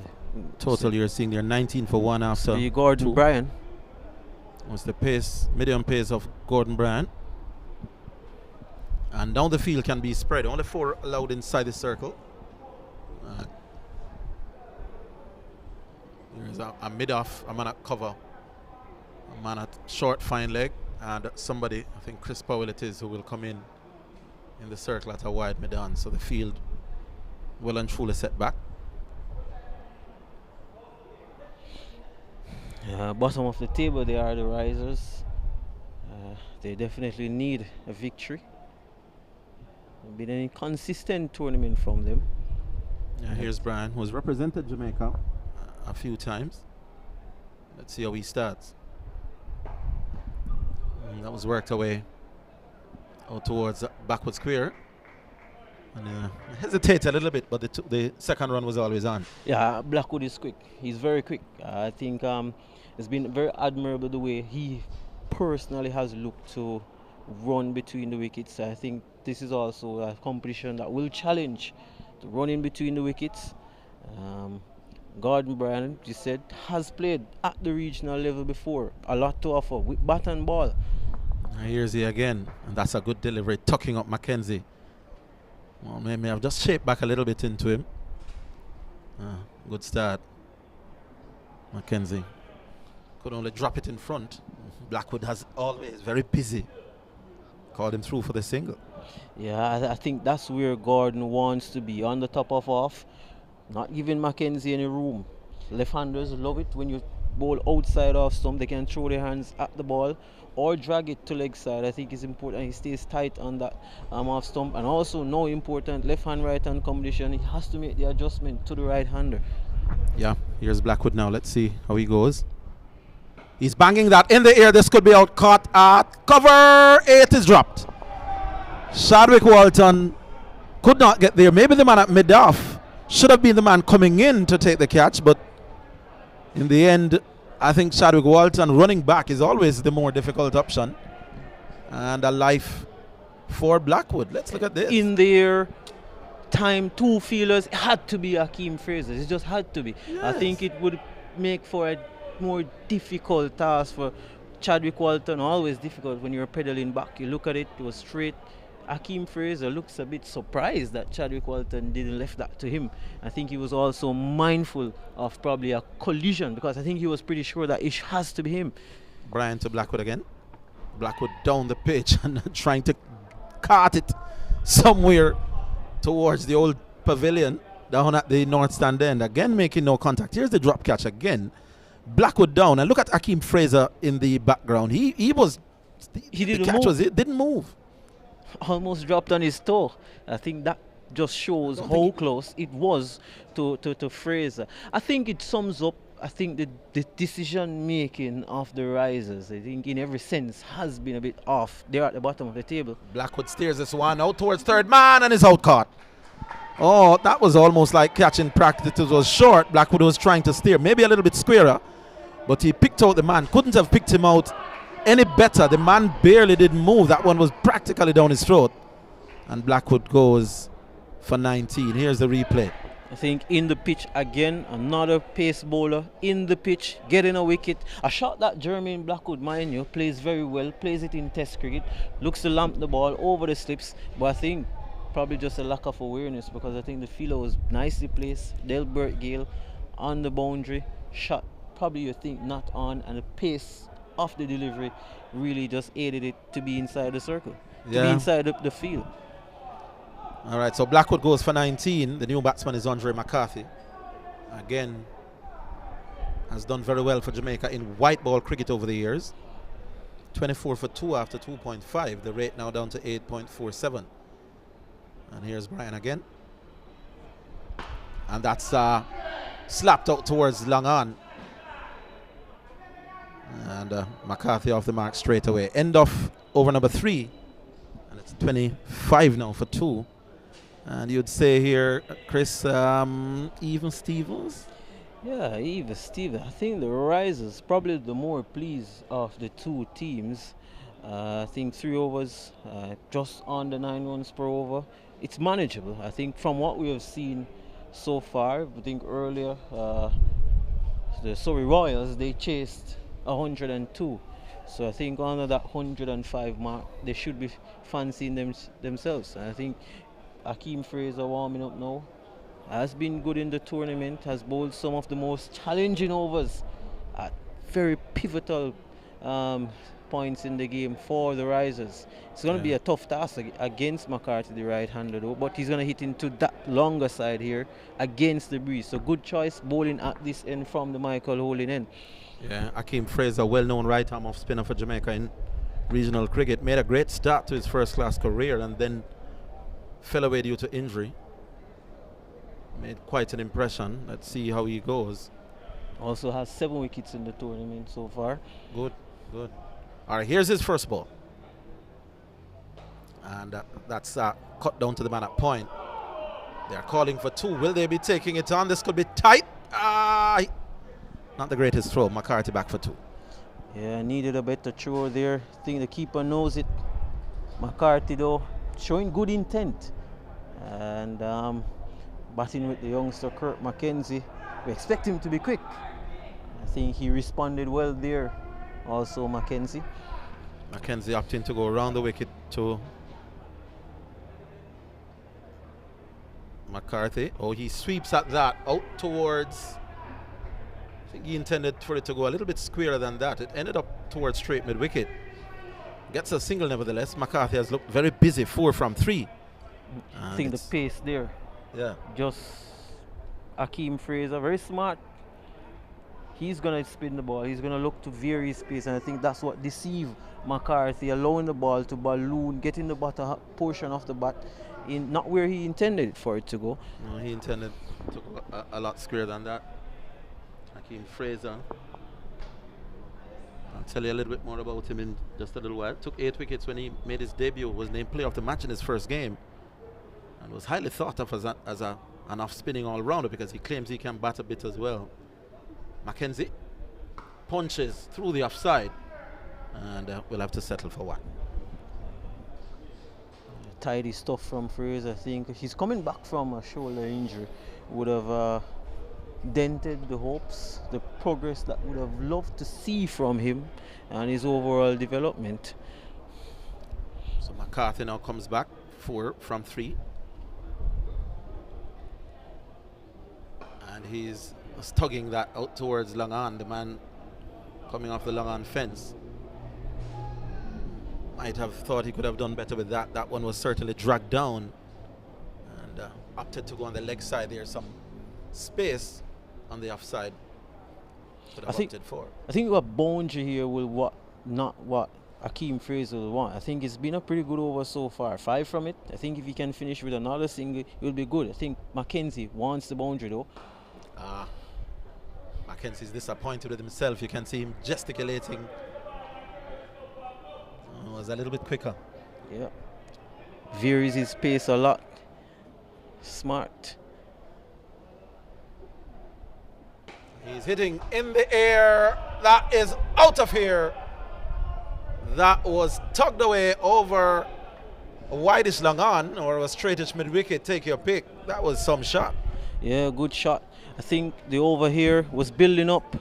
total you're seeing there. 19 for 1 after. The Gordon Bryan. Was the pace, medium pace of Gordon Bryan. And down the field can be spread. Only 4 allowed inside the circle. Here's a mid-off, a man at cover, a man at short, fine leg, and somebody, I think Chris Powell it is, who will come in the circle at a wide mid-on. So the field well and truly set back. Bottom of the table, they are the risers. They definitely need a victory. Been an inconsistent tournament from them. Yeah, here's Brian, who has represented Jamaica a few times. Let's see how he starts. That was worked away out towards backward square. And hesitated a little bit, but the second run was always on. Yeah, Blackwood is quick. He's very quick. I think it's been very admirable the way he personally has looked to run between the wickets. I think this is also a competition that will challenge the running between the wickets. Gordon Bryan, you said, has played at the regional level before. A lot to offer with bat and ball. Here's he again, and that's a good delivery, tucking up Mackenzie. Well, maybe I've just shaped back a little bit into him. Good start. Mackenzie could only drop it in front. Blackwood has always very busy. Called him through for the single. Yeah, I think that's where Gordon wants to be, on the top of off, not giving Mackenzie any room. Left-handers love it when you bowl outside off stump. They can throw their hands at the ball or drag it to leg side. I think it's important he stays tight on that off stump. And also, no important left-hand, right-hand combination. He has to make the adjustment to the right-hander. Yeah, here's Blackwood now. Let's see how he goes. He's banging that in the air. This could be out, caught at cover. 8 is dropped. Chadwick Walton could not get there. Maybe the man at mid-off should have been the man coming in to take the catch, but in the end, I think Chadwick Walton running back is always the more difficult option. And a life for Blackwood. Let's look at this. In their time, 2 fielders, it had to be Akeem Fraser. It just had to be. Yes. I think it would make for a more difficult task for Chadwick Walton. Always difficult when you're pedaling back. You look at it, it was straight. Akeem Fraser looks a bit surprised that Chadwick Walton didn't left that to him. I think he was also mindful of probably a collision, because I think he was pretty sure that it has to be him. Brian to Blackwood again. Blackwood down the pitch and trying to cart it somewhere towards the old pavilion down at the north stand end. Again making no contact. Here's the drop catch again. Blackwood down, and look at Akeem Fraser in the background. He didn't catch move. It didn't move. Almost dropped on his toe. I think that just shows how close it was to Fraser. I think it sums up, I think the decision making of the risers, I think in every sense, has been a bit off. They're at the bottom of the table. Blackwood steers this one out towards third man and is out caught. Oh, that was almost like catching practice. It was short. Blackwood was trying to steer, maybe a little bit squarer, but he picked out the man. Couldn't have picked him out any better. The man barely didn't move. That one was practically down his throat. And Blackwood goes for 19. Here's the replay. I think in the pitch again, another pace bowler in the pitch, getting a wicket. A shot that Jermaine Blackwood, mind you, plays very well, plays it in test cricket, looks to lamp the ball over the slips, but I think probably just a lack of awareness, because I think the fielder was nicely placed. Delbert Gale on the boundary, shot probably you think not on, and the pace of the delivery really just aided it to be inside the circle, to be inside the field. All right, so Blackwood goes for 19. The new batsman is Andre McCarthy. Again, has done very well for Jamaica in white ball cricket over the years. 24 for 2 after 2.5. The rate now down to 8.47. And here's Brian again. And that's slapped out towards long on. And McCarthy off the mark straight away. End of over number 3. And it's 25 now for 2. And you'd say here, Chris, even Stevens? Yeah, even Stevens. I think the Risers probably the more pleased of the two teams. I think 3 overs, just under 9 runs per over. It's manageable. I think from what we have seen so far, I think earlier, the Surrey Royals, they chased 102. So I think under that 105 mark, they should be fancying themselves. And I think Akeem Fraser warming up now has been good in the tournament, has bowled some of the most challenging overs at very pivotal points in the game for the Risers. It's going to be a tough task against McCarthy, the right-hander though, but he's going to hit into that longer side here against the breeze. So good choice bowling at this end from the Michael Holding end. Yeah, Akeem Fraser, well-known right-arm off spinner for Jamaica in regional cricket, made a great start to his first-class career and then fell away due to injury. Made quite an impression. Let's see how he goes. Also has 7 wickets in the tournament so far. Good, good. All right, here's his first ball. And that's cut down to the man at point. They're calling for 2. Will they be taking it on? This could be tight. Not the greatest throw. McCarthy back for 2. Yeah, needed a better throw there. I think the keeper knows it. McCarthy though, showing good intent. And batting with the youngster Kurt Mackenzie. We expect him to be quick. I think he responded well there. Also Mackenzie. Mackenzie opting to go around the wicket to McCarthy. Oh, he sweeps at that out towards, I think he intended for it to go a little bit squarer than that. It ended up towards straight mid-wicket. Gets a single nevertheless. McCarthy has looked very busy, 4 from 3. I think the pace there. Yeah. Just Akeem Fraser, very smart. He's going to spin the ball. He's going to look to vary his pace, and I think that's what deceived McCarthy, allowing the ball to balloon, getting the bottom portion of the bat in not where he intended for it to go. No, he intended to go a lot squarer than that. Akeem Fraser. I'll tell you a little bit more about him in just a little while. Took 8 wickets when he made his debut, was named player of the match in his first game, and was highly thought of as an off-spinning all-rounder because he claims he can bat a bit as well. Mackenzie punches through the offside, and we'll have to settle for 1. Tidy stuff from Fraser. I think he's coming back from a shoulder injury. Would have dented the hopes, the progress that would have loved to see from him and his overall development. So McCarthy now comes back 4 from 3. And he's tugging that out towards long on, the man coming off the long on fence. Might have thought he could have done better with that. That one was certainly dragged down, and opted to go on the leg side. There's some space on the offside. Could have opted for. I think what boundary here will not what Akeem Fraser will want. I think it's been a pretty good over so far. 5 from it. I think if he can finish with another single, it will be good. I think Mackenzie wants the boundary though. Mackenzie's disappointed with himself. You can see him gesticulating. Was a little bit quicker. Yeah. Varies his pace a lot. Smart. He's hitting in the air. That is out of here. That was tugged away over a wideish long on or a straightish mid-wicket. Take your pick. That was some shot. Yeah, good shot. I think the over here was building up.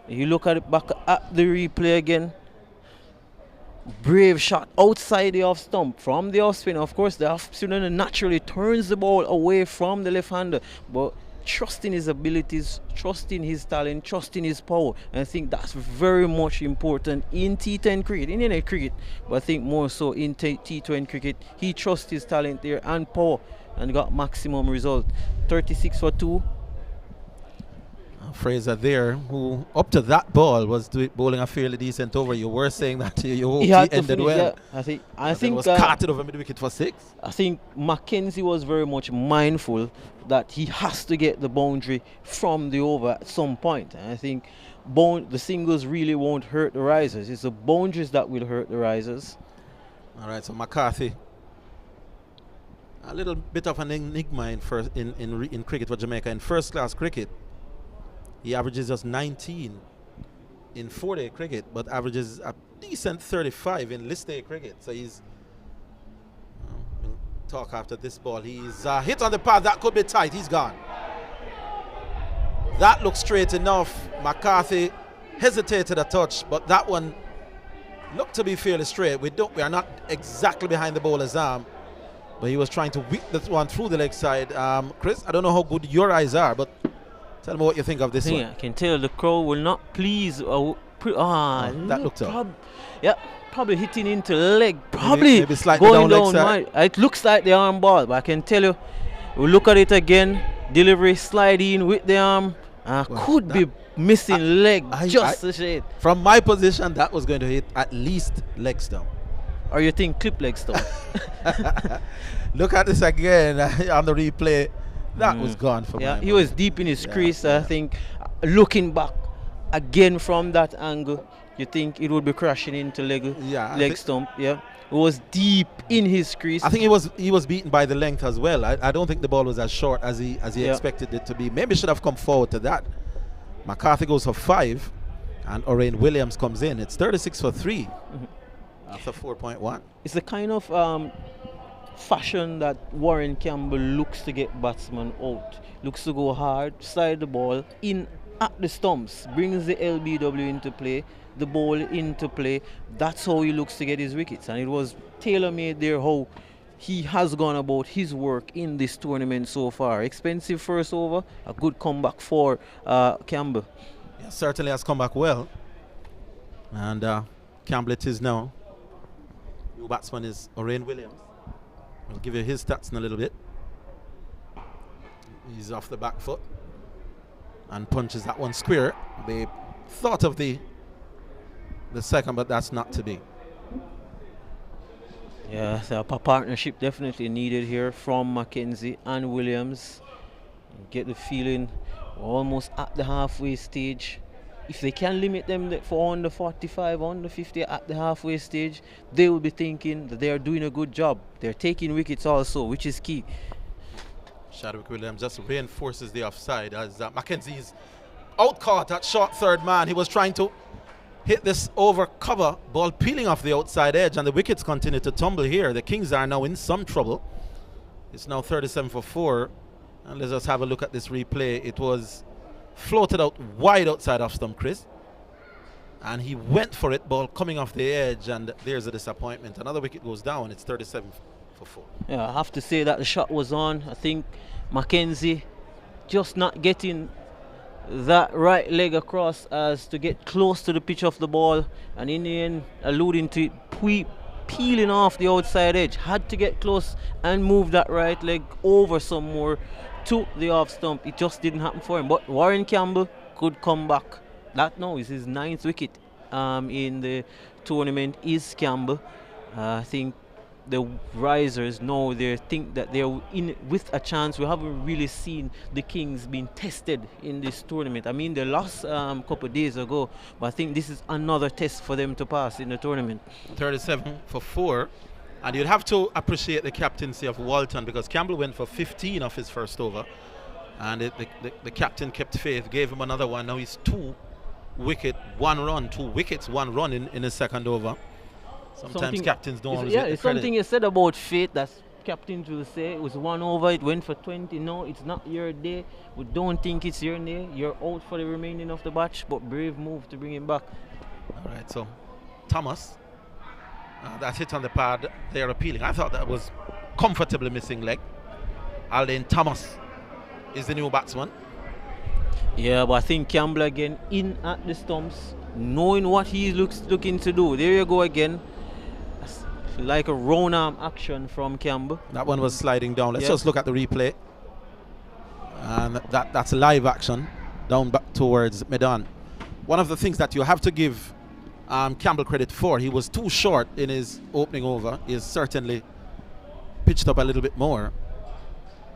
You look at it back at the replay again. Brave shot outside the off stump from the off spinner. Of course, the off spinner naturally turns the ball away from the left-hander, but trusting his abilities, trusting his talent, trusting his power. And I think that's very much important in T10 cricket, in any cricket, but I think more so in T20 cricket. He trusts his talent there and power and got maximum result. 36 for 2. Fraser there, who up to that ball was bowling a fairly decent over. You were saying that you hoped He had he to ended finish, well. yeah. I think was carted over mid wicket for 6. I think Mackenzie was very much mindful that he has to get the boundary from the over at some point. And I think the singles really won't hurt the risers. It's the boundaries that will hurt the risers. All right, so McCarthy, a little bit of an enigma in cricket for Jamaica. In first class cricket, he averages just 19 in 4-day cricket, but averages a decent 35 in list day cricket. So he's we'll talk after this ball. He's hit on the pad. That could be tight. He's gone. That looks straight enough. McCarthy hesitated a touch, but that one looked to be fairly straight. We are not exactly behind the bowler's arm, but he was trying to whip this one through the leg side. Chris, I don't know how good your eyes are, but tell me what you think of this one. I can tell the crowd will not please. That looked up. Yeah, probably hitting into the leg. Probably maybe slightly going down down leg side. It looks like the arm ball, but I can tell you, we look at it again. Delivery slide in with the arm. Could be missing leg just a shade. From my position, that was going to hit at least leg stump. Or you think clip leg stump? Look at this again on the replay. That was gone for me. Yeah, he was deep in his crease. I think looking back again from that angle, you think it would be crashing into leg stump. Yeah, it was deep in his crease. I think he was beaten by the length as well. I don't think the ball was as short as he expected it to be. Maybe should have come forward to that. McCarthy goes for 5, and Orain Williams comes in. It's 36 for 3 after 4.1. It's the kind of fashion that Warren Campbell looks to get batsmen out. Looks to go hard, slide the ball in at the stumps, brings the LBW into play, the ball into play. That's how he looks to get his wickets, and it was tailor-made there how he has gone about his work in this tournament so far. Expensive first over, a good comeback for Campbell. Yeah, certainly has come back well. And Campbell it is now. New batsman is Orain Williams. I'll give you his stats in a little bit. He's off the back foot and punches that one square. They thought of the second, but that's not to be. Yeah, so a partnership definitely needed here from Mackenzie and Williams. You get the feeling we're almost at the halfway stage. If they can limit them for under 45, under 50 at the halfway stage, they will be thinking that they are doing a good job. They're taking wickets also, which is key. Chadwick Williams just reinforces the offside as Mackenzie's out caught at short third man. He was trying to hit this over cover, ball peeling off the outside edge, and the wickets continue to tumble here. The Kings are now in some trouble. It's now 37 for 4. And let's just have a look at this replay. It was floated out wide outside off stump, Chris. And he went for it, ball coming off the edge, and there's a disappointment. Another wicket goes down. It's 37 for 4. Yeah, I have to say that the shot was on. I think Mackenzie just not getting that right leg across as to get close to the pitch of the ball, and in the end alluding to it peeling off the outside edge. Had to get close and move that right leg over some more to the off stump. It just didn't happen for him, but Warren Campbell could come back. That now is his 9th wicket in the tournament is Campbell. I think the risers know they think that they're in with a chance. We haven't really seen the Kings being tested in this tournament. I mean, they lost a couple of days ago, but I think this is another test for them to pass in the tournament. 37 for 4, and you'd have to appreciate the captaincy of Walton, because Campbell went for 15 off his first over, and the captain kept faith, gave him another one. Now he's 2 wickets, 1 run, 2 wickets, 1 run in his second over. Sometimes captains don't always get the it's credit. something you said about faith that captains will say. It was 1 over, it went for 20. No, it's not your day. We don't think it's your day. You're out for the remaining of the batch, but brave move to bring him back. All right, so Thomas, that hit on the pad, they're appealing. I thought that was comfortably missing leg. Alden Thomas is the new batsman. Yeah, but I think Campbell again in at the stumps, knowing what he's looking to do. There you go again. Like a round arm action from Campbell. That one was sliding down. Let's just look at the replay. And that's live action. down back towards Medan. One of the things that you have to give Campbell credit for, he was too short in his opening over. He's certainly pitched up a little bit more.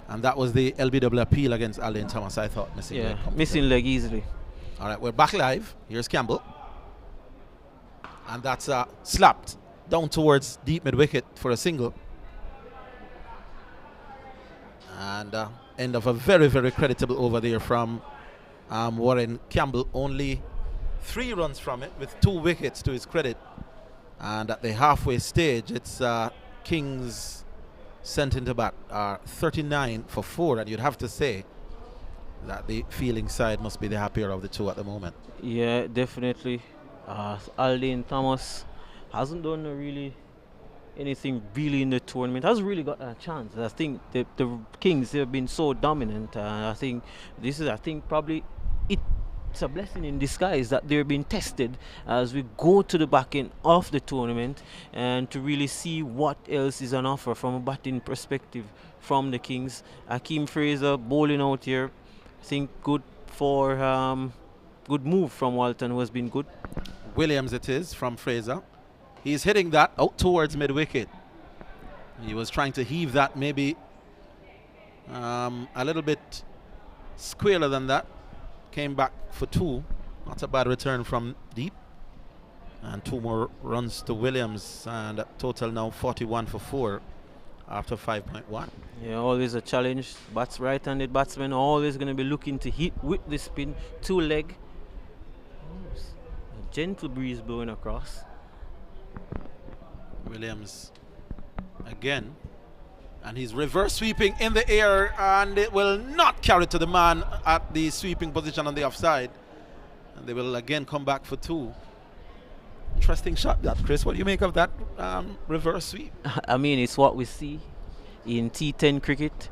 And that was the LBW appeal against Alden Thomas, I thought. Missing leg easily. All right, we're back live. Here's Campbell. And that's slapped down towards deep mid-wicket for a single. And end of a very, very creditable over there from Warren Campbell. Only 3 runs from it with 2 wickets to his credit. And at the halfway stage, it's Kings sent into bat 39 for 4. And you'd have to say that the fielding side must be the happier of the two at the moment. Yeah, definitely. Alden Thomas hasn't done anything really in the tournament. Hasn't really got a chance. I think the Kings have been so dominant. I think probably it's a blessing in disguise that they're being tested as we go to the back end of the tournament and to really see what else is on offer from a batting perspective from the Kings. Akeem Fraser bowling out here. I think good for good move from Walton, who has been good. Williams it is from Fraser. He's hitting that out towards mid-wicket. He was trying to heave that maybe a little bit squarer than that. Came back for 2. Not a bad return from deep. And 2 more runs to Williams. And total now 41 for 4 after 5.1. Yeah, always a challenge. Right-handed batsmen are always going to be looking to hit with the spin. 2 leg. A gentle breeze blowing across. Williams again. And he's reverse sweeping in the air, and it will not carry to the man at the sweeping position on the offside. And they will again come back for 2. Interesting shot that, Chris. What do you make of that reverse sweep? I mean, it's what we see in T10 cricket.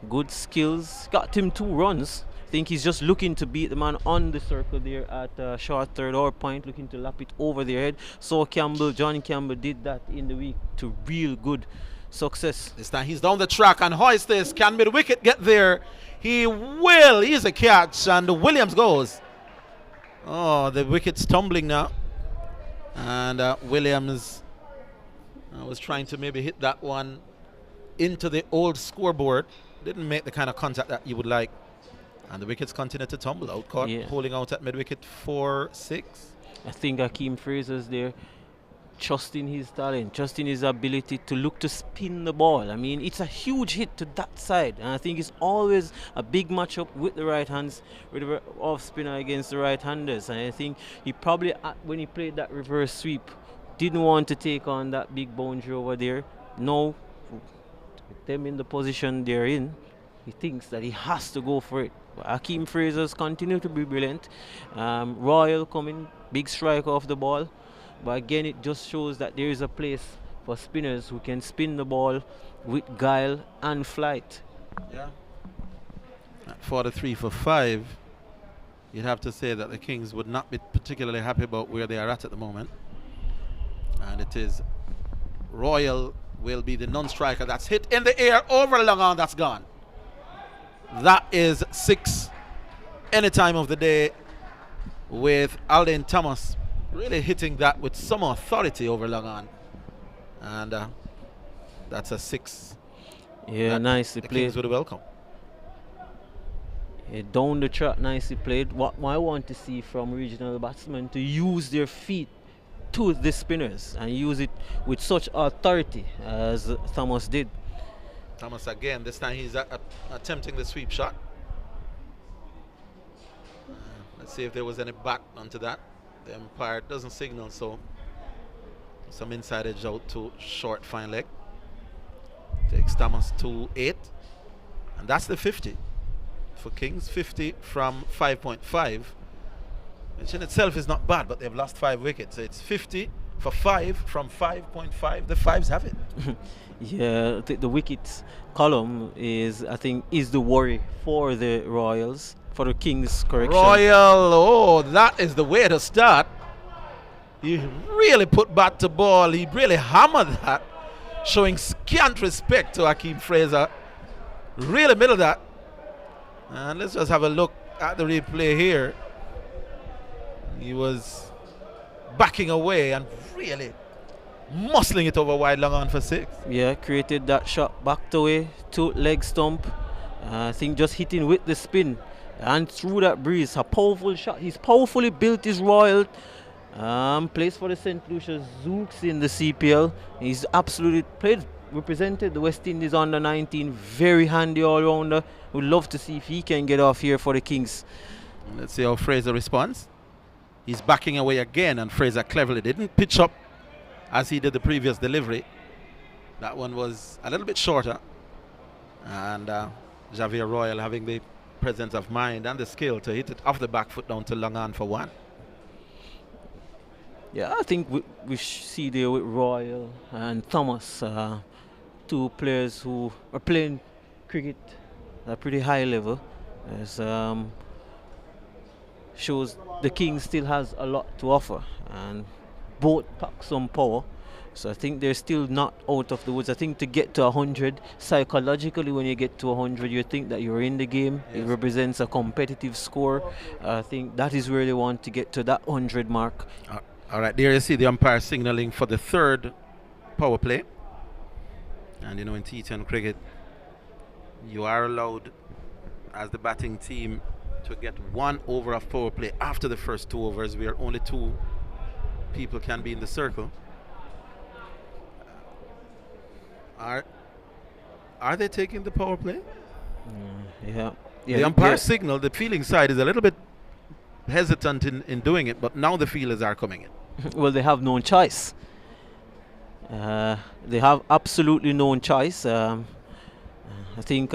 Good skills. Got him 2 runs. I think he's just looking to beat the man on the circle there at short third or point, looking to lap it over their head. So John Campbell did that in the week to real good success. This time he's down the track and hoist this. Can mid-wicket get there? He will. He's a catch, and Williams goes. Oh, the wicket's tumbling now. And Williams was trying to maybe hit that one into the old scoreboard. Didn't make the kind of contact that you would like. And the wickets continue to tumble. Out caught, holding out at mid-wicket for 6. I think Akeem Fraser's there, trusting his talent, trusting his ability to look to spin the ball. I mean, it's a huge hit to that side, and I think it's always a big matchup with the right hands, with the off spinner against the right handers. And I think he probably, when he played that reverse sweep, didn't want to take on that big boundary over there. Now, with them in the position they're in, he thinks that he has to go for it. But Akeem Fraser's continue to be brilliant. Royal coming, big strike off the ball. But again, it just shows that there is a place for spinners who can spin the ball with guile and flight. Yeah. At 43 for 5, you'd have to say that the Kings would not be particularly happy about where they are at the moment. And it is Royal will be the non-striker that's hit in the air over long on. That's gone. That is 6 any time of the day, with Alden Thomas really hitting that with some authority over long on. And that's a 6. Yeah, nicely the played. Kings would welcome. Yeah, down the track, nicely played. What I want to see from regional batsmen to use their feet to the spinners and use it with such authority as Thomas did. Thomas again, this time he's attempting the sweep shot. Let's see if there was any back onto that. The umpire doesn't signal, so some inside edge out to short fine leg. Takes Thomas to 8. And that's the 50 for Kings. 50 from 5.5, which in itself is not bad, but they've lost 5 wickets. So it's 50 for 5 from 5.5. The 5s have it. Yeah, the wickets column is, I think, is the worry for the Royals, for the Kings, correction. Royal, oh, that is the way to start. He really put bat to ball. He really hammered that, showing scant respect to Akeem Fraser. Really middle that. And let's just have a look at the replay here, he was backing away and really muscling it over wide long on for 6. Yeah, created that shot, backed away, to leg stump. I think just hitting with the spin and through that breeze. A powerful shot. He's powerfully built his Royal. Plays for the St. Lucia Zooks in the CPL. He's absolutely represented the West Indies under 19. Very handy all rounder. Would love to see if he can get off here for the Kings. Let's see how Fraser responds. He's backing away again, and Fraser cleverly didn't pitch up as he did the previous delivery. That one was a little bit shorter, and Javier Royal having the presence of mind and the skill to hit it off the back foot down to long on for 1. Yeah, I think we see there with Royal and Thomas, 2 players who are playing cricket at a pretty high level. As, shows the Kings still has a lot to offer, and both pack some power. So I think they're still not out of the woods. I think to get to 100, psychologically when you get to 100, you think that you're in the game. Yes. It represents a competitive score. I think that is where they want to get to that 100 mark. All right, there you see the umpire signaling for the 3rd power play. And you know, in T10 cricket, you are allowed as the batting team to get 1 over of power play after the first 2 overs, where only 2 people can be in the circle. Are they taking the power play? Yeah. The umpire signal, the fielding side is a little bit hesitant in doing it, but now the fielders are coming in. Well, they have no choice. They have absolutely no choice. I think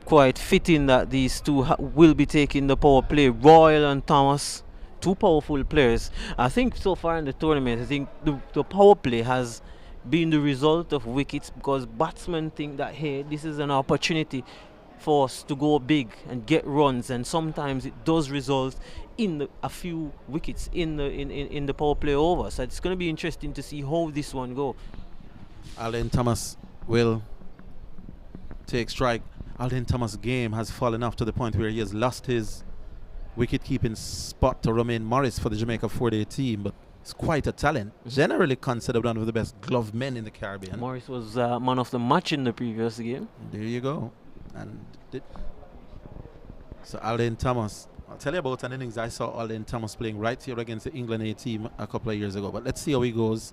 quite fitting that these 2 will be taking the power play. Royal and Thomas, 2 powerful players. I think so far in the tournament, I think the power play has been the result of wickets, because batsmen think that, hey, this is an opportunity for us to go big and get runs, and sometimes it does result in a few wickets in the power play over. So it's going to be interesting to see how this one go. Alden Thomas will take strike. Alden Thomas' game has fallen off to the point where he has lost his wicket-keeping spot to Romain Morris for the Jamaica 4-day team, but he's quite a talent. Generally considered one of the best glove men in the Caribbean. Morris was man of the match in the previous game. There you go. And so Alden Thomas, I'll tell you about an innings I saw Alden Thomas playing right here against the England A team a couple of years ago. But let's see how he goes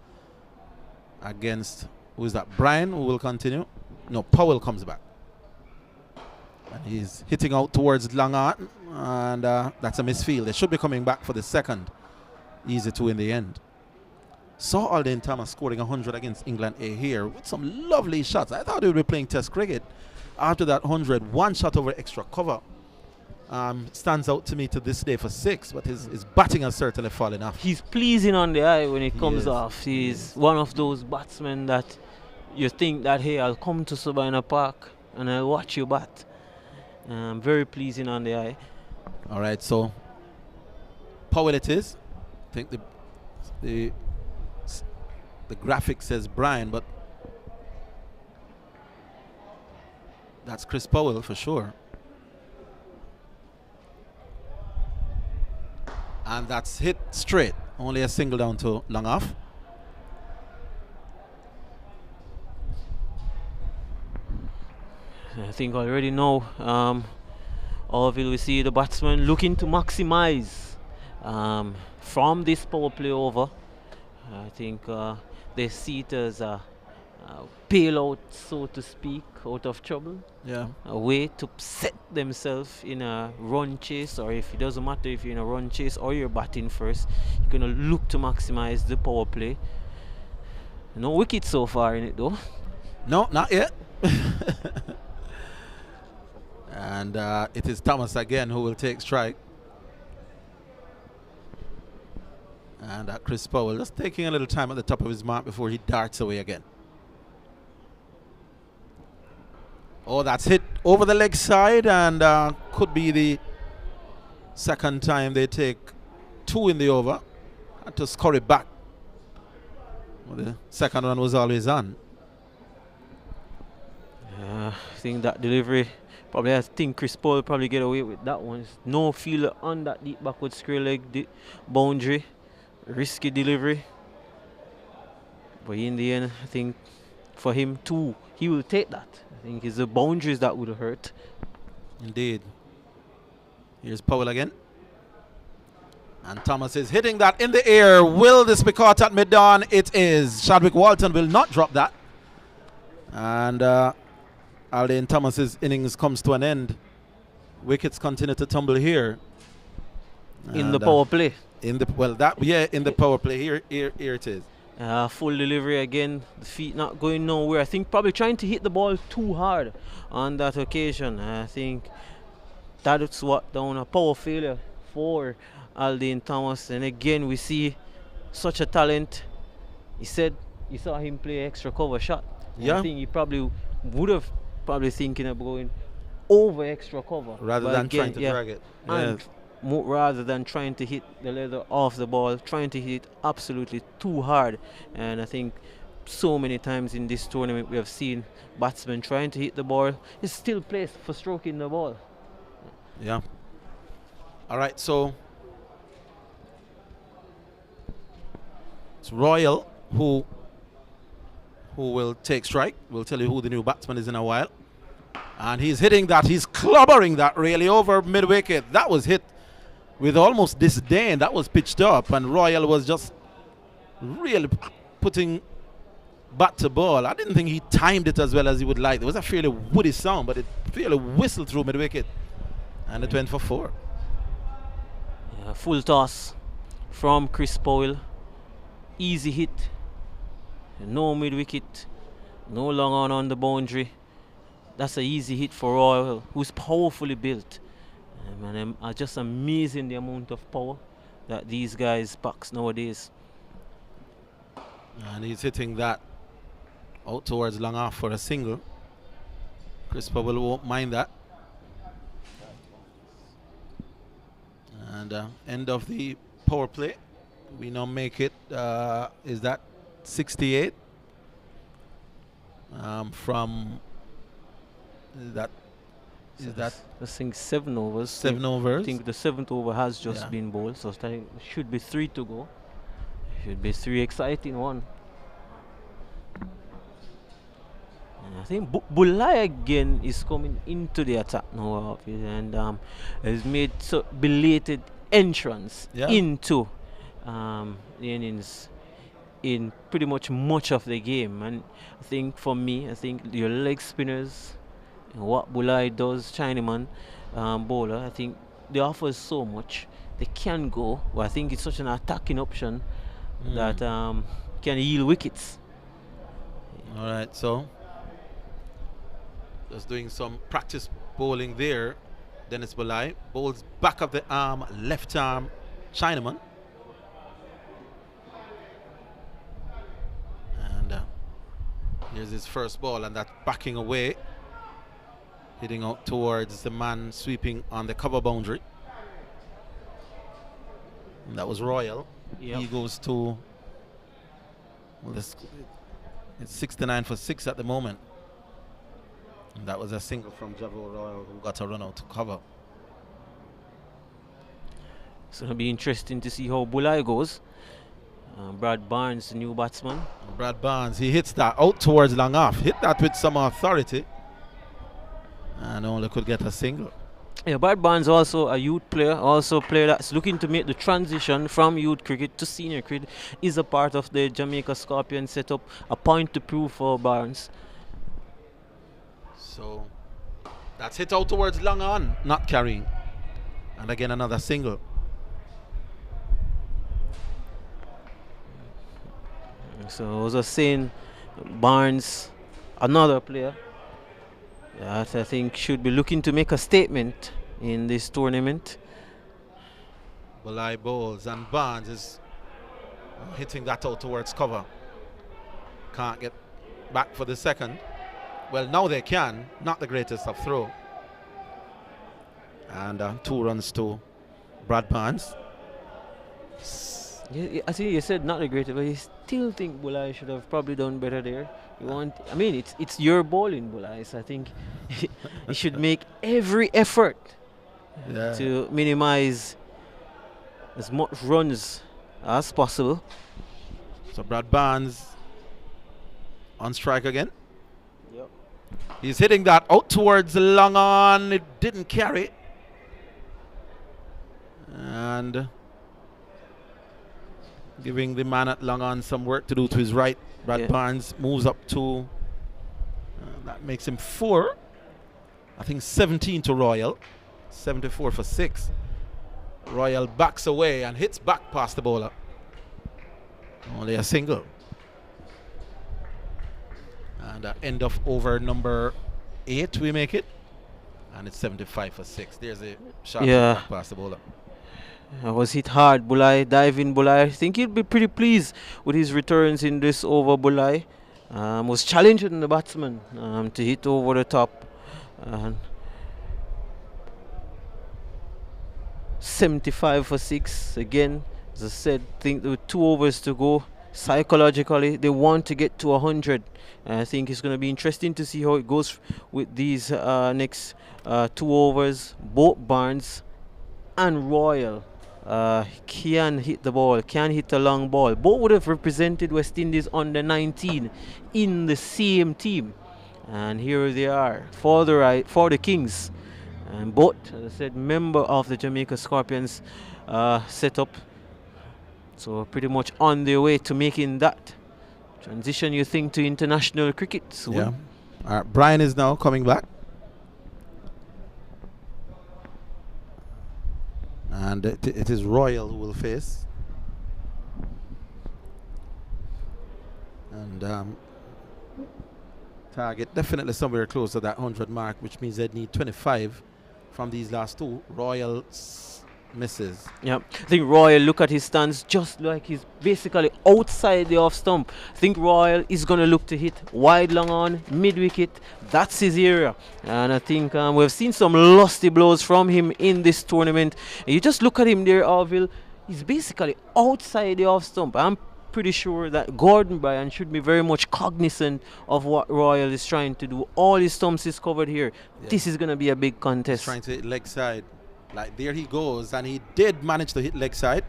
against, who is that? Brian, who will continue? No, Powell comes back. And he's hitting out towards long on, and that's a misfield. They should be coming back for the 2nd. Easy 2 in the end. Saw Alden Thomas scoring 100 against England A here with some lovely shots. I thought he would be playing Test cricket. After that 100, 1 shot over extra cover stands out to me to this day for 6, but his batting has certainly fallen off. He's pleasing on the eye when it comes off. He's one of those batsmen that you think that, hey, I'll come to Sabina Park and I'll watch you bat. Very pleasing on the eye. All right, so Powell it is. I think the graphic says Brian, but that's Chris Powell for sure. And that's hit straight. Only a single down to long off. I think already now, Orville, we see the batsman looking to maximize from this power play over. I think they see it as a bailout, so to speak, out of trouble. Yeah. A way to set themselves in a run chase, or if it doesn't matter if you're in a run chase or you're batting first, you're going to look to maximize the power play. No wickets so far in it though. No, not yet. And it is Thomas again who will take strike. And Chris Powell just taking a little time at the top of his mark before he darts away again. Oh, that's hit over the leg side, and could be the 2nd time they take 2 in the over. Had to score it back. Well, the 2nd one was always on. I think that delivery Probably I think Chris Paul probably get away with that one. No fielder on that deep backward square leg boundary. Risky delivery. But in the end, I think for him too, he will take that. I think it's the boundaries that would hurt. Indeed. Here's Powell again. And Thomas is hitting that in the air. Will this be caught at mid-on? It is. Chadwick Walton will not drop that. And Alden Thomas's innings comes to an end. Wickets continue to tumble here. In the power play. In the power play. Here it is. Full delivery again. The feet not going nowhere. I think probably trying to hit the ball too hard on that occasion. I think that's what down a power failure for Alden Thomas. And again we see such a talent. He said you saw him play extra cover shot. Yeah. I think he probably would have thinking of going over extra cover rather than trying to drag it. And rather than trying to hit the leather off the ball, trying to hit absolutely too hard. And I think so many times in this tournament we have seen batsmen trying to hit the ball. It's still placed for stroking the ball. Yeah. All right, so it's Royal who will take strike. We'll tell you who the new batsman is in a while. And he's hitting that. He's clobbering that really over mid-wicket. That was hit with almost disdain. That was pitched up. And Royal was just really putting bat to ball. I didn't think he timed it as well as he would like. It was a fairly woody sound, but it fairly whistled through mid-wicket. And it went for 4. Yeah, full toss from Chris Powell. Easy hit. No mid-wicket, no long on the boundary. That's an easy hit for Royal, who's powerfully built. And just amazing the amount of power that these guys packs nowadays. And he's hitting that out towards long off for a single. Chris Powell won't mind that. And end of the power play. We now make it, is that 68 from that I think 7 overs. 7 overs. I think the 7th over has just been bowled, so it should be 3 to go. Should be 3 exciting one. And I think Bulai again is coming into the attack now, and has made belated entrance into the innings in pretty much of the game. And I think for me, I think your leg spinners and what Bulai does, Chinaman bowler, I think they offer so much. They can go, but I think it's such an attacking option that can yield wickets. All right, so just doing some practice bowling there. Dennis Bulai bowls back of the arm, left arm, Chinaman. Here's his first ball, and that's backing away, hitting out towards the man sweeping on the cover boundary. And that was Royal. Yep. He goes to, well, it's 69 for 6 at the moment. And that was a single from Javo Royal, who got a run out to cover. It's going to be interesting to see how Bulai goes. Brad Barnes, the new batsman. Brad Barnes, he hits that out towards long off. Hit that with some authority. And only could get a single. Yeah, Brad Barnes also a youth player, also a player that's looking to make the transition from youth cricket to senior cricket. Is a part of the Jamaica Scorpion setup. A point to prove for Barnes. So that's hit out towards long on, not carrying. And again another single. So I was just saying, Barnes, another player that I think should be looking to make a statement in this tournament. Bulai bowls and Barnes is hitting that out towards cover. Can't get back for the second. Well, now they can. Not the greatest of throw. And 2 runs to Brad Barnes. Yeah, I think you said not the greatest, but you still think Bulai should have probably done better there. You want, I mean, it's your bowling, Bulai, so I think he should make every effort Yeah. to minimize as much runs as possible. So Brad Barnes on strike again. Yep. He's hitting that out towards the long on. It didn't carry. And giving the man at long on some work to do to his right. Brad Barnes moves up to, that makes him 4. I think 17 to Royal. 74 for 6. Royal backs away and hits back past the bowler. Only a single. And end of over number 8 we make it. And it's 75 for 6. There's a shot back past the bowler. Was hit hard, Bulai, diving Bulai. I think he'll be pretty pleased with his returns in this over, Bulai. Was challenging the batsman to hit over the top. 75 for 6. Again, as I said, think there were 2 overs to go. Psychologically, they want to get to 100. I think it's going to be interesting to see how it goes with these next 2 overs. Both Barnes and Royal can hit the ball, can hit a long ball. Both would have represented West Indies under 19 in the same team. And here they are for the Kings. And both, as I said, member of the Jamaica Scorpions setup. So pretty much on their way to making that transition, you think, to international cricket soon. Yeah. All right, Brian is now coming back. And it is Royal who will face. And target definitely somewhere close to that 100 mark, which means they'd need 25 from these last 2. Royal misses. Yeah, I think Royal, look at his stance, just like he's basically outside the off stump. I think Royal is going to look to hit wide, long on, mid wicket. That's his area. And I think we've seen some lusty blows from him in this tournament. And you just look at him there, Orville. He's basically outside the off stump. I'm pretty sure that Gordon Bryan should be very much cognizant of what Royal is trying to do. All his stumps is covered here. Yeah. This is going to be a big contest. He's trying to hit leg side. Like, there he goes, and he did manage to hit leg side.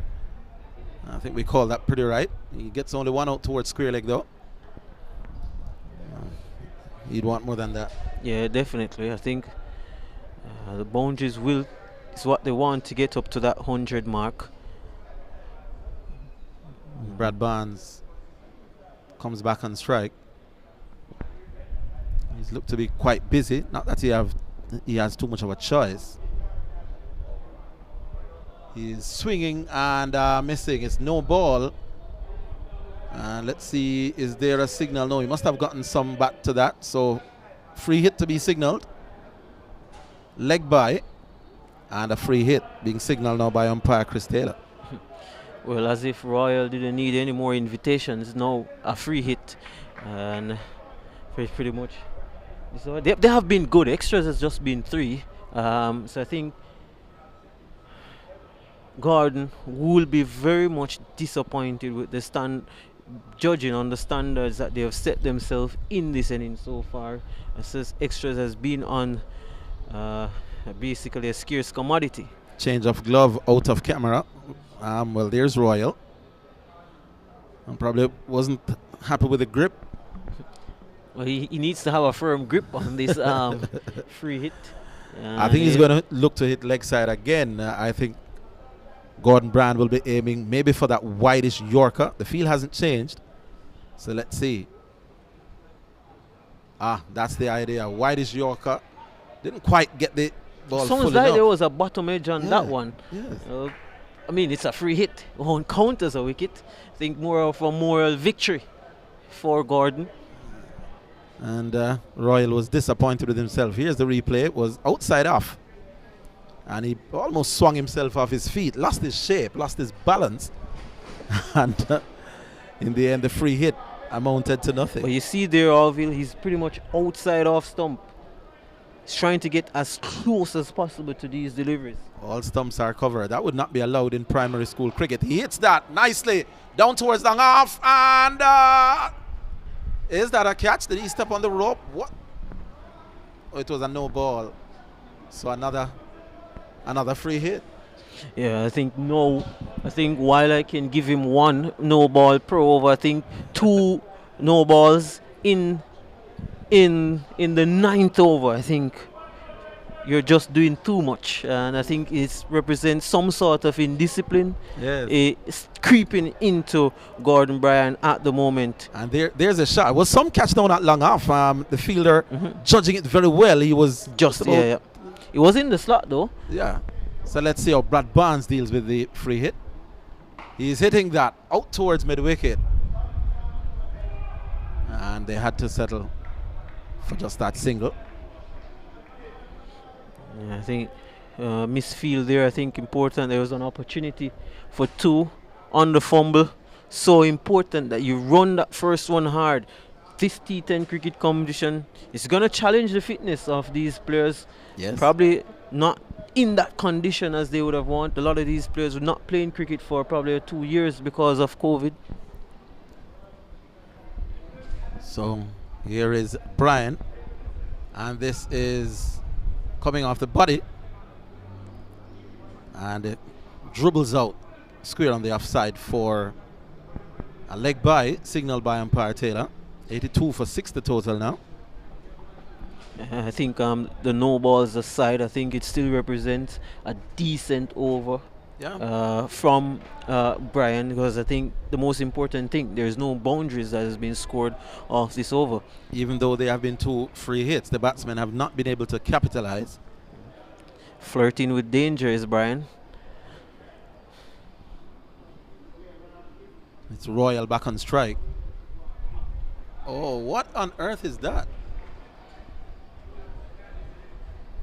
I think we call that pretty right. He gets only 1 out towards square leg, though. He'd want more than that. Yeah, definitely. I think the boundaries is what they want to get up to that 100 mark. Brad Barnes comes back on strike. He's looked to be quite busy. Not that he has too much of a choice. He's swinging and missing. It's no ball. Let's see, is there a signal? No, he must have gotten some back to that. So free hit to be signaled. Leg by. And a free hit being signaled now by umpire Chris Taylor. Well, as if Royal didn't need any more invitations. No, a free hit. And pretty much. So they have been good. Extras has just been 3. So I think Gordon will be very much disappointed with the judging on the standards that they have set themselves in this inning so far. As Extras has been on basically a scarce commodity. Change of glove out of camera. Well, there's Royal. And probably wasn't happy with the grip. Well, he needs to have a firm grip on this free hit. I think he's going to look to hit leg side again. I think Gordon Brand will be aiming maybe for that wideish Yorker. The field hasn't changed. So let's see. That's the idea. Wideish Yorker. Didn't quite get the ball sounds full like enough. There was a bottom edge on that one. Yes. I mean, it's a free hit. It won't count as a wicket. I think more of a moral victory for Gordon. And Royal was disappointed with himself. Here's the replay. It was outside off. And he almost swung himself off his feet. Lost his shape, lost his balance. And in the end, the free hit amounted to nothing. Well, you see there, Orville, he's pretty much outside off stump. He's trying to get as close as possible to these deliveries. All stumps are covered. That would not be allowed in primary school cricket. He hits that nicely down towards long off. And is that a catch? Did he step on the rope? What? it was a no ball. So another free hit. Yeah, I think while I can give him one no ball per over, I think 2 no balls in the 9th over. I think you're just doing too much, and I think it represents some sort of indiscipline. Yes. It's creeping into Gordon Bryan at the moment. And there's a shot. Was some catch down not long off. The fielder judging it very well. He was Just yeah. It was in the slot though. Yeah. So let's see how Brad Barnes deals with the free hit. He's hitting that out towards mid-wicket. And they had to settle for just that single. Yeah, I think misfield there, I think important. There was an opportunity for 2 on the fumble. So important that you run that first one hard. This T10 cricket competition is going to challenge the fitness of these players. Yes. Probably not in that condition as they would have wanted. A lot of these players were not playing cricket for probably 2 years because of COVID. So here is Brian. And this is coming off the body. And it dribbles out square on the offside for a leg by, signaled by umpire Taylor. 82 for 6 the total now. I think the no balls aside, I think it still represents a decent over from Brian, because I think the most important thing, there's no boundaries that has been scored off this over. Even though there have been 2 free hits, the batsmen have not been able to capitalize. Flirting with danger is Brian. It's Royal back on strike. Oh, what on earth is that?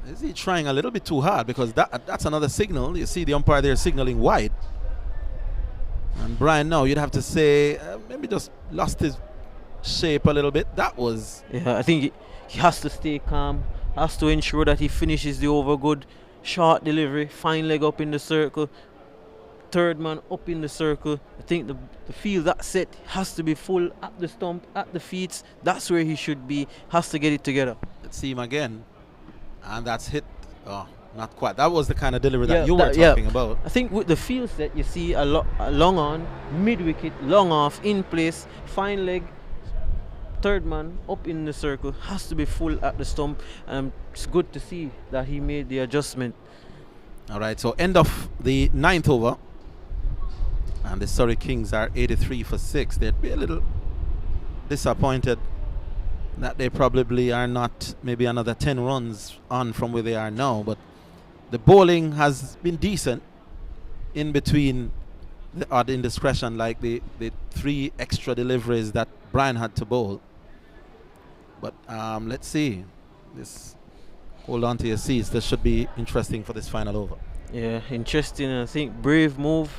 Is he trying a little bit too hard? Because that's another signal. You see the umpire there signaling wide. And Brian now, you'd have to say, maybe just lost his shape a little bit. That was... Yeah, I think he has to stay calm, has to ensure that he finishes the over good. Short delivery, fine leg up in the circle, third man up in the circle. I think the field that set has to be full at the stump, at the feet. That's where he should be, has to get it together. Let's see him again. And that's hit. Oh, not quite. That was the kind of delivery that you were talking about. I think with the field set, you see a long on, mid-wicket, long off, in place, fine leg, third man up in the circle, has to be full at the stump. And it's good to see that he made the adjustment. All right, so end of the 9th over. And the Surrey Kings are 83 for 6. They'd be a little disappointed that they probably are not maybe another 10 runs on from where they are now. But the bowling has been decent in between the odd indiscretion, like the 3 extra deliveries that Brian had to bowl. But let's see. Hold on to your seats. This should be interesting for this final over. Yeah, interesting. I think brave move.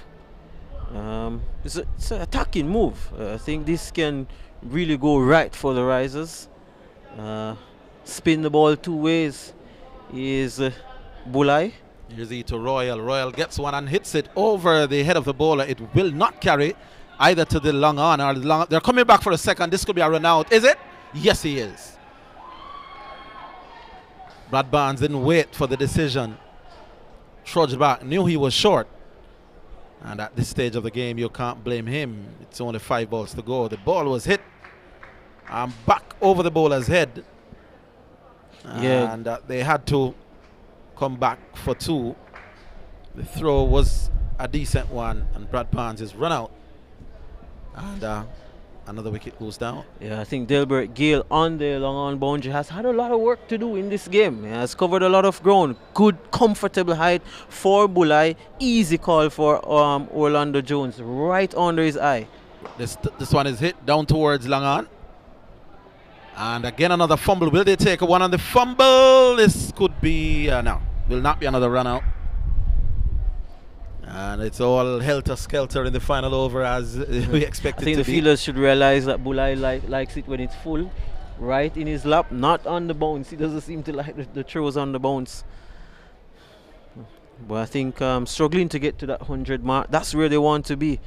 It's an attacking move. I think this can really go right for the Risers. Spin the ball 2 ways is Bulai. Here's he to Royal. Royal gets one and hits it over the head of the bowler. It will not carry either to the long on or the long. They're coming back for a second. This could be a run out. Is it? Yes, he is. Brad Barnes didn't wait for the decision. Trudged back. Knew he was short. And at this stage of the game, you can't blame him. It's only 5 balls to go. The ball was hit and back over the bowler's head. Yeah. And they had to come back for 2. The throw was a decent one, and Brad Barnes is run out. And another wicket goes down. Yeah, I think Delbert Gale on the long on boundary has had a lot of work to do in this game. He has covered a lot of ground. Good, comfortable height for Bulai. Easy call for Orlando Jones, right under his eye. This one is hit down towards long on. And again another fumble. Will they take one on the fumble? This could be, no, will not be another run out. And it's all helter-skelter in the final over as we expected it to be. I think the fielders should realize that Bulai likes it when it's full, right in his lap, not on the bounce. He doesn't seem to like the throws on the bounce. But I think struggling to get to that 100 mark, that's where they want to be.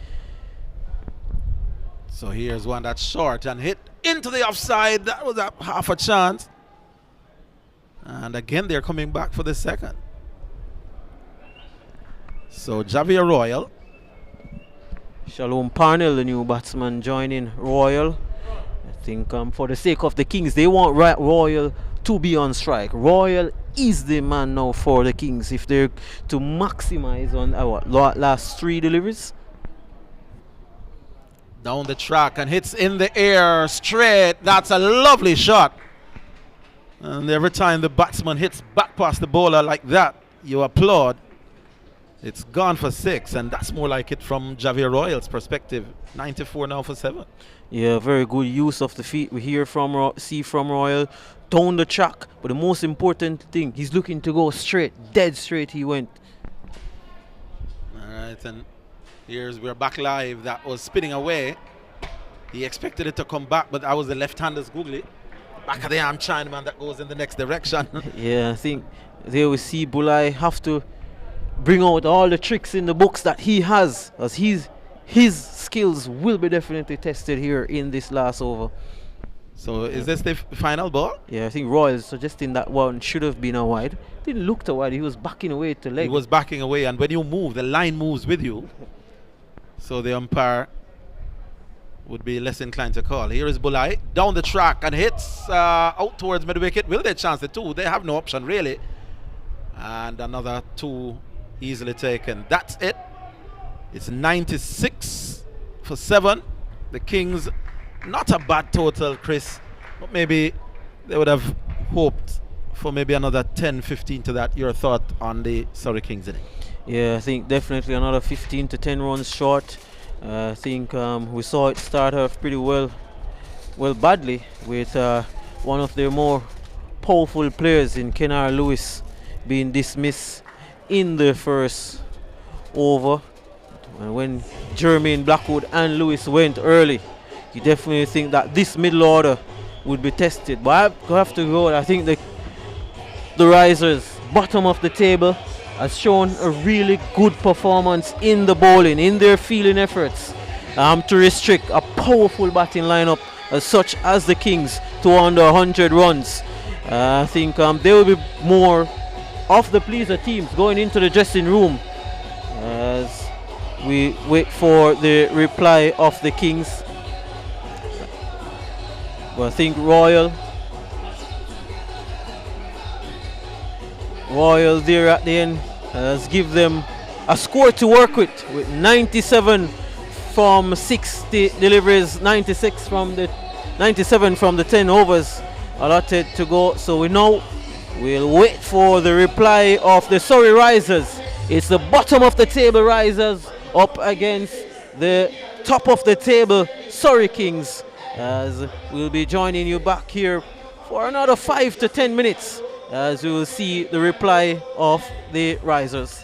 So here's one that's short and hit into the offside. That was a half a chance. And again, they're coming back for the second. So Javier Royal. Shalom Parnell, the new batsman, joining Royal. I think for the sake of the Kings, they want Royal to be on strike. Royal is the man now for the Kings if they're to maximize on our last 3 deliveries. Down the track and hits in the air straight. That's a lovely shot. And every time the batsman hits back past the bowler like that, you applaud. It's gone for 6, and that's more like it from Javier Royal's perspective. 94 now for 7. Yeah, very good use of the feet. We hear from see from Royal down the track, but the most important thing, he's looking to go straight, dead straight. He went. All right, and we're back live. That was spinning away. He expected it to come back, but that was the left-hander's googly. Back of the arm Chinaman that goes in the next direction. Yeah, I think there we see Bulai have to bring out all the tricks in the books that he has, as his skills will be definitely tested here in this last over. So is this the final ball? Yeah, I think Roy is suggesting that one should have been a wide. Didn't look to wide, he was backing away to leg. He was backing away, and when you move, the line moves with you. So the umpire would be less inclined to call. Here is Bulai down the track and hits out towards mid-wicket. Will they chance the 2? They have no option really. And another 2 easily taken. That's it. It's 96 for 7. The Kings, not a bad total, Chris, but maybe they would have hoped for maybe another 10-15 to that. Your thought on the Surrey Kings inning? Yeah, I think definitely another 15 to 10 runs short. I think we saw it start off pretty well badly with one of their more powerful players in Kenara Lewis being dismissed in the first over. And when Jermaine Blackwood and Lewis went early, you definitely think that this middle order would be tested. But I have to go, I think the Risers, bottom of the table, has shown a really good performance in the bowling, in their fielding efforts, to restrict a powerful batting lineup such as the Kings to under 100 runs. I think they will be more of the pleaser teams going into the dressing room as we wait for the reply of the Kings. But I think Royal there at the end has give them a score to work with 97 from 60 deliveries, 97 from the 10 overs allotted to go. So we'll wait for the reply of the Surrey Risers. It's the bottom of the table Risers up against the top of the table Surrey Kings, as we'll be joining you back here for another 5 to 10 minutes as we will see the reply of the Risers.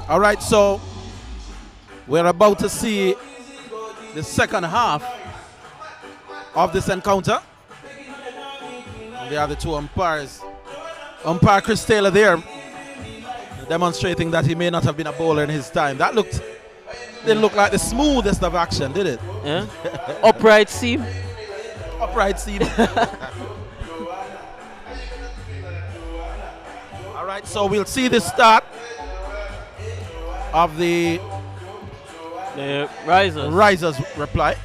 All right, so we're about to see the second half of this encounter. There are the two umpires. Umpire Chris Taylor there demonstrating that he may not have been a bowler in his time. That didn't look like the smoothest of action, did it? Yeah. Upright seam. Upright seam. All right, so we'll see the start of the risers reply.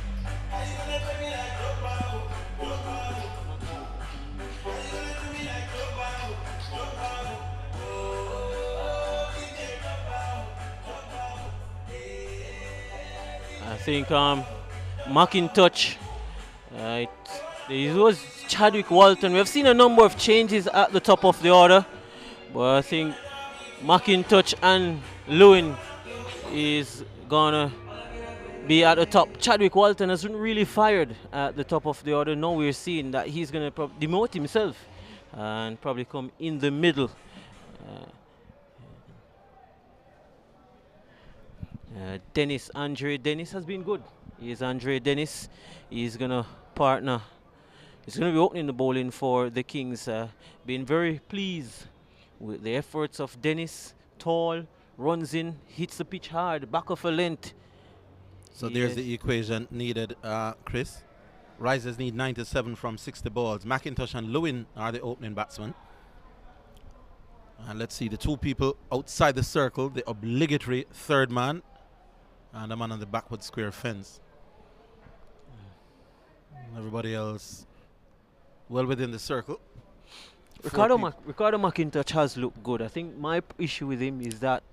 I think McIntosh, it was Chadwick Walton. We have seen a number of changes at the top of the order, but I think McIntosh and Lewin is gonna be at the top. Chadwick Walton hasn't really fired at the top of the order. Now we're seeing that he's gonna demote himself and probably come in the middle. Andre Dennis has been good. He's Andre Dennis. He's gonna partner. He's gonna be opening the bowling for the Kings. Been very pleased with the efforts of Dennis. Tall, runs in, hits the pitch hard, back of a length. So there's the equation needed, Chris. Risers need 97 from 60 balls. McIntosh and Lewin are the opening batsmen. And let's see the two people outside the circle, the obligatory third man, and the man on the backward square fence. Everybody else well within the circle. Ricardo McIntosh has looked good. I think my issue with him is that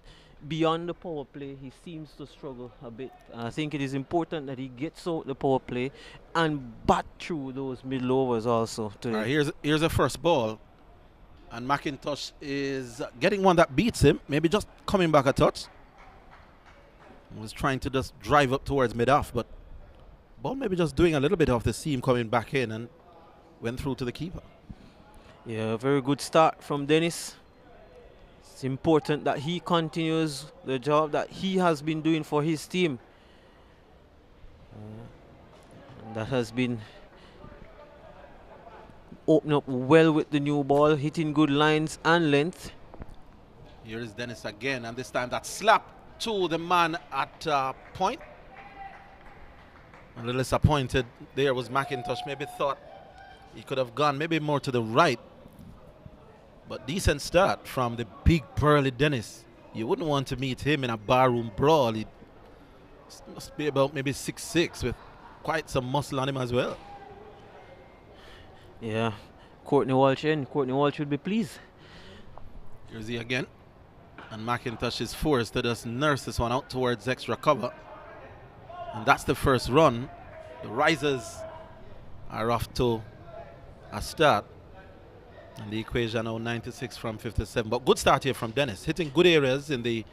beyond the power play, he seems to struggle a bit. I think it is important that he gets out the power play and bat through those middle overs also today. Here's a first ball. And McIntosh is getting one that beats him. Maybe just coming back a touch. He was trying to just drive up towards mid-off, but ball maybe just doing a little bit of the seam coming back in and went through to the keeper. Yeah, very good start from Dennis. It's important that he continues the job that he has been doing for his team. And that has been open up well with the new ball, hitting good lines and length. Here is Dennis again, and this time that slap to the man at point. A little disappointed there was McIntosh. Maybe thought he could have gone maybe more to the right. But decent start from the big burly Dennis. You wouldn't want to meet him in a barroom brawl. He must be about maybe 6'6" with quite some muscle on him as well. Yeah, Courtney Walsh in. Courtney Walsh would be pleased. Here's he again. And McIntosh is forced to just nurse this one out towards extra cover. And that's the first run. The Risers are off to a start. And the equation now 96 from 57. But good start here from Dennis, hitting good areas in the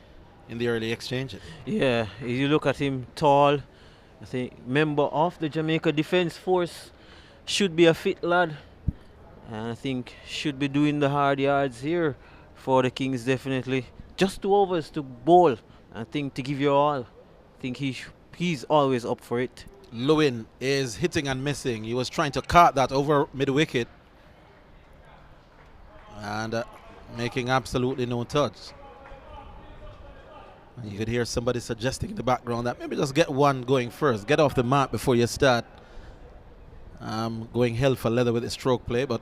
early exchanges. Yeah, if you look at him, tall, I think member of the Jamaica Defence Force, should be a fit lad. And I think should be doing the hard yards here for the Kings definitely. Just 2 overs to bowl. I think to give you all. I think he's always up for it. Lewin is hitting and missing. He was trying to cart that over mid-wicket. And making absolutely no touch. And you could hear somebody suggesting in the background that maybe just get one going first. Get off the mat before you start going hell for leather with the stroke play. But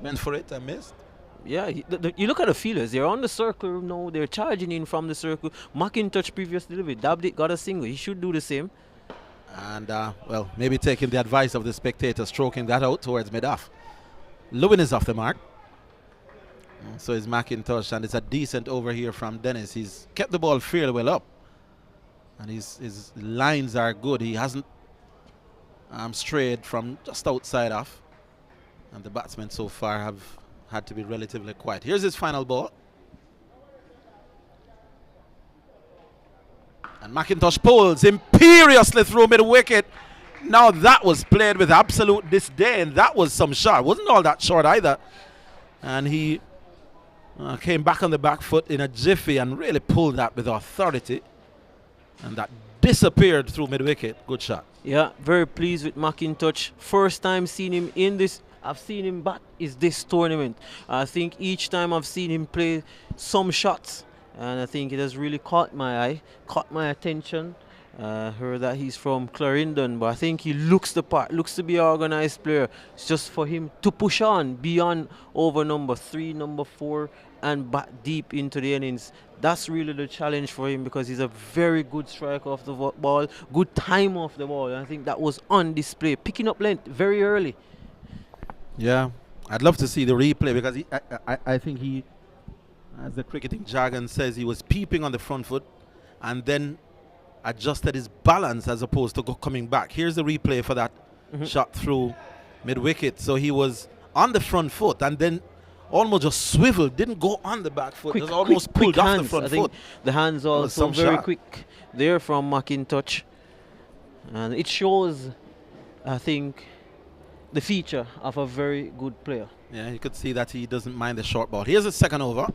went for it and missed. Yeah, you look at the fielders. They're on the circle now. They're charging in from the circle. McIntosh previous delivery. Dabbed it, got a single. He should do the same. And, well, maybe taking the advice of the spectator, stroking that out towards mid-off. Lewin is off the mark. So is McIntosh, and it's a decent over here from Dennis. He's kept the ball fairly well up. And his lines are good. He hasn't strayed from just outside off. And the batsmen so far have had to be relatively quiet. Here's his final ball. And McIntosh pulls imperiously through mid-wicket. Now that was played with absolute disdain. That was some shot. Wasn't all that short either. And he Came back on the back foot in a jiffy and really pulled that with authority. And that disappeared through mid-wicket. Good shot. Yeah, very pleased with McIntosh. First time seeing him in this, I've seen him bat is this tournament. I think each time I've seen him play some shots, and I think it has really caught my eye, caught my attention. Heard that he's from Clarendon, but I think he looks the part, looks to be an organized player. It's just for him to push on beyond over number 3, number 4, and bat deep into the innings. That's really the challenge for him because he's a very good striker of the ball, good time off the ball. And I think that was on display, picking up length very early. Yeah, I'd love to see the replay because I think he, as the cricketing jargon says, he was peeping on the front foot and then adjusted his balance as opposed to coming back. Here's the replay for that shot through mid-wicket. So he was on the front foot and then almost just swiveled, didn't go on the back foot, just almost pulled off the front I think foot. the hands also very quick there from McIntosh. And it shows, I think, the feature of a very good player. Yeah, you could see that he doesn't mind the short ball. Here's the second over,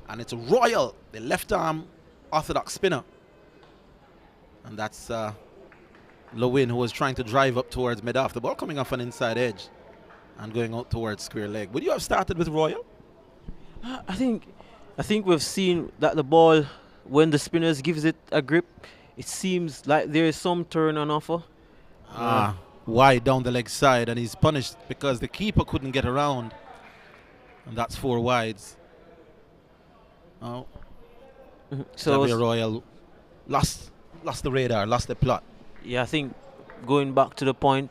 and it's Royal, the left-arm orthodox spinner. And that's Lewin, who was trying to drive up towards mid-off. The ball coming off an inside edge and going out towards square leg. Would you have started with Royal? I think we've seen that the ball, when the spinners gives it a grip, it seems like there is some turn on offer. Wide down the leg side, and he's punished because the keeper couldn't get around. And that's 4 wides. Oh. So Royal lost the radar, lost the plot. Yeah, I think going back to the point,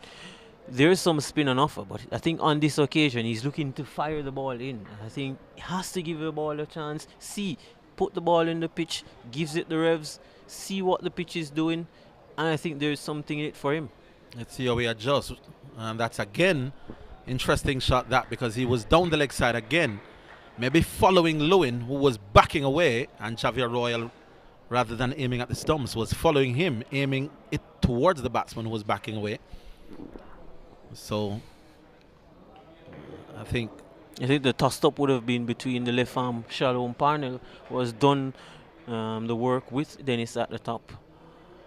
there is some spin on offer, but I think on this occasion he's looking to fire the ball in. I think he has to give the ball a chance, put the ball in the pitch, gives it the revs, see what the pitch is doing, and I think there's something in it for him. Let's see how he adjusts. And that's again interesting shot that, because he was down the leg side again, maybe following Lewin, who was backing away, and Xavier Royal, rather than aiming at the stumps, was following him, aiming it towards the batsman who was backing away. So I think the toss-up would have been between the left arm Shalom Parnell, who has done the work with Dennis at the top.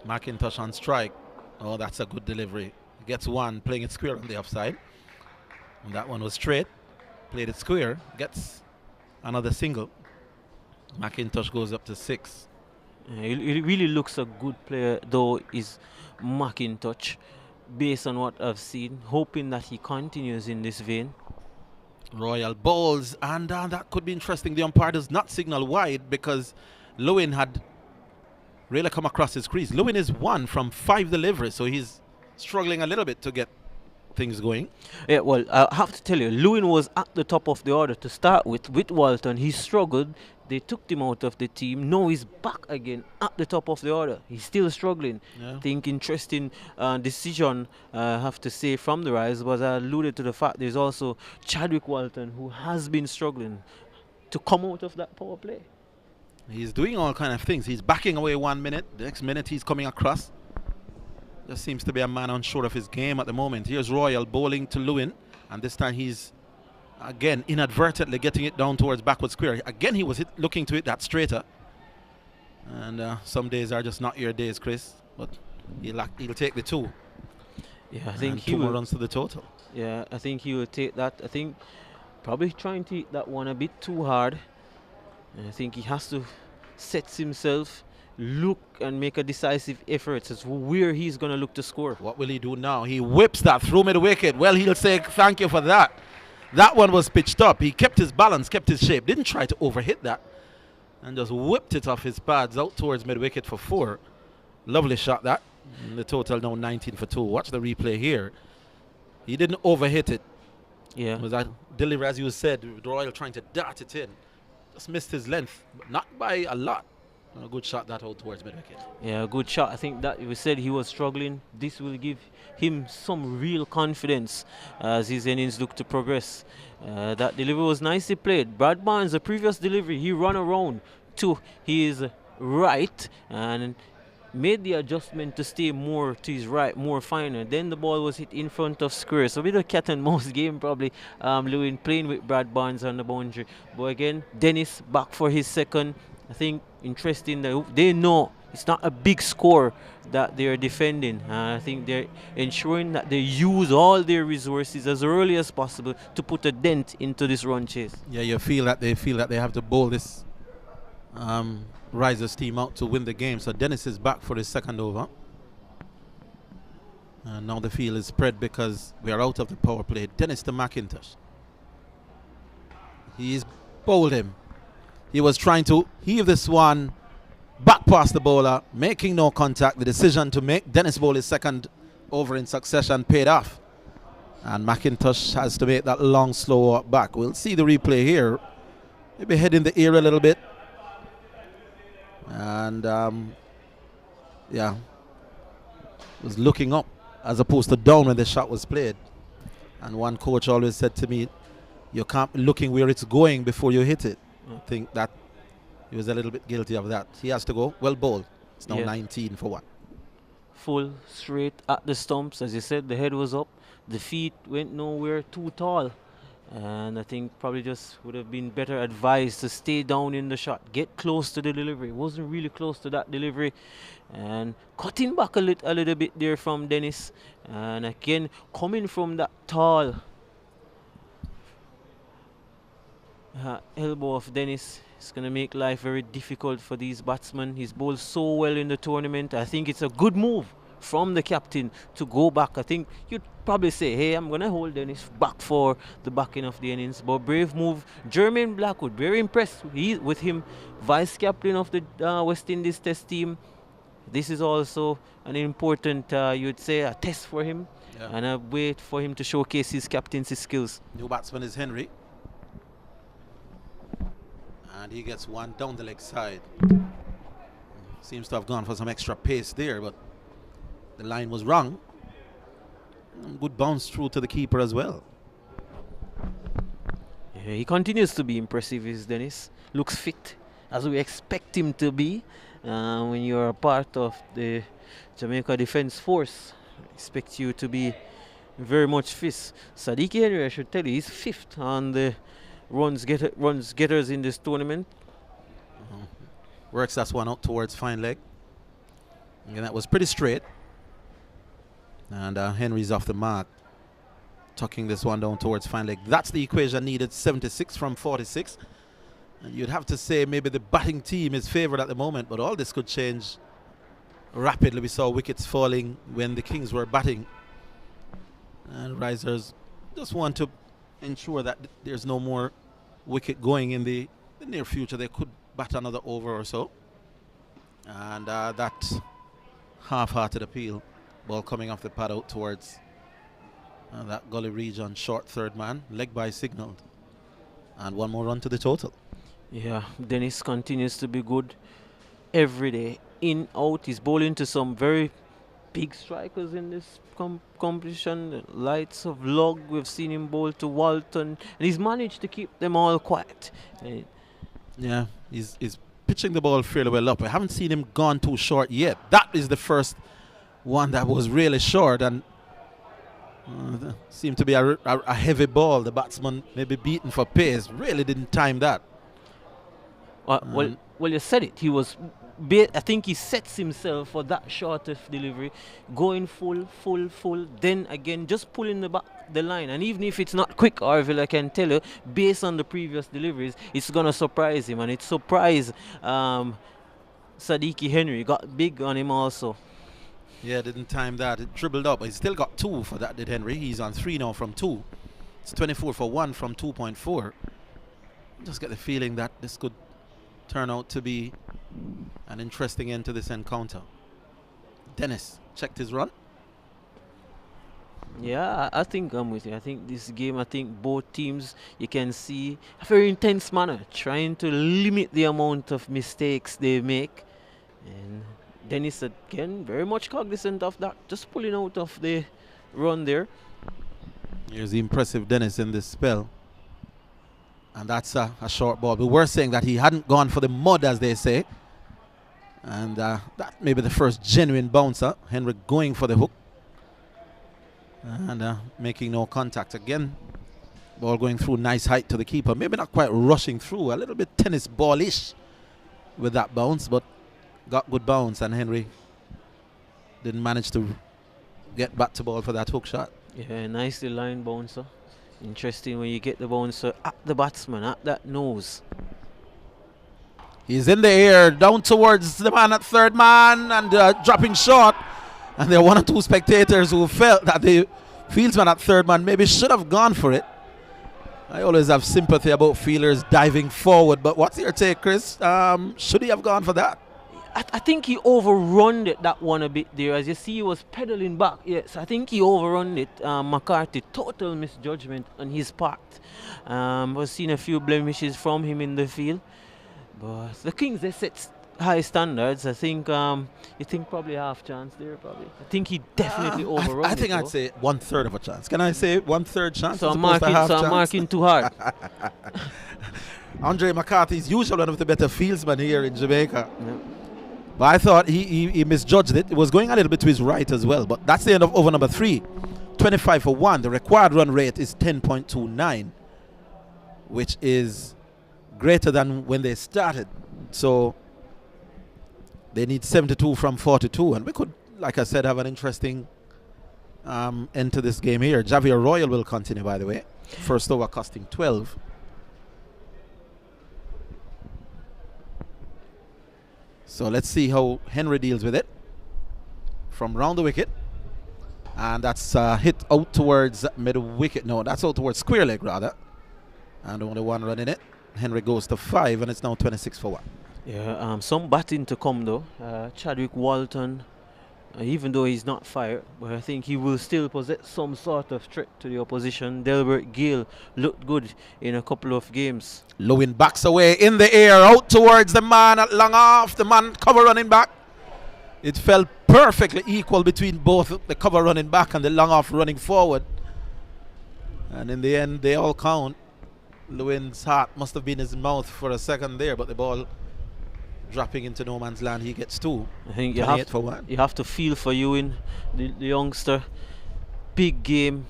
McIntosh on strike. Oh, that's a good delivery. Gets one, playing it square on the offside. And that one was straight. Played it square. Gets another single. McIntosh goes up to 6. He really looks a good player, though, is McIntosh, based on what I've seen. Hoping that he continues in this vein. Royal bowls, and that could be interesting. The umpire does not signal wide because Lewin had really come across his crease. Lewin is 1 from 5 deliveries, so he's struggling a little bit to get things going. Yeah, well, I have to tell you, Lewin was at the top of the order to start with Walton. He struggled. They took him out of the team. Now he's back again at the top of the order. He's still struggling. Yeah. I think interesting decision, I have to say, from the Rise, was alluded to the fact there's also Chadwick Walton, who has been struggling to come out of that power play. He's doing all kind of things. He's backing away 1 minute. The next minute he's coming across. Just seems to be a man unsure of his game at the moment. Here's Royal bowling to Lewin, and this time he's again inadvertently getting it down towards backward square. Again he was looking to hit that straighter. And some days are just not your days, Chris. But he'll take the 2. Yeah, I think he 2 more runs to the total. Yeah, I think he will take that. I think probably trying to hit that one a bit too hard. I think he has to set himself, look and make a decisive effort as to where he's going to look to score. What will he do now? He whips that through mid-wicket. Well, he'll say thank you for that. That one was pitched up. He kept his balance, kept his shape, didn't try to overhit that, and just whipped it off his pads out towards mid-wicket for 4. Lovely shot that. And the total now 19 for 2. Watch the replay here. He didn't overhit it. Yeah. It was that delivery, as you said, Royal trying to dart it in. Just missed his length, but not by a lot. A good shot that out towards mid-wicket. Yeah, a good shot. I think that we said he was struggling. This will give him some real confidence as his innings look to progress. That delivery was nicely played. Brad Barnes, the previous delivery, he ran around to his right and made the adjustment to stay more to his right, more finer. Then the ball was hit in front of square. So a bit of cat and mouse game probably. Lewin playing with Brad Barnes on the boundary. But again, Dennis back for his second. I think interesting that they know it's not a big score that they're defending. I think they're ensuring that they use all their resources as early as possible to put a dent into this run chase. Yeah, you feel that they have to bowl this Risers team out to win the game. So Dennis is back for his second over. And now the field is spread because we are out of the power play. Dennis to McIntosh. He's bowled him. He was trying to heave this one back past the bowler, making no contact. The decision to make Dennis bowl his second over in succession paid off. And McIntosh has to make that long, slow walk back. We'll see the replay here. Maybe head in the air a little bit. And, yeah, was looking up as opposed to down when the shot was played. And one coach always said to me, you can't be looking where it's going before you hit it. I think that he was a little bit guilty of that. He has to go. Well bowled. It's now 19 for 1. Full straight at the stumps. As you said, the head was up. The feet went nowhere, too tall. And I think probably just would have been better advised to stay down in the shot. Get close to the delivery. Wasn't really close to that delivery. And cutting back a little bit there from Dennis. And again, coming from that tall elbow of Dennis, it's going to make life very difficult for these batsmen. He's bowled so well in the tournament. I think it's a good move from the captain to go back. I think you'd probably say, hey, I'm going to hold Dennis back for the backing of the innings. But brave move. Jermaine Blackwood, very impressed with him, vice captain of the West Indies test team. This is also an important, you'd say, a test for him. Yeah. And a way for him to showcase his captaincy skills. New batsman is Henry. And he gets one down the leg side. Seems to have gone for some extra pace there, but the line was wrong. Good bounce through to the keeper as well. Yeah, he continues to be impressive, is Dennis. Looks fit, as we expect him to be. When you're a part of the Jamaica Defence Force, I expect you to be very much fit. Sadiq Henry, I should tell you, he's 5th on the runs getters in this tournament. Works that one out towards fine leg. And that was pretty straight. And Henry's off the mark, tucking this one down towards fine leg. That's the equation needed, 76 from 46. And you'd have to say maybe the batting team is favoured at the moment, but all this could change rapidly. We saw wickets falling when the Kings were batting. And Risers just want to ensure that there's no more wicket going in the near future. They could bat another over or so. And that half-hearted appeal. Ball coming off the pad out towards that gully region. Short third man. Leg by signalled. And one more run to the total. Yeah, Dennis continues to be good every day. In, out. He's bowling to some very big strikers in this competition. The likes of Log, we've seen him bowl to Walton. And he's managed to keep them all quiet. Yeah, he's pitching the ball fairly well up. I haven't seen him gone too short yet. That is the first one that was really short and seemed to be a heavy ball. The batsman maybe beaten for pace. Really didn't time that. Well, you said it. He was. I think he sets himself for that short of delivery, going full. Then again, just pulling the line. And even if it's not quick, Arville, I can tell you, based on the previous deliveries, it's gonna surprise him, and it surprised Sadiq Henry. Got big on him also. Yeah, didn't time that. It dribbled up. He still got 2 for that, did Henry. He's on 3 now from 2. It's 24 for 1 from 2.4. Just get the feeling that this could turn out to be an interesting end to this encounter. Dennis checked his run. Yeah, I think I'm with you. I think this game, both teams, you can see a very intense manner, trying to limit the amount of mistakes they make. And Dennis, again, very much cognizant of that, just pulling out of the run there. Here's the impressive Dennis in this spell. And that's a short ball. We were saying that he hadn't gone for the mud, as they say. And that may be the first genuine bouncer. Henry going for the hook. And making no contact again. Ball going through, nice height to the keeper. Maybe not quite rushing through. A little bit tennis ball-ish with that bounce, but got good bounce. And Henry didn't manage to get back to ball for that hook shot. Yeah, nicely line bouncer. Interesting when you get the bouncer at the batsman, at that nose. He's in the air, down towards the man at third man, and dropping short. And there are one or two spectators who felt that the fieldsman at third man maybe should have gone for it. I always have sympathy about fielders diving forward, but what's your take, Chris? Should he have gone for that? I think he overrun it, that one a bit there. As you see, he was pedaling back. Yes, I think he overrun it. McCarthy, total misjudgment on his part. I've seen a few blemishes from him in the field. But the Kings, they set high standards. I think you think probably half chance there, probably. I think he definitely overrun it. I think I'd say 1/3 of a chance. Can I say 1/3 chance? So I'm marking too hard. Andre McCarthy's usually one of the better fieldsmen here in Jamaica. Yeah. But I thought he misjudged it. It was going a little bit to his right as well. But that's the end of over number 3. 25 for 1. The required run rate is 10.29, which is greater than when they started. So they need 72 from 42. And we could, like I said, have an interesting end to this game here. Javier Royal will continue, by the way. First over costing 12. So let's see how Henry deals with it. From round the wicket. And that's hit out towards mid wicket. No, that's out towards square leg rather. And only one run in it. Henry goes to 5 and it's now 26 for 1. Yeah, some batting to come though. Chadwick Walton, even though he's not fired, but I think he will still possess some sort of threat to the opposition. Delbert Gill looked good in a couple of games. Lewin backs away in the air, out towards the man at long off. The man cover running back. It felt perfectly equal between both the cover running back and the long off running forward. And in the end, they all count. Lewin's heart must have been his mouth for a second there, but the ball dropping into no man's land. He gets 2. I think you have to feel for Ewing, the youngster. Big game,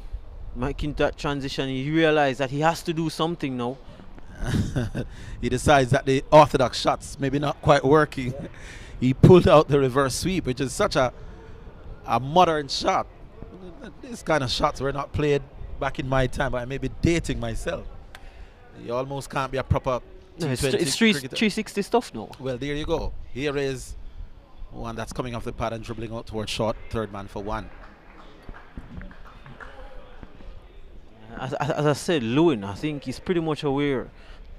making that transition. He realized that he has to do something now. He decides that the orthodox shots maybe not quite working. He pulled out the reverse sweep, which is such a modern shot. These kind of shots were not played back in my time, but I may be dating myself. You almost can't be a proper it's 360 stuff now. Well, there you go. Here is one that's coming off the pad and dribbling out towards short, third man for 1. As I said, Lewin, I think he's pretty much aware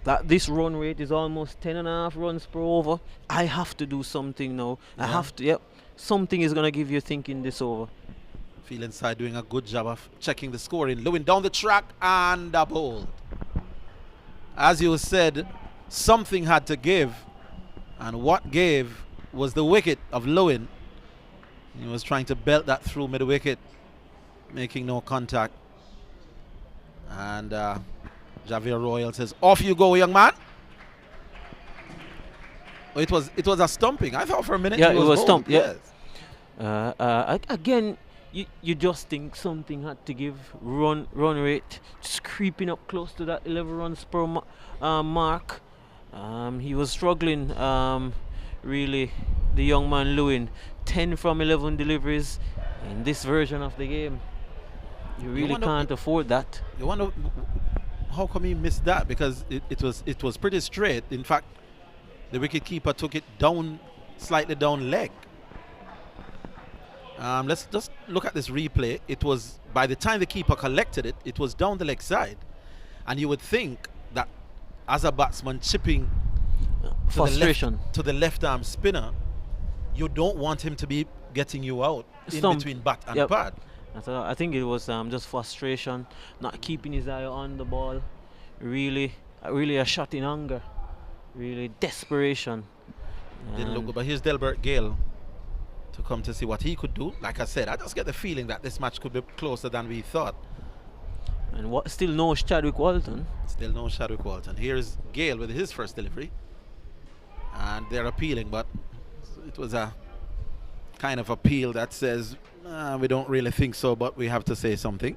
that this run rate is almost 10.5 runs per over. I have to do something now. Yeah. I have to, yep. Something is going to give you thinking this over. Field inside doing a good job of checking the scoring. Lewin down the track and a bowled. As you said, something had to give, and what gave was the wicket of Lewin. He was trying to belt that through mid wicket, making no contact. And Javier Royal says, "Off you go, young man." Oh, it was a stumping. I thought for a minute. Yeah, it was stumped. Yes. Again, you just think something had to give. Run rate just creeping up close to that 11 runs per mark. He was struggling, really, the young man Lewin. 10 from 11 deliveries in this version of the game. You really can't afford that. You wonder how come he missed that, because it was pretty straight. In fact, the wicketkeeper took it down, slightly down leg. Let's just look at this replay. It was, by the time the keeper collected it, it was down the leg side. And you would think that as a batsman chipping to the left arm spinner, you don't want him to be getting you out in between bat and pad. I think it was just frustration, not keeping his eye on the ball. Really a shot in anger. Really desperation. Didn't look good, but here's Delbert Gale to come to see what he could do. Like I said, I just get the feeling that this match could be closer than we thought. And still no Chadwick Walton. Still no Chadwick Walton. Here's Gale with his first delivery. And they're appealing, but it was a kind of appeal that says, we don't really think so, but we have to say something.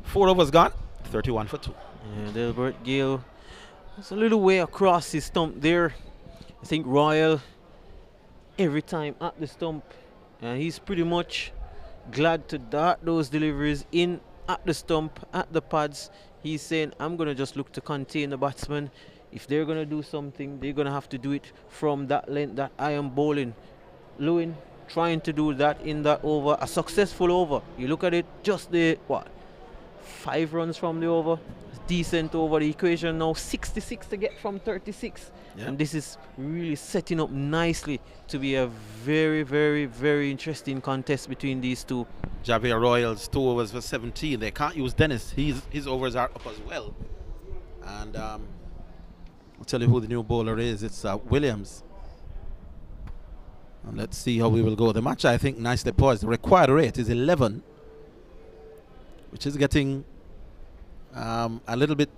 4 overs gone, 31 for 2. Yeah, Delbert Gale was a little way across his stump there. I think Royal every time at the stump, and he's pretty much glad to dart those deliveries in at the stump, at the pads. He's saying, I'm going to just look to contain the batsman. If they're going to do something, they're going to have to do it from that length that I am bowling. Lewin trying to do that in that over, a successful over. You look at it, just the, 5 runs from the over. Decent over. The equation now 66 to get from 36. Yeah. And this is really setting up nicely to be a very, very, very interesting contest between these two. Javier Royals 2 overs for 17. They can't use Dennis. His overs are up as well. And I'll tell you who the new bowler is. It's Williams. And let's see how we will go. The match, I think, nicely poised. The required rate is 11, which is getting a little bit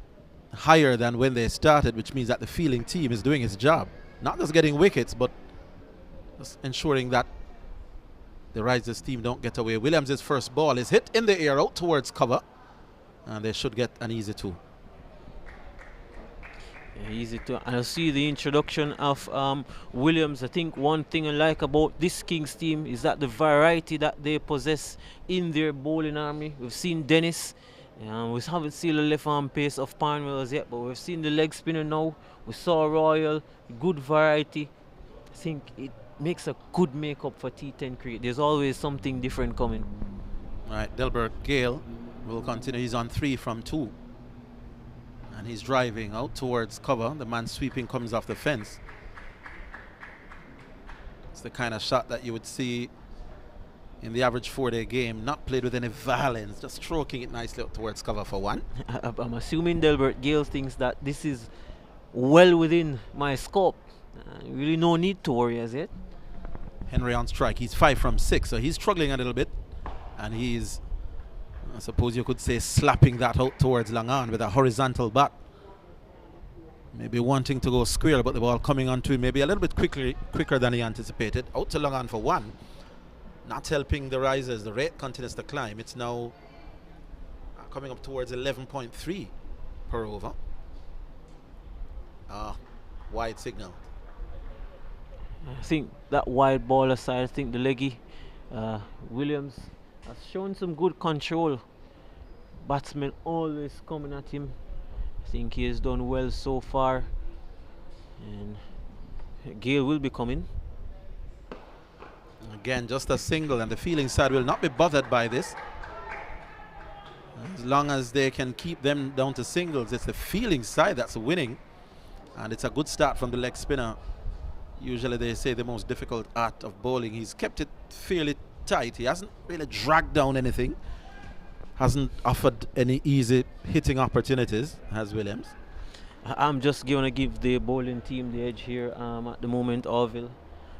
higher than when they started, which means that the fielding team is doing its job. Not just getting wickets, but just ensuring that the Risers team don't get away. Williams' first ball is hit in the air out towards cover, and they should get an easy 2. Yeah, easy to. And I see the introduction of Williams. I think one thing I like about this Kings team is that the variety that they possess in their bowling army. We've seen Dennis. We haven't seen the left arm pace of Parnwells yet, but we've seen the leg spinner now. We saw Royal, good variety. I think it makes a good makeup for T10 cricket. There's always something different coming. All right, Delbert Gale will continue. He's on 3 from 2. And he's driving out towards cover. The man sweeping comes off the fence. It's the kind of shot that you would see in the average 4-day game, not played with any violence, just stroking it nicely up towards cover for 1. I'm assuming Delbert Gale thinks that this is well within my scope. Really no need to worry as yet. Henry on strike. He's 5 from 6, so he's struggling a little bit. And he's, I suppose you could say, slapping that out towards Langan with a horizontal bat. Maybe wanting to go square, but the ball coming onto him maybe a little bit quicker than he anticipated. Out to Langan for 1. Not helping the Risers. The rate continues to climb. It's now coming up towards 11.3 per over. Wide signal. I think that wide ball aside, I think the leggy Williams has shown some good control. Batsmen always coming at him. I think he has done well so far. And Gale will be coming. Again, just a single, and the fielding side will not be bothered by this. As long as they can keep them down to singles, it's the fielding side that's winning. And it's a good start from the leg spinner. Usually they say the most difficult art of bowling. He's kept it fairly tight. He hasn't really dragged down anything. Hasn't offered any easy hitting opportunities, has Williams. I'm just going to give the bowling team the edge here at the moment, Orville.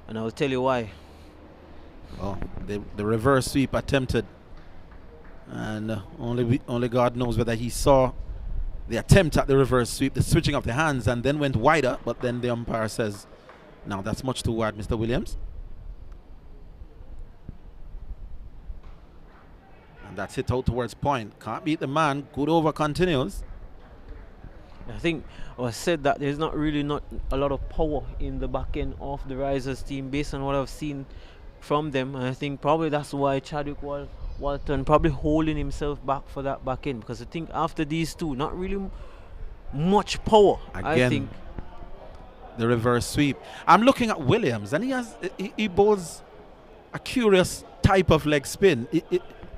And I'll tell you why. Oh, the reverse sweep attempted, and only God knows whether he saw the attempt at the reverse sweep, the switching of the hands, and then went wider. But then the umpire says, "No, that's much too wide, Mr. Williams." And that's hit out towards point. Can't beat the man. Good over continues. I think I said that there's not a lot of power in the back end of the Risers team based on what I've seen from them. And I think probably that's why Chadwick Walton probably holding himself back for that back end, because I think after these two, not really much power. Again, I think the reverse sweep. I'm looking at Williams, and he bowls a curious type of leg spin.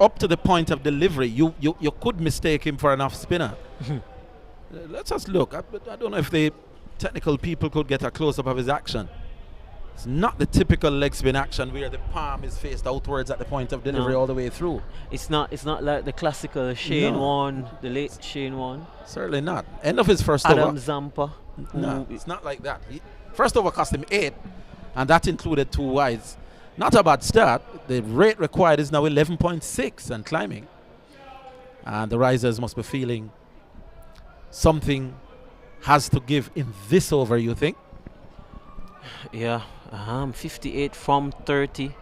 Up to the point of delivery, you could mistake him for an off spinner. Let's just look. I don't know if the technical people could get a close-up of his action. It's not the typical leg spin action where the palm is faced outwards at the point of delivery all the way through. It's not like the classical Shane Warne, the late Shane Warne. Certainly not. End of his first Adam over. Zampa. No, it's not like that. First over cost him 8, and that included 2 wides. Not a bad start. The rate required is now 11.6 and climbing. And the Risers must be feeling something has to give in this over, you think? Yeah, 58 from 30.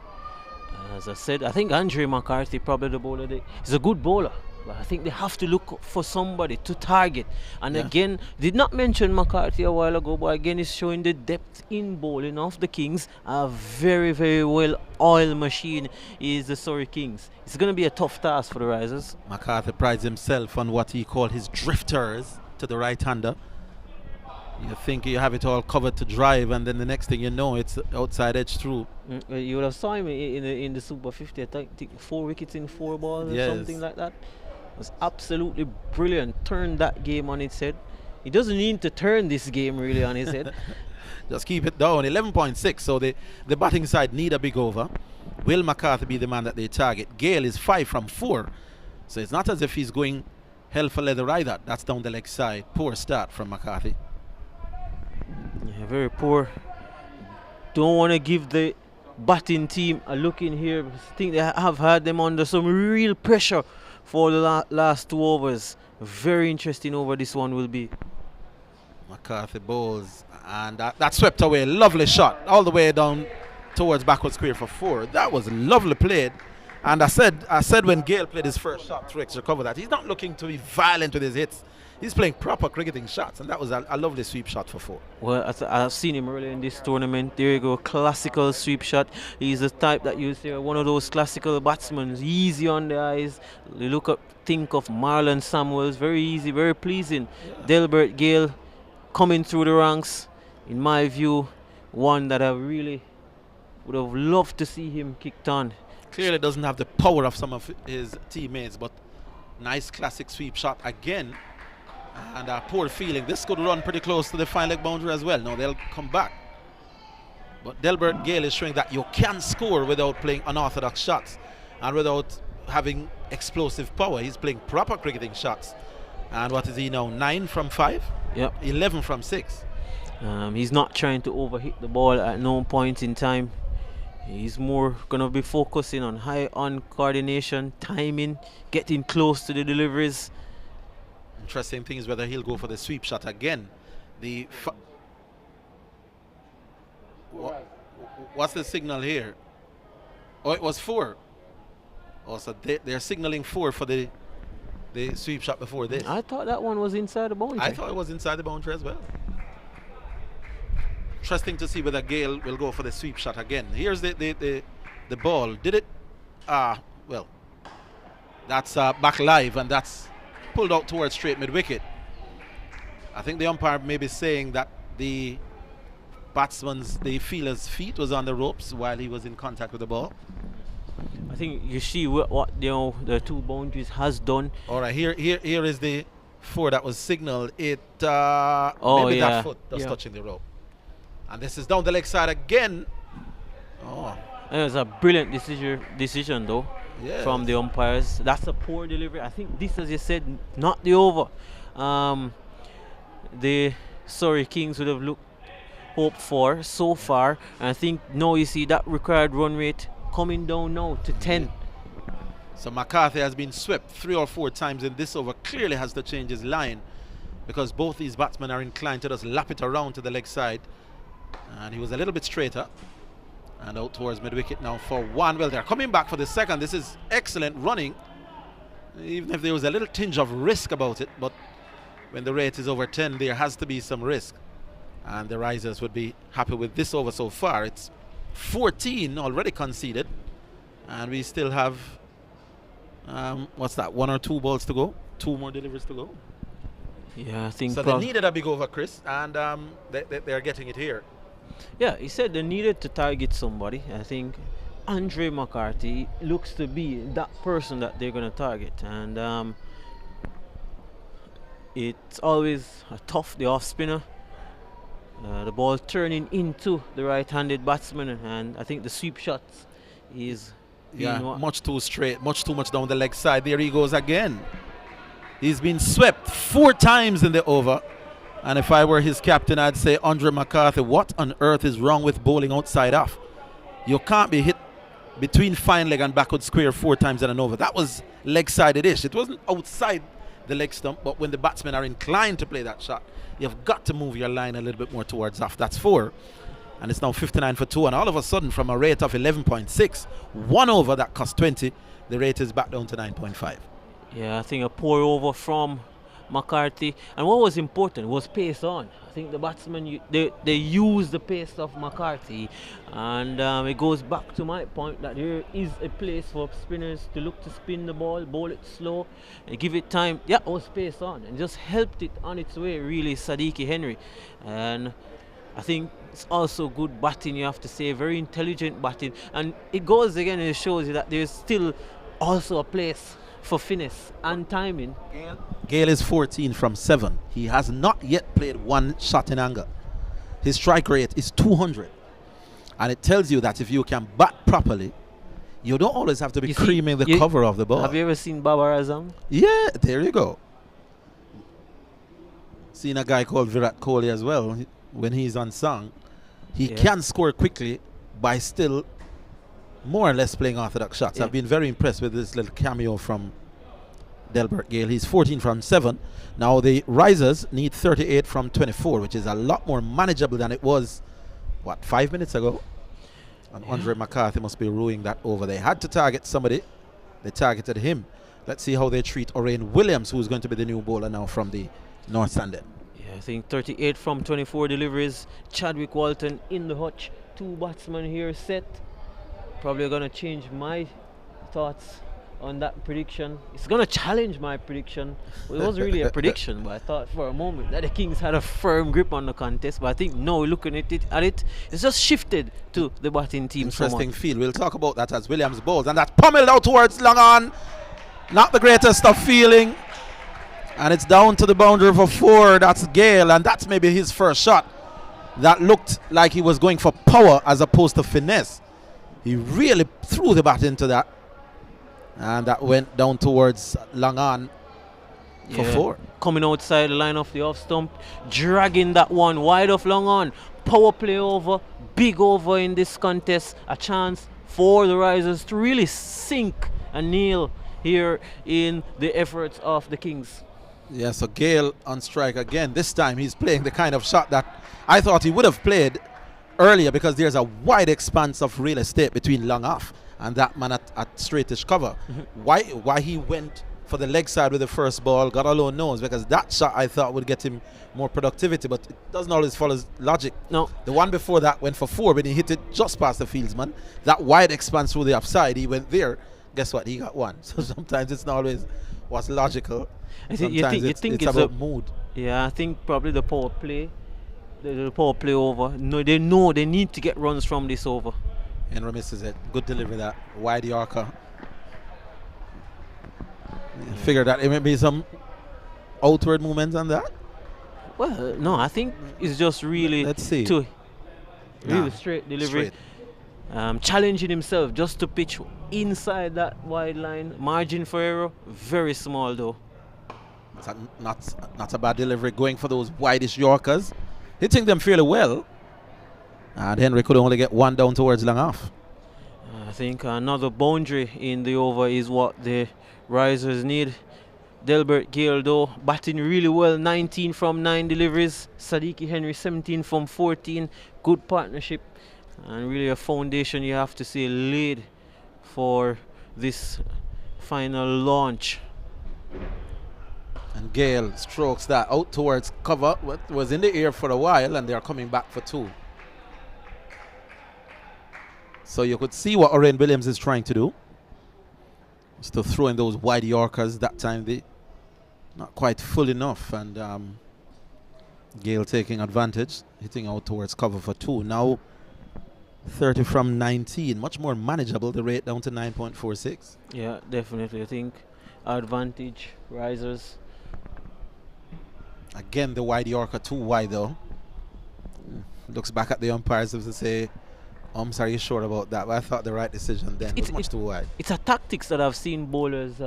As I said, I think Andre McCarthy probably the bowler. He's a good bowler, but I think they have to look for somebody to target. And again, did not mention McCarthy a while ago, but again, he's showing the depth in bowling of the Kings. A very, very well oiled machine is the Surrey Kings. It's going to be a tough task for the Risers. McCarthy prides himself on what he called his drifters to the right-hander. You think you have it all covered to drive, and then the next thing you know, it's outside edge through. You would have saw him in the Super 50. I think 4 wickets in 4 balls or something like that. It was absolutely brilliant. Turned that game on its head. He doesn't need to turn this game really on his head. Just keep it down. 11.6. So the batting side need a big over. Will McCarthy be the man that they target? Gale is 5 from 4. So it's not as if he's going hell for leather either. That's down the leg side. Poor start from McCarthy. Yeah, very poor. Don't want to give the batting team a look in here. I think they have had them under some real pressure for the last 2 overs. Very interesting over this one will be. McCarthy bowls, and that swept away. Lovely shot all the way down towards backward square for 4. That was lovely played. And I said when Gale played his first shot through extra cover that he's not looking to be violent with his hits. He's playing proper cricketing shots, and that was a lovely sweep shot for 4. Well, I've seen him earlier in this tournament. There you go, classical sweep shot. He's the type that you say one of those classical batsmen, easy on the eyes. You think of Marlon Samuels, very easy, very pleasing. Yeah. Delbert Gale coming through the ranks, in my view, one that I really would have loved to see him kicked on. Clearly doesn't have the power of some of his teammates, but nice classic sweep shot again. And a poor feeling. This could run pretty close to the fine leg boundary as well. Now they'll come back. But Delbert Gale is showing that you can score without playing unorthodox shots and without having explosive power. He's playing proper cricketing shots. And what is he now? 9 from 5? Yep. 11 from 6. He's not trying to overhit the ball at no point in time. He's more going to be focusing on high-on coordination, timing, getting close to the deliveries. Interesting thing is whether he'll go for the sweep shot again. What's the signal here? Oh, it was 4. Oh, so they're signaling 4 for the sweep shot before this. I thought that one was inside the boundary. I thought it was inside the boundary as well. Interesting to see whether Gale will go for the sweep shot again. Here's the ball. Did it? Well, that's back live, and that's pulled out towards straight mid-wicket. I think the umpire may be saying that the fielder's feet was on the ropes while he was in contact with the ball. I think you see what the 2 boundaries has done. All right, here is the 4 that was signaled. Maybe that foot was touching the rope. And this is down the leg side again. Oh, it was a brilliant decision though. Yes. From the umpires. That's a poor delivery. I think this, as you said, not the over. The Surrey Kings would have hoped for so far. And I think now you see that required run rate coming down now to 10. So McCarthy has been swept 3 or 4 times in this over. Clearly has to change his line because both these batsmen are inclined to just lap it around to the leg side. And he was a little bit straighter. And out towards mid-wicket now for 1. Well, they're coming back for the second. This is excellent running, even if there was a little tinge of risk about it. But when the rate is over 10, there has to be some risk. And the Risers would be happy with this over so far. It's 14 already conceded. And we still have, 1 or 2 balls to go? 2 more deliveries to go? Yeah, I think so. They needed a big over, Chris, and they're getting it here. Yeah, he said they needed to target somebody. I think Andre McCarthy looks to be that person that they're going to target. And it's always tough, the off-spinner. The ball turning into the right-handed batsman. And I think the sweep shots is... much too straight, much too much down the leg side. There he goes again. He's been swept 4 times in the over. And if I were his captain, I'd say, Andre McCarthy, what on earth is wrong with bowling outside off? You can't be hit between fine leg and backward square 4 times in an over. That was leg-sided-ish. It wasn't outside the leg stump, but when the batsmen are inclined to play that shot, you've got to move your line a little bit more towards off. That's 4. And it's now 59 for 2. And all of a sudden, from a rate of 11.6, 1 over that cost 20, the rate is back down to 9.5. Yeah, I think a poor over from McCarthy. And what was important was pace on. I think the batsmen, they used the pace of McCarthy. And it goes back to my point that there is a place for spinners to look to spin the ball, bowl it slow, and give it time. Yeah, it was pace on. And just helped it on its way, really, Sadiqi Henry. And I think it's also good batting, you have to say, very intelligent batting. And it goes again and it shows you that there's still also a place for finesse and timing. Gale is 14 from 7. He has not yet played one shot in anger. His strike rate is 200. And it tells you that if you can bat properly, you don't always have to be creaming the cover of the ball. Have you ever seen Babar Azam? Yeah, there you go. Seen a guy called Virat Kohli as well. When he's on song, he can score quickly by still more or less playing orthodox shots. I've been very impressed with this little cameo from Delbert Gale. He's 14 from 7. Now the risers need 38 from 24, which is a lot more manageable than it was, what, 5 minutes ago? And Andre McCarthy must be ruining that over. They had to target somebody. They targeted him. Let's see how they treat Orain Williams, who's going to be the new bowler now from the North Stand End. Yeah, I think 38 from 24 deliveries. Chadwick Walton in the hutch. 2 batsmen here set. Probably going to change my thoughts on that prediction. It's going to challenge my prediction. Well, it wasn't really a prediction, but I thought for a moment that the Kings had a firm grip on the contest. But I think now looking at it, it's just shifted to the batting team. Interesting field. We'll talk about that as Williams bowls. And that's pummeled out towards long on. Not the greatest of feeling. And it's down to the boundary for 4. That's Gale. And that's maybe his first shot. That looked like he was going for power as opposed to finesse. He really threw the bat into that. And that went down towards long on for 4. Coming outside the line of the off stump, dragging that one wide off long on. Power play over, big over in this contest. A chance for the Risers to really sink and kneel here in the efforts of the Kings. Yeah, so Gale on strike again. This time he's playing the kind of shot that I thought he would have played earlier, because there's a wide expanse of real estate between long off and that man at straightish cover. Why he went for the leg side with the first ball, God alone knows, because that shot I thought would get him more productivity, but it doesn't always follow logic. No. The one before that went for 4, but he hit it just past the fieldsman. That wide expanse through the offside, he went there. Guess what? He got 1. So sometimes it's not always what's logical. Sometimes it's about mood. Yeah, I think probably the power play. The power play over. No, they know they need to get runs from this over. Henry misses it. Good delivery, that wide Yorker. Figure that it may be some outward movements on that. Well, no, I think it's just really straight delivery. Challenging himself just to pitch inside that wide line. Margin for error very small though. Not a bad delivery, going for those widest Yorkers. Hitting them fairly well. And Henry could only get 1 down towards long off. I think another boundary in the over is what the Risers need. Delbert Gale though batting really well, 19 from 9 deliveries. Sadiqi Henry 17 from 14. Good partnership and really a foundation, you have to say, laid for this final launch. And Gale strokes that out towards cover. What was in the air for a while, and they're coming back for 2. So you could see what Orain Williams is trying to do. Still throwing those wide Yorkers. That time they not quite full enough, and Gale taking advantage, hitting out towards cover for 2. Now 30 from 19, much more manageable. The rate down to 9.46. Yeah, definitely. I think advantage Risers. Again, the wide Yorker too wide though. Looks back at the umpires as to say, I'm sorry, you're sure about that, but I thought the right decision then was much too wide. It's a tactics that I've seen bowlers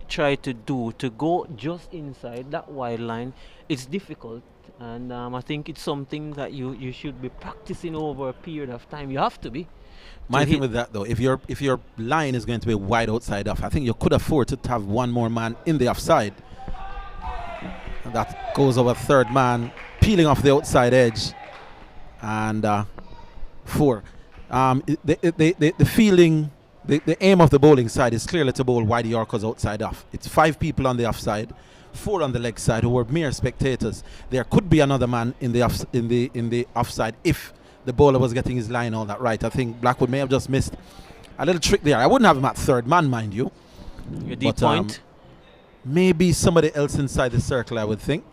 try to do, to go just inside that wide line. It's difficult, and I think it's something that you should be practicing over a period of time. You have to be. My thing with that though, if your line is going to be wide outside off, I think you could afford to have 1 more man in the offside. And that goes over 3rd man, peeling off the outside edge, and 4. The feeling, the aim of the bowling side is clearly to bowl wide Yorkers outside off. It's 5 people on the offside, 4 on the leg side who were mere spectators. There could be another man in the offside if the bowler was getting his line all that right. I think Blackwood may have just missed a little trick there. I wouldn't have him at third man, mind you. Your deep point. Maybe somebody else inside the circle, I would think.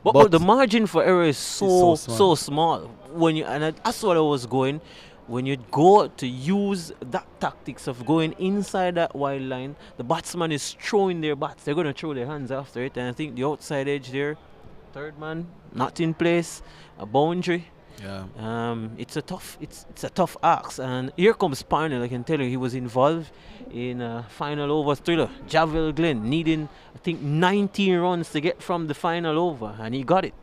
But the margin for error is so small. When you, and that's what I was going. When you go to use that tactics of going inside that wide line, the batsman is throwing their bats. They're going to throw their hands after it. And I think the outside edge there, third man, not in place, a boundary. Yeah. It's a tough ask. And here comes Parnell. I can tell you he was involved in a final over thriller. Javel Glen needing, I think, 19 runs to get from the final over, and he got it.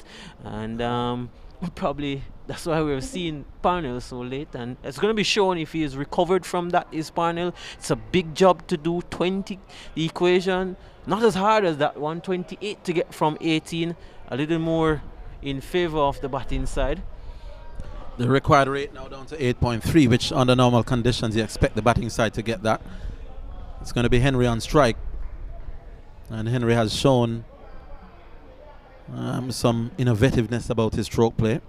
And probably that's why we're seeing Parnell so late, and it's going to be shown if he is recovered from that. Is Parnell? It's a big job to do. 20, the equation, not as hard as that 128 to get from 18. A little more in favor of the batting side. The required rate now down to 8.3, which under normal conditions you expect the batting side to get that. It's going to be Henry on strike, and Henry has shown some innovativeness about his stroke play.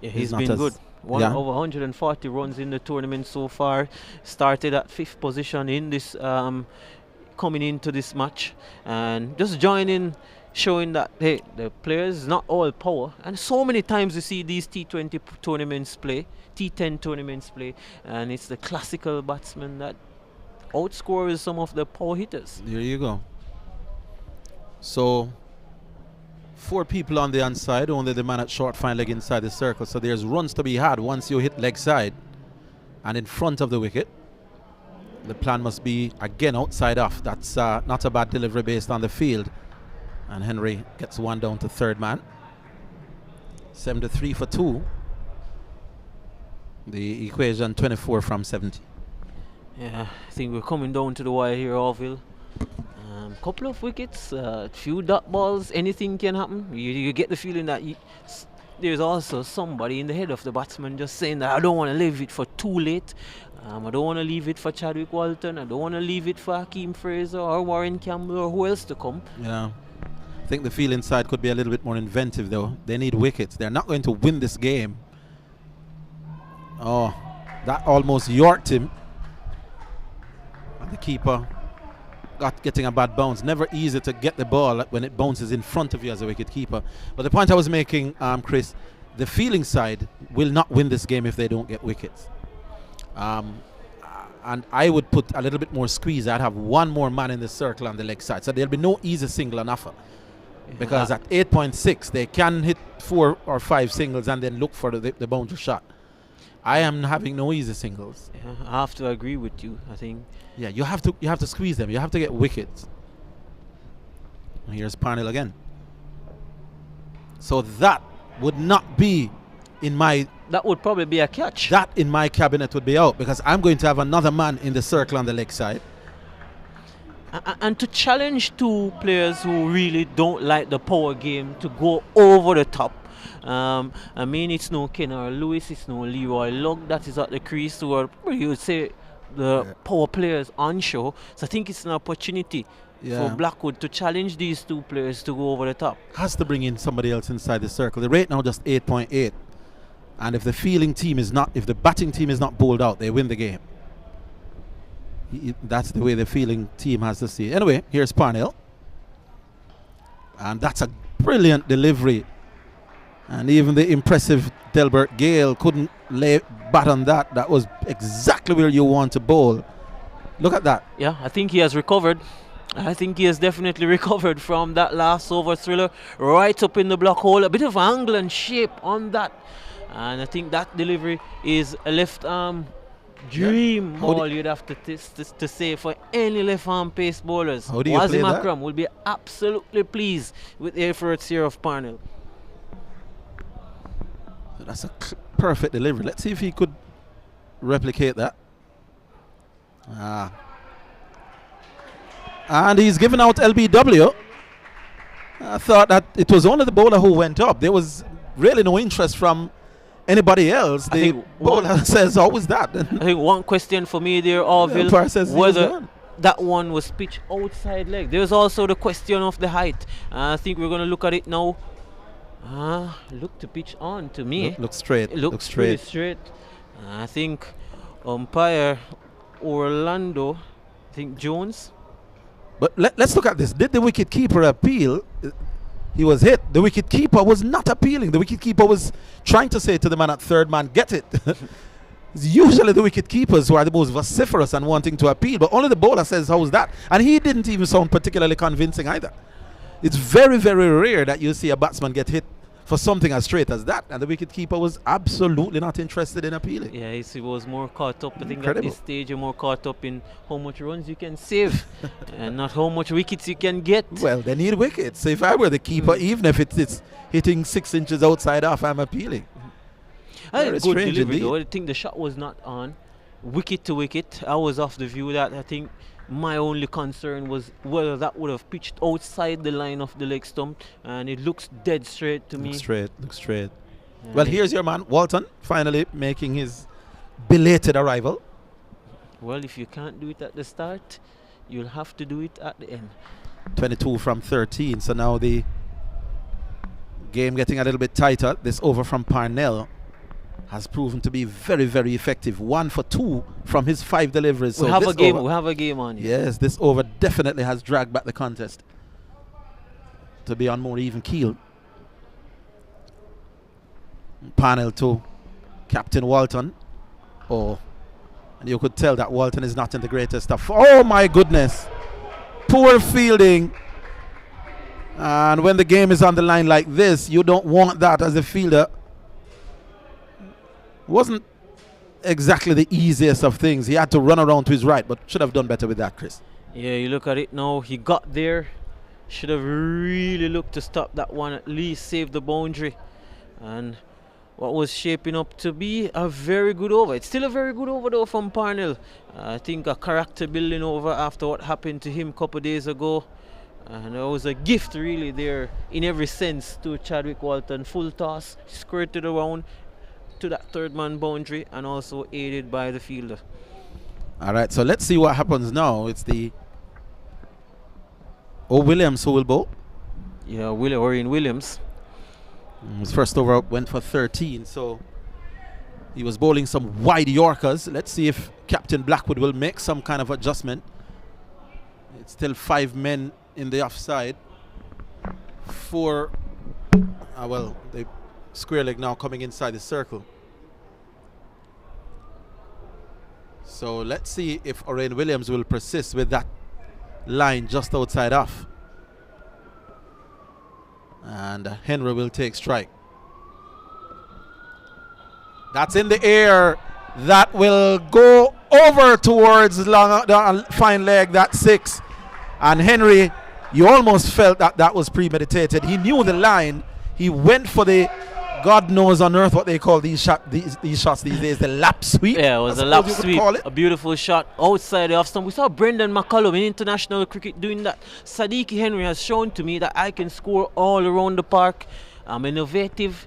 Yeah, he's been good. Over 140 runs in the tournament so far. Started at 5th position in this coming into this match, and just joining, showing that hey, the players not all power. And so many times you see these T20 tournaments play, T10 tournaments play, and it's the classical batsman that outscores some of the power hitters. There you go. So 4 people on the inside, only the man at short fine leg inside the circle. So there's runs to be had once you hit leg side and in front of the wicket. The plan must be again outside off. That's not a bad delivery based on the field. And Henry gets one down to third man. 73 for 2. The equation 24 from 70. Yeah, I think we're coming down to the wire here, Orville. Couple of wickets, few dot balls, anything can happen. You get the feeling that there's also somebody in the head of the batsman just saying that I don't want to leave it for too late. I don't want to leave it for Chadwick Walton. I don't want to leave it for Hakeem Fraser or Warren Campbell or who else to come. Yeah. I think the field inside could be a little bit more inventive though. They need wickets. They're not going to win this game. Oh, that almost yorked him. And the keeper getting a bad bounce. Never easy to get the ball when it bounces in front of you as a wicket keeper. But the point I was making, Chris, the fielding side will not win this game if they don't get wickets. And I would put a little bit more squeeze. I'd have one more man in the circle on the leg side. So there'll be no easy single on offer. Because at 8.6, they can hit 4 or 5 singles and then look for the boundary shot. I am having no easy singles. Yeah, I have to agree with you, I think. Yeah, you have to squeeze them. You have to get wickets. And here's Parnell again. So that would not be in my... That would probably be a catch. That in my cabinet would be out because I'm going to have another man in the circle on the leg side. And to challenge 2 players who really don't like the power game to go over the top. I mean, it's no Kenner Lewis, it's no Leroy Lugg that is at the crease, or you would say the power players on show. So I think it's an opportunity for Blackwood to challenge these 2 players to go over the top. Has to bring in somebody else inside the circle. The rate now just 8.8. And if the fielding team is not, if the batting team is not bowled out, they win the game. That's the way the fielding team has to see it. Anyway, here's Parnell. And that's a brilliant delivery. And even the impressive Delbert Gale couldn't lay bat on that. That was exactly where you want to bowl. Look at that. Yeah, I think he has recovered. I think he has definitely recovered from that last over thriller. Right up in the block hole. A bit of angle and shape on that. And I think that delivery is a left arm dream ball, you'd have to say, for any left arm pace bowlers. How do you play that? Akram will be absolutely pleased with the efforts here of Parnell. That's a perfect delivery. Let's see if he could replicate that. And he's given out LBW. I thought that it was only the bowler who went up. There was really no interest from anybody else, I the think bowler says, how was that? I think one question for me there, Orville, umpire says he was whether done. that one was pitched outside leg. There's also the question of the height. I think we're going to look at it now. Look to pitch on to me. Look straight. It looks pretty straight. I think umpire Orlando, I think Jones. But let's look at this. Did the wicket keeper appeal? He was hit. The wicket keeper was not appealing. The wicket keeper was trying to say to the man at third man, get it. It's usually the wicket keepers who are the most vociferous and wanting to appeal, but only the bowler says, how's that? And he didn't even sound particularly convincing either. It's very, very rare that you see a batsman get hit for something as straight as that, and the wicket keeper was absolutely not interested in appealing. Yeah, he was more caught up. I think Incredible. at this stage you're more caught up in how much runs you can save and not how much wickets you can get. Well, they need wickets. So if I were the keeper, even if it's hitting 6 inches outside off, I'm appealing. I Very think good strange delivery indeed. though. I think the shot was not on. Wicket to wicket. I was of the view that I think my only concern was whether that would have pitched outside the line of the leg stump, and it looks dead straight to me. Look straight. Well, here's your man, Walton, finally making his belated arrival. Well, if you can't do it at the start, you'll have to do it at the end. 22 from 13, so now the game getting a little bit tighter. This over from Parnell has proven to be very, very effective. 1 for 2 from his 5 deliveries. So we have this a game. over- We have a game on. Yes, this over definitely has dragged back the contest to be on more even keel. Panel to Captain Walton. Oh, and you could tell that Walton is not in the greatest of. Oh my goodness, poor fielding. And when the game is on the line like this, you don't want that as a fielder. Wasn't exactly the easiest of things. He had to run around to his right, but should have done better with that, Chris. Yeah, you look at it now. He got there. Should have really looked to stop that one, at least save the boundary. And what was shaping up to be a very good over. It's still a very good over though from Parnell. I think a character building over after what happened to him a couple of days ago. And it was a gift really there in every sense to Chadwick Walton. Full toss, skirted around to that third man boundary and also aided by the fielder. All right, so let's see what happens now. It's the Williams who will bowl. Yeah, Orion Williams. His first over went for 13, so he was bowling some wide Yorkers. Let's see if Captain Blackwood will make some kind of adjustment. It's still 5 men in the offside. 4, well, the square leg now coming inside the circle. So let's see if Orion Williams will persist with that line just outside off. And Henry will take strike. That's in the air. That will go over towards the fine leg. That's 6. And Henry, you almost felt that that was premeditated. He knew the line. He went for the, God knows on earth what they call these shots these days, the lap sweep. Yeah, it was I a lap suppose you could sweep, call it. a beautiful shot outside the off stump. We saw Brendan McCullum in international cricket doing that. Sadiq Henry has shown to me that I can score all around the park. I'm innovative.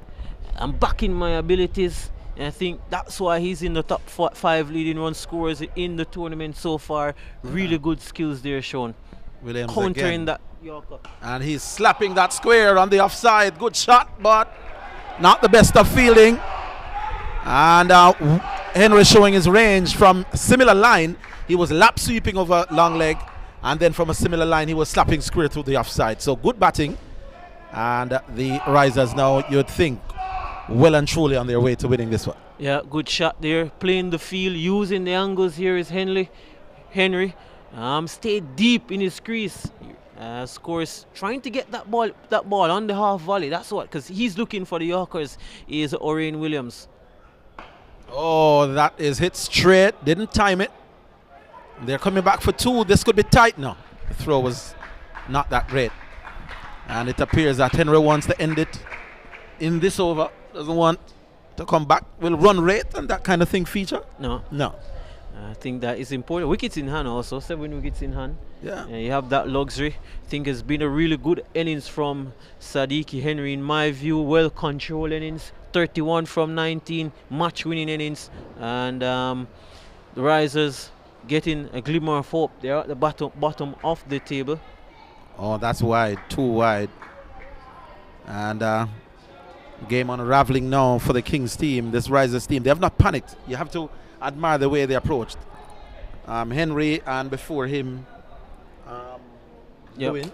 I'm backing my abilities. And I think that's why he's in the top 5 leading run scorers in the tournament so far. Really good skills there shown. Williams Countering again. that Yorker. And he's slapping that square on the offside. Good shot, but not the best of fielding. And Henry showing his range from similar line. He was lap sweeping over long leg, and then from a similar line he was slapping square through the offside. So good batting, and the Risers now, you'd think, well and truly on their way to winning this one. Yeah, good shot there. Playing the field, using the angles here is Henry. Stayed deep in his crease. Scores, trying to get that ball on the half volley. That's what, because he's looking for the Yorkers. Is Orion Williams. Oh, that is hit straight. Didn't time it. They're coming back for 2. This could be tight now. The throw was not that great. And it appears that Henry wants to end it in this over. Doesn't want to come back. Will run rate and that kind of thing feature? No. I think that is important. Wickets in hand also, 7 wickets in hand. Yeah. You have that luxury. I think it's been a really good innings from Sadiki Henry in my view. Well controlled innings, 31 from 19, match winning innings, and the Risers getting a glimmer of hope. They're at the bottom of the table. Oh, that's wide, too wide. And game unraveling now for the Kings team, this Risers team. They have not panicked. You have to admire the way they approached. Henry, and before him, Lewin.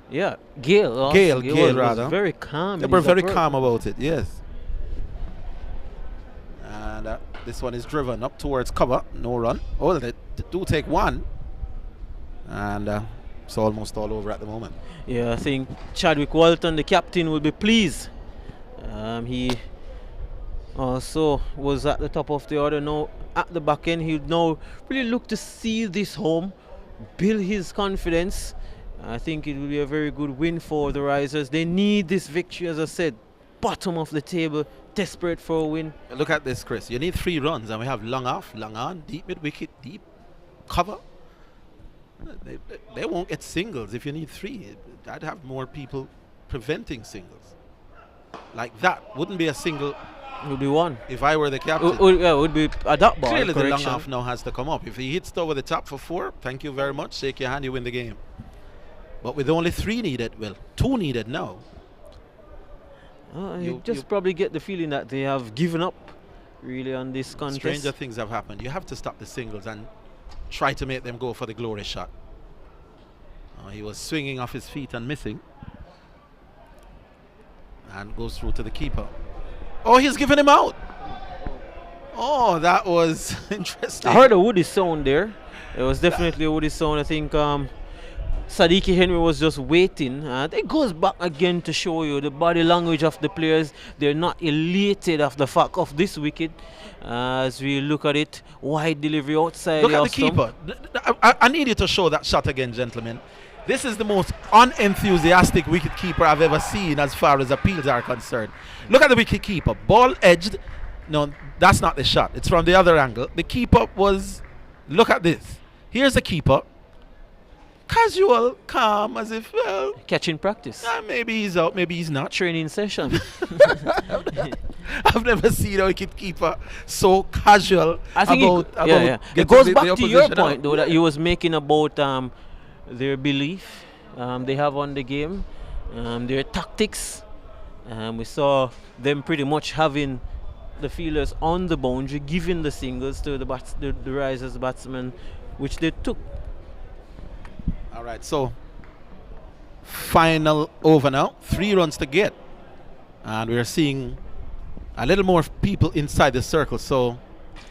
Yeah, Gale Gale, was very calm. They were very calm about it, yes. And this one is driven up towards cover, no run. Oh, they do take one. And it's almost all over at the moment. Yeah, I think Chadwick Walton, the captain, will be pleased. He also was at the top of the order. Now at the back end, he'll now really look to see this home, build his confidence. I think it will be a very good win for the Risers. They need this victory, as I said, bottom of the table, desperate for a win. Look at this, Chris. You need 3 runs, and we have long off, long on, deep mid wicket, deep cover. They won't get singles if you need 3. I'd have more people preventing singles. Like that wouldn't be a single. It would be 1. If I were the captain. It would be a dot ball. Clearly the long off now has to come up. If he hits over the top for 4, thank you very much. Shake your hand, you win the game. But with only 3 needed, well, 2 needed now. You probably get the feeling that they have given up really on this contest. Stranger things have happened. You have to stop the singles and try to make them go for the glory shot. He was swinging off his feet and missing. And goes through to the keeper. Oh, he's giving him out. Oh, that was interesting. I heard a woody sound there. It was definitely a woody sound. I think Sadiki Henry was just waiting. It goes back again to show you the body language of the players. They're not elated of the fact of this wicket. As we look at it, wide delivery outside. Look at the keeper. I need you to show that shot again, gentlemen. This is the most unenthusiastic wicket keeper I've ever seen as far as appeals are concerned. Look at the wicket keeper. Ball edged. No, that's not the shot. It's from the other angle. The keeper was... Look at this. Here's the keeper. Casual, calm, as if, well... Catching practice. Maybe he's out, maybe he's not. Training session. I've never seen a wicketkeeper so casual. I think it goes back to your point, though, that you was making about their belief they have on the game, their tactics. We saw them pretty much having the fielders on the boundary, giving the singles to the Risers batsmen, which they took. All right, so final over now. 3 runs to get. And we're seeing a little more people inside the circle, so...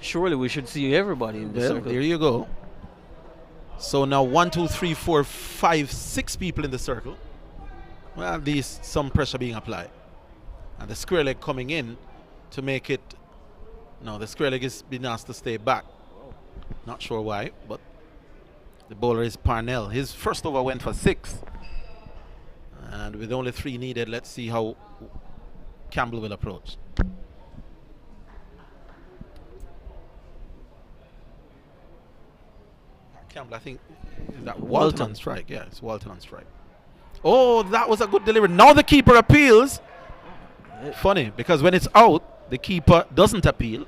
Surely we should see everybody in the circle. There you go. So now 1, 2, 3, 4, 5, 6 people in the circle. Well, at least some pressure being applied. And the square leg coming in to make it... No, the square leg is being asked to stay back. Not sure why, but... The bowler is Parnell. His first over went for 6. And with only 3 needed, let's see how Campbell will approach. Campbell, I think, is that Walton on strike? Yeah, it's Walton on strike. Oh, that was a good delivery. Now the keeper appeals. Funny, because when it's out, the keeper doesn't appeal.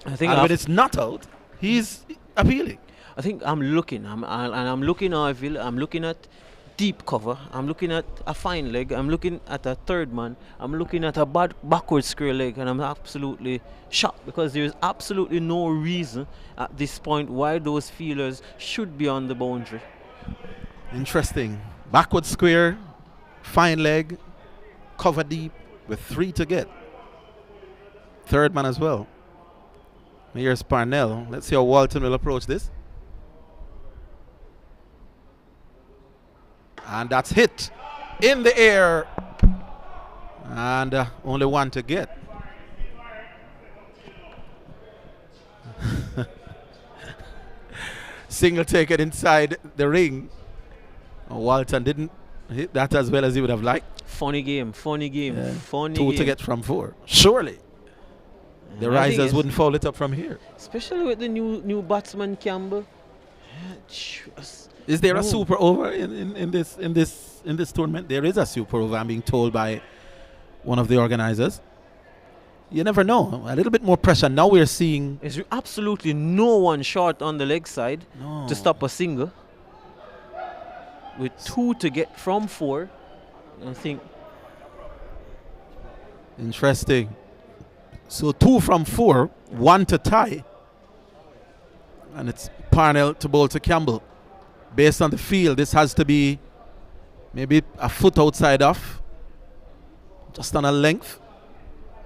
I think and when it's not out, he's appealing. I think I'm looking at deep cover. I'm looking at a fine leg. I'm looking at a third man. I'm looking at a backward square leg, and I'm absolutely shocked because there is absolutely no reason at this point why those fielders should be on the boundary. Interesting. Backward square, fine leg, cover deep with 3 to get. Third man as well. Here's Parnell. Let's see how Walton will approach this. And that's hit in the air. And only 1 to get. Single taken inside the ring. Walton didn't hit that as well as he would have liked. Funny game. Yeah. 2 to get from 4. Surely. The And I think Risers it's- wouldn't foul it up from here. especially with the new batsman Campbell. Is there a No. super over in this tournament? There is a super over, I'm being told by one of the organizers. You never know. A little bit more pressure. Now we're seeing There's absolutely no one short on the leg side no. to stop a single. With 2 to get from 4, I think. Interesting. So 2 from 4, 1 to tie. And it's Parnell to bowl to Campbell. Based on the field, this has to be maybe a foot outside off. Just on a length.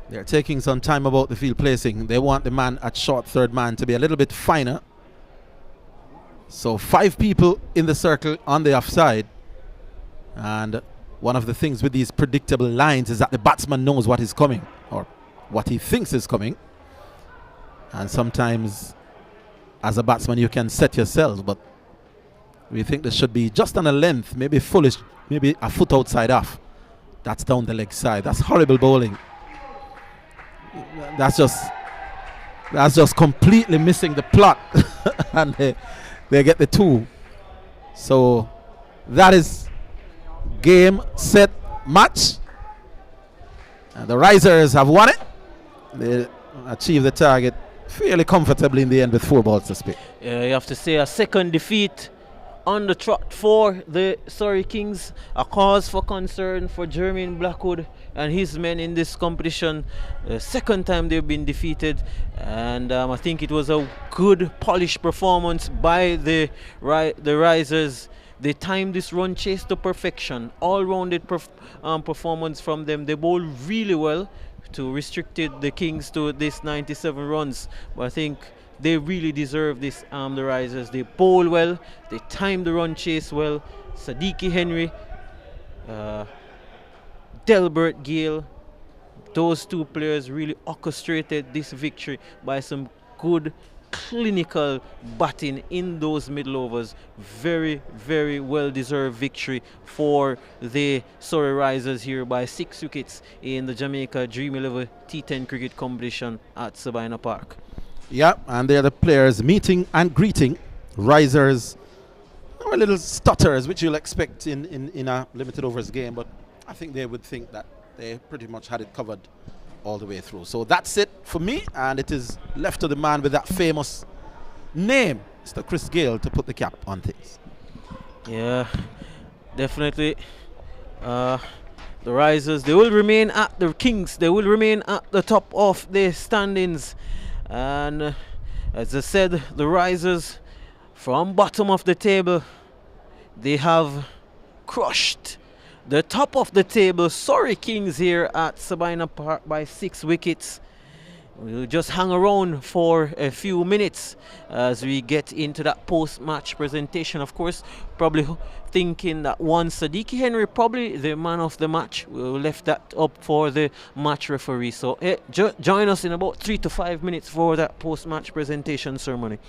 They're taking some time about the field placing. They want the man at short third man to be a little bit finer. So 5 people in the circle on the offside. And one of the things with these predictable lines is that the batsman knows what is coming, or what he thinks is coming. And sometimes as a batsman you can set yourself, but we think this should be just on a length, maybe foolish, maybe a foot outside off. That's down the leg side. That's horrible bowling. That's just completely missing the plot. And they get the 2. So that is game, set, match. And the Risers have won it. They achieved the target fairly comfortably in the end with 4 balls to spare. You have to say a second defeat on the trot for the Surrey Kings. A cause for concern for Jermaine Blackwood and his men in this competition. The second time they've been defeated, and I think it was a good polished performance by the Risers. They timed this run chase to perfection. All-rounded performance from them. They bowled really well to restricted the Kings to this 97 runs. But I think they really deserve this, the Risers. They bowl well, they time the run chase well. Sadiqi Henry, Delbert Gale, those 2 players really orchestrated this victory by some good clinical batting in those middle overs. Very, very well deserved victory for the Surrey Risers here by 6 wickets in the Jamaica Dream 11 T10 cricket competition at Sabina Park. Yeah, and they're the players meeting and greeting. Risers are little stutters, which you'll expect in a limited overs game, but I think they would think that they pretty much had it covered all the way through. So that's it for me, and it is left to the man with that famous name, Mr. Chris Gale, to put the cap on things. Yeah, definitely. The Risers, they will remain at the Kings. They will remain at the top of the standings. And as I said, the Risers from bottom of the table, they have crushed the top of the table Surrey Kings here at Sabina Park by 6 wickets. We'll just hang around for a few minutes as we get into that post-match presentation. Of course, probably thinking that one Sadiqi Henry, probably the man of the match. We left that up for the match referee. So join us in about 3 to 5 minutes for that post-match presentation ceremony.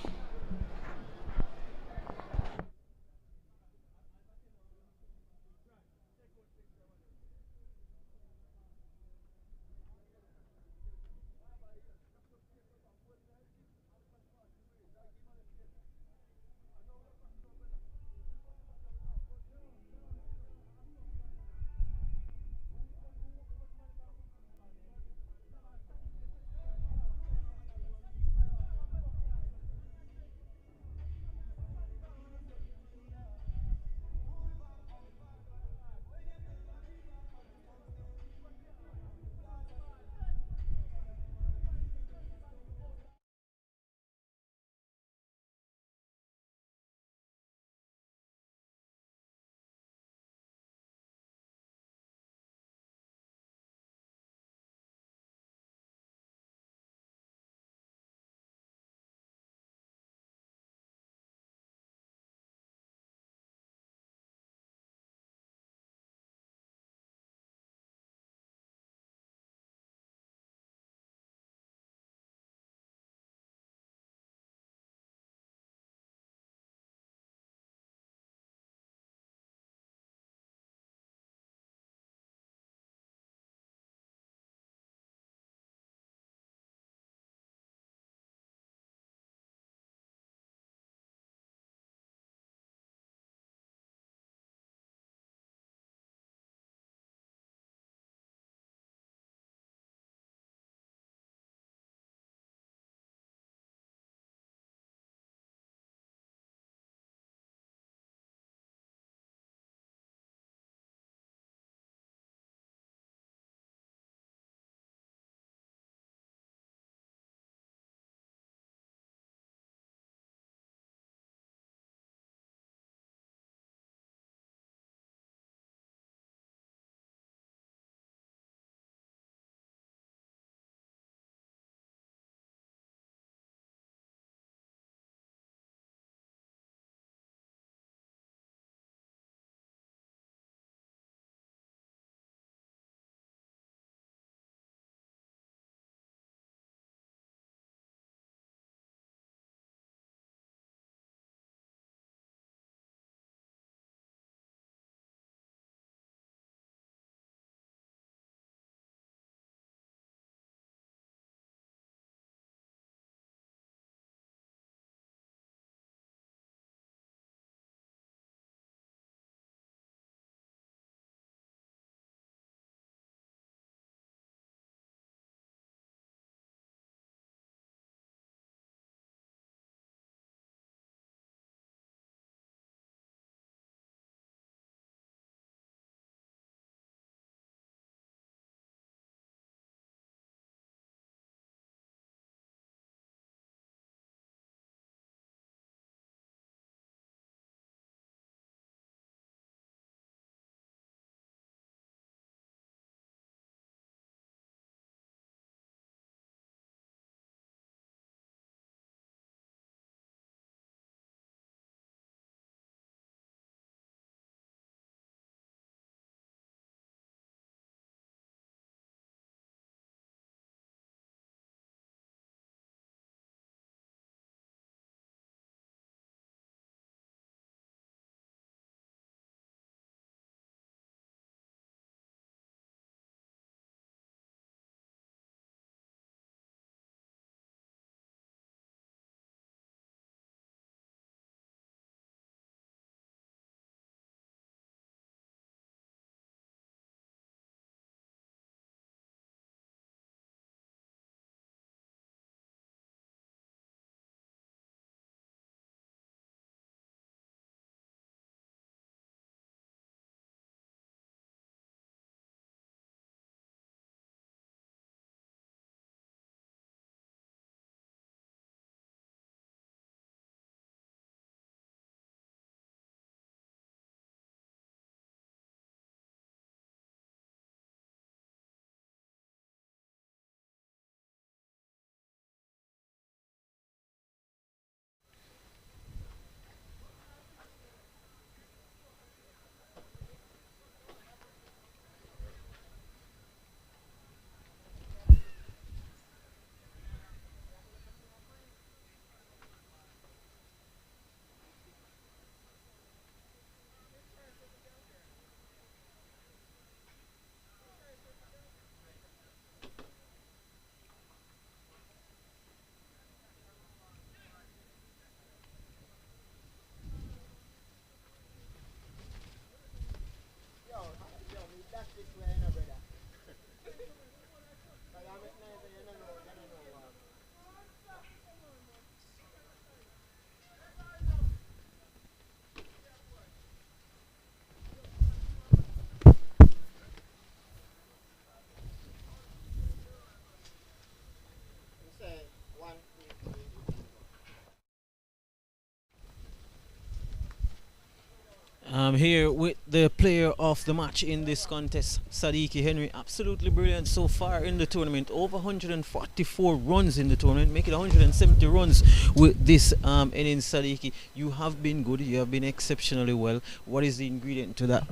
I'm here with the player of the match in this contest, Sadiki Henry. Absolutely brilliant so far in the tournament. Over 144 runs in the tournament, making 170 runs with this inning. Sadiki, you have been good. You have been exceptionally well. What is the ingredient to that?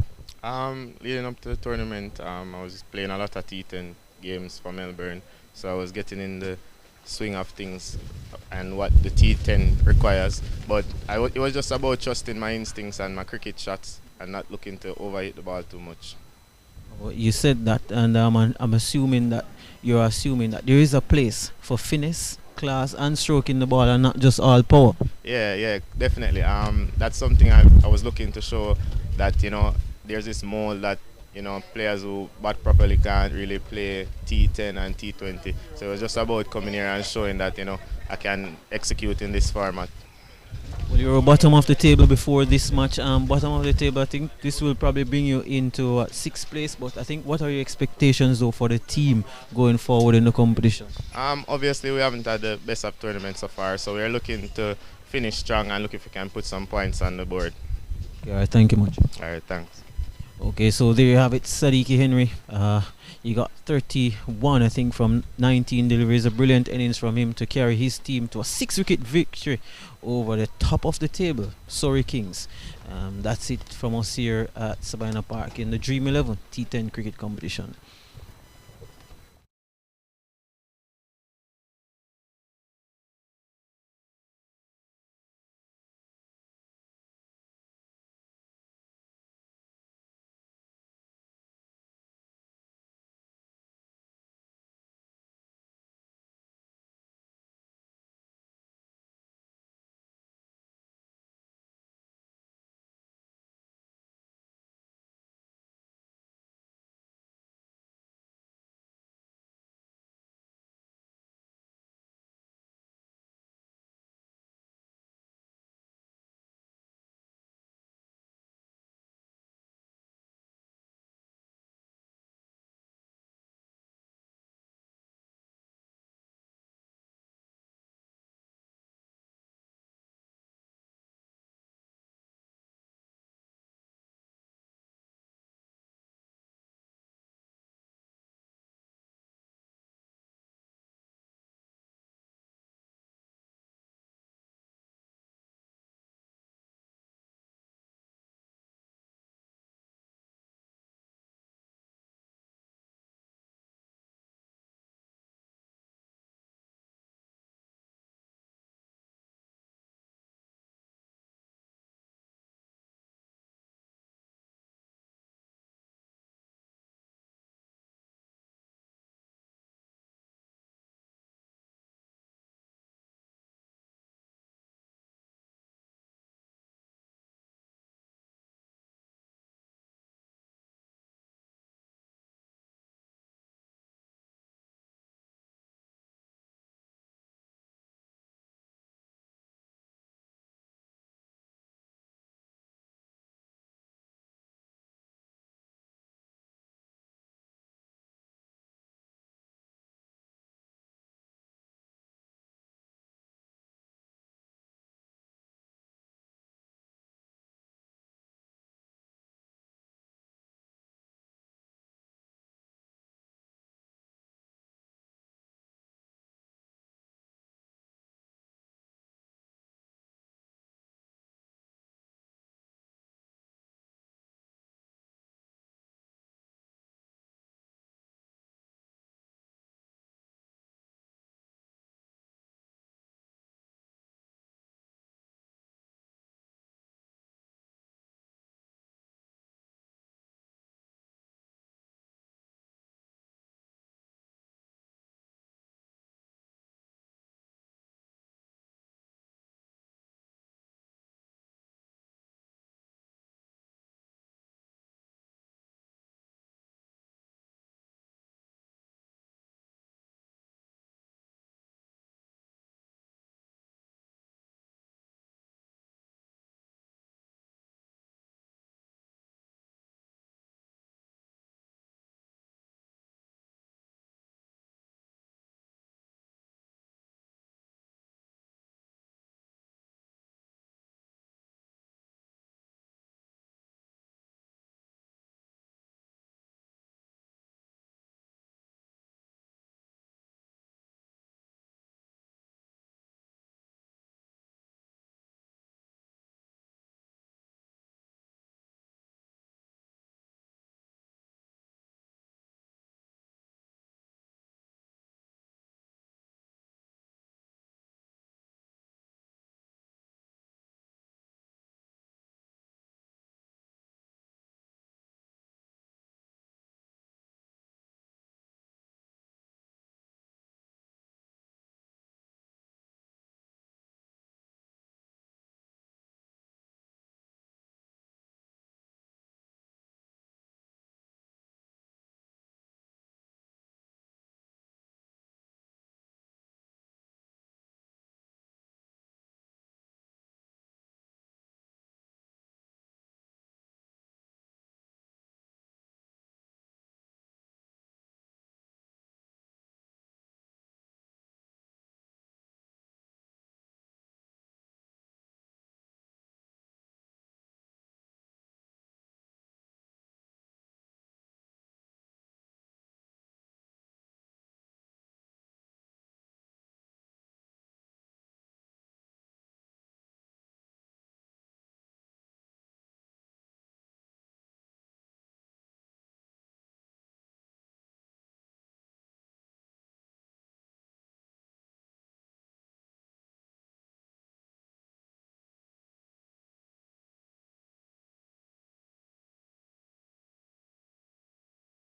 Leading up to the tournament, I was playing a lot of T10 games for Melbourne, so I was getting in the swing of things and what the T10 requires, but it was just about trusting my instincts and my cricket shots and not looking to overhit the ball too much. Well, you said that, and I'm assuming that you're assuming that there is a place for finesse, class and stroking the ball and not just all power. Yeah, definitely. That's something I was looking to show, that, you know, there's this mold that, you know, players who bat properly can't really play T10 and T20. So it was just about coming here and showing that, you know, I can execute in this format. Well, you were bottom of the table before this match. Bottom of the table, I think this will probably bring you into 6th place. But I think, what are your expectations though for the team going forward in the competition? Obviously, we haven't had the best of tournament so far, so we're looking to finish strong and look if we can put some points on the board. Okay, all right, thank you much. All right, thanks. Okay, so there you have it, Sadiki Henry. He got 31, I think, from 19 deliveries. A brilliant innings from him to carry his team to a 6-wicket victory over the top of the table, Surrey Kings. That's it from us here at Sabina Park in the Dream 11 T10 cricket competition.